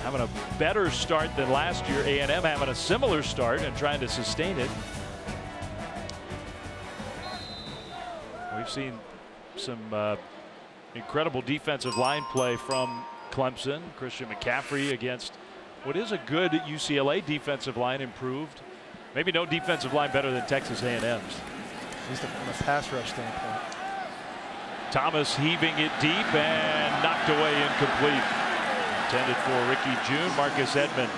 having a better start than last year. A&M having a similar start and trying to sustain it. We've seen some incredible defensive line play from Clemson. Christian McCaffrey against what is a good UCLA defensive line, improved. Maybe no defensive line better than Texas A&M's. At least from a pass rush standpoint. Thomas heaving it deep and knocked away, incomplete. Intended for Ricky June, Marcus Edmond.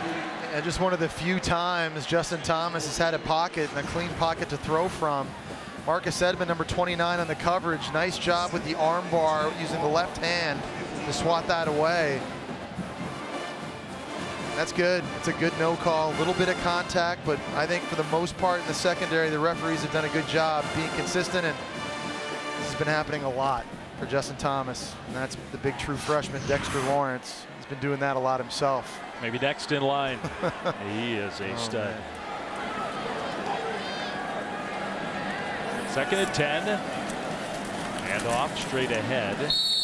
And just one of the few times Justin Thomas has had a pocket and a clean pocket to throw from. Marcus Edmond, number 29 on the coverage. Nice job with the arm bar using the left hand to swat that away. That's good. It's a good no call. A little bit of contact, but I think for the most part in the secondary, the referees have done a good job being consistent, and this has been happening a lot for Justin Thomas. And that's the big true freshman, Dexter Lawrence. He's been doing that a lot himself. Maybe next in line. He is a stud. Man. Second and 10. And off straight ahead.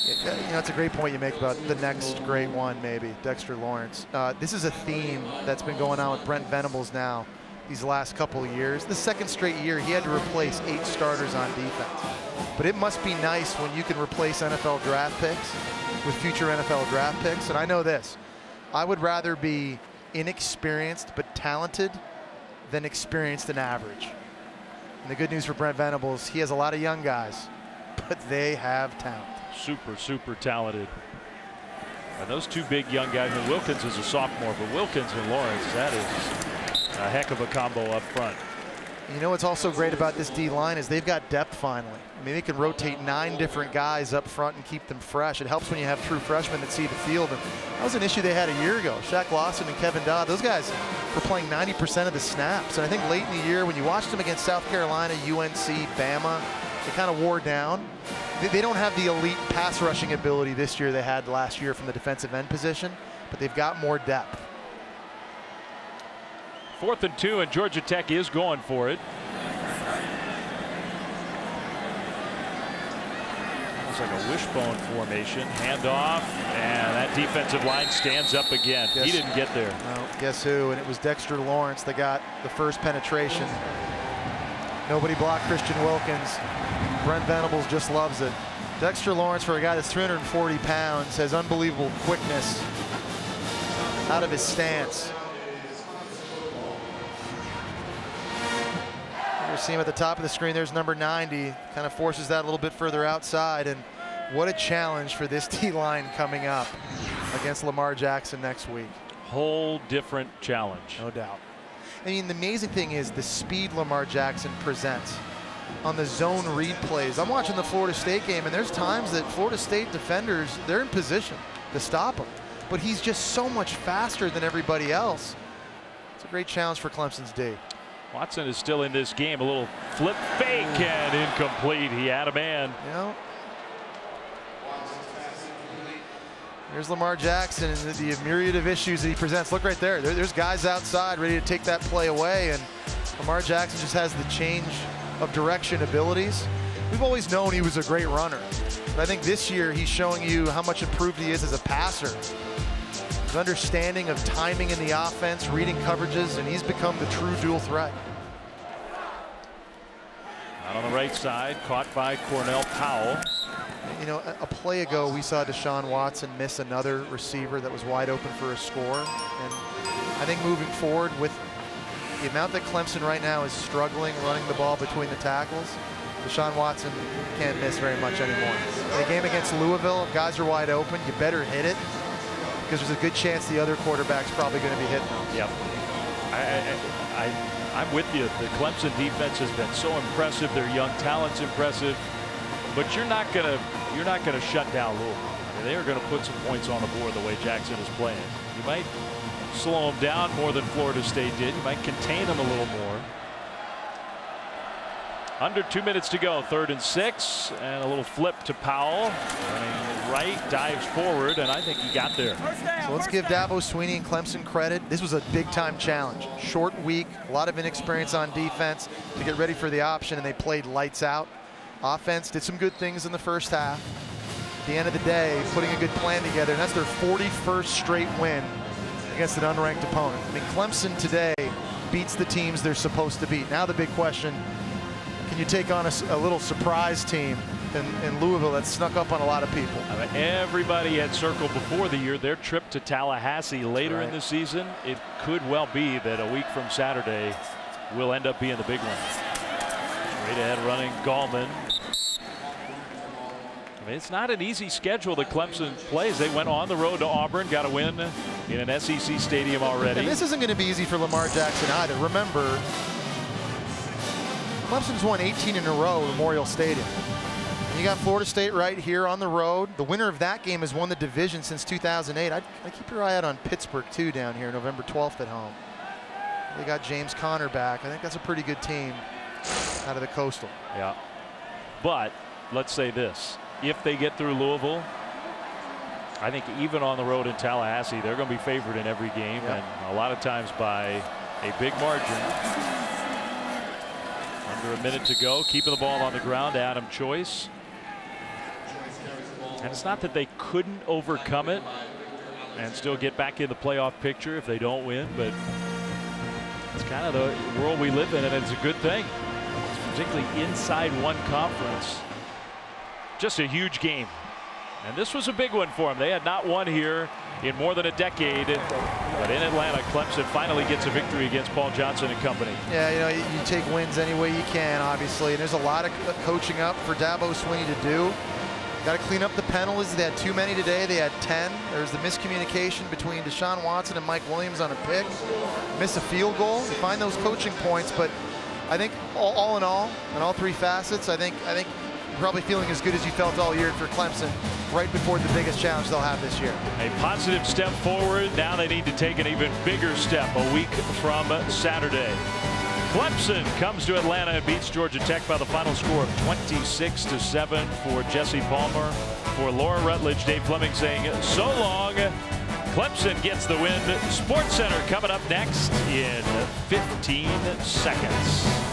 You know, it's a great point you make about the next great one, maybe, Dexter Lawrence. This is a theme that's been going on with Brent Venables now these last couple of years. The second straight year, he had to replace 8 starters on defense. But it must be nice when you can replace NFL draft picks with future NFL draft picks. And I know this, I would rather be inexperienced but talented than experienced and average. And the good news for Brent Venables, he has a lot of young guys, but they have talent. Super talented. And those 2 big young guys, and Wilkins is a sophomore, but Wilkins and Lawrence, that is a heck of a combo up front. You know what's also great about this D-line is they've got depth finally. I mean, they can rotate 9 different guys up front and keep them fresh. It helps when you have true freshmen that see the field. And that was an issue they had a year ago. Shaq Lawson and Kevin Dodd, those guys were playing 90% of the snaps. And I think late in the year, when you watched them against South Carolina, UNC, Bama, they kind of wore down. They don't have the elite pass rushing ability this year they had last year from the defensive end position, but they've got more depth. 4th and 2, and Georgia Tech is going for it. It's like a wishbone formation. Handoff, and that defensive line stands up again. He didn't get there. Well, guess who? And it was Dexter Lawrence that got the first penetration. Nobody blocked Christian Wilkins. Brent Venables just loves it. Dexter Lawrence, for a guy that's 340 pounds, has unbelievable quickness out of his stance. You see him at the top of the screen. There's number 90. Kind of forces that a little bit further outside. And what a challenge for this D-line coming up against Lamar Jackson next week. Whole different challenge. No doubt. I mean, the amazing thing is the speed Lamar Jackson presents on the zone read plays. I'm watching the Florida State game, and there's times that Florida State defenders, they're in position to stop him. But he's just so much faster than everybody else. It's a great challenge for Clemson's D. Watson is still in this game. A little flip fake and incomplete. He had a man. You know, there's Lamar Jackson and the myriad of issues that he presents. Look right there. There's guys outside ready to take that play away, and Lamar Jackson just has the change of direction abilities. We've always known he was a great runner, but I think this year he's showing you how much improved he is as a passer. His understanding of timing in the offense, reading coverages, and he's become the true dual threat. Out on the right side, caught by Cornell Powell. You know, a play ago we saw Deshaun Watson miss another receiver that was wide open for a score. And I think moving forward with the amount that Clemson right now is struggling running the ball between the tackles, Deshaun Watson can't miss very much anymore. In a game against Louisville, if guys are wide open, you better hit it, because there's a good chance the other quarterback's probably going to be hitting them. Yep. I'm with you. The Clemson defense has been so impressive. Their young talent's impressive, but you're not gonna shut down Louisville. I mean, they are going to put some points on the board the way Jackson is playing. You might slow them down more than Florida State did. You might contain them a little more. Under 2 minutes to go. 3rd and 6, and a little flip to Powell. Running right, dives forward, and I think he got there. So let's give Dabo Swinney and Clemson credit. This was a big-time challenge. Short week, a lot of inexperience on defense to get ready for the option, and they played lights out. Offense did some good things in the first half. At the end of the day, putting a good plan together, and that's their 41st straight win against an unranked opponent. I mean, Clemson today beats the teams they're supposed to beat. Now the big question, can you take on a little surprise team in Louisville that snuck up on a lot of people? I mean, everybody had circled before the year their trip to Tallahassee later in the season. It could well be that a week from Saturday will end up being the big one. Straight ahead running Gallman. I mean, it's not an easy schedule that Clemson plays. They went on the road to Auburn, got a win in an SEC stadium already. And this isn't going to be easy for Lamar Jackson either. Remember, Clemson's won 18 in a row at Memorial Stadium. And you got Florida State right here on the road. The winner of that game has won the division since 2008. I keep your eye out on Pittsburgh too down here, November 12th at home. They got James Conner back. I think that's a pretty good team out of the Coastal. Yeah. But let's say this. If they get through Louisville, I think even on the road in Tallahassee, they're going to be favored in every game, and a lot of times by a big margin. Under a minute to go, keeping the ball on the ground, Adam Choice. And it's not that they couldn't overcome it and still get back in the playoff picture if they don't win, but it's kind of the world we live in, and it's a good thing. Particularly inside one conference. Just a huge game. And this was a big one for them. They had not won here in more than a decade. But in Atlanta, Clemson finally gets a victory against Paul Johnson and company. Yeah, you know, you take wins any way you can, obviously. And there's a lot of coaching up for Dabo Swinney to do. Got to clean up the penalties. They had too many today. They had 10. There's the miscommunication between Deshaun Watson and Mike Williams on a pick. Miss a field goal. You find those coaching points, but I think all in all, in all three facets, I think probably feeling as good as you felt all year for Clemson right before the biggest challenge they'll have this year. A positive step forward. Now they need to take an even bigger step a week from Saturday. Clemson comes to Atlanta and beats Georgia Tech by the final score of 26-7. For Jesse Palmer, for Laura Rutledge, Dave Fleming saying so long. Clemson gets the win. Sports Center coming up next in 15 seconds.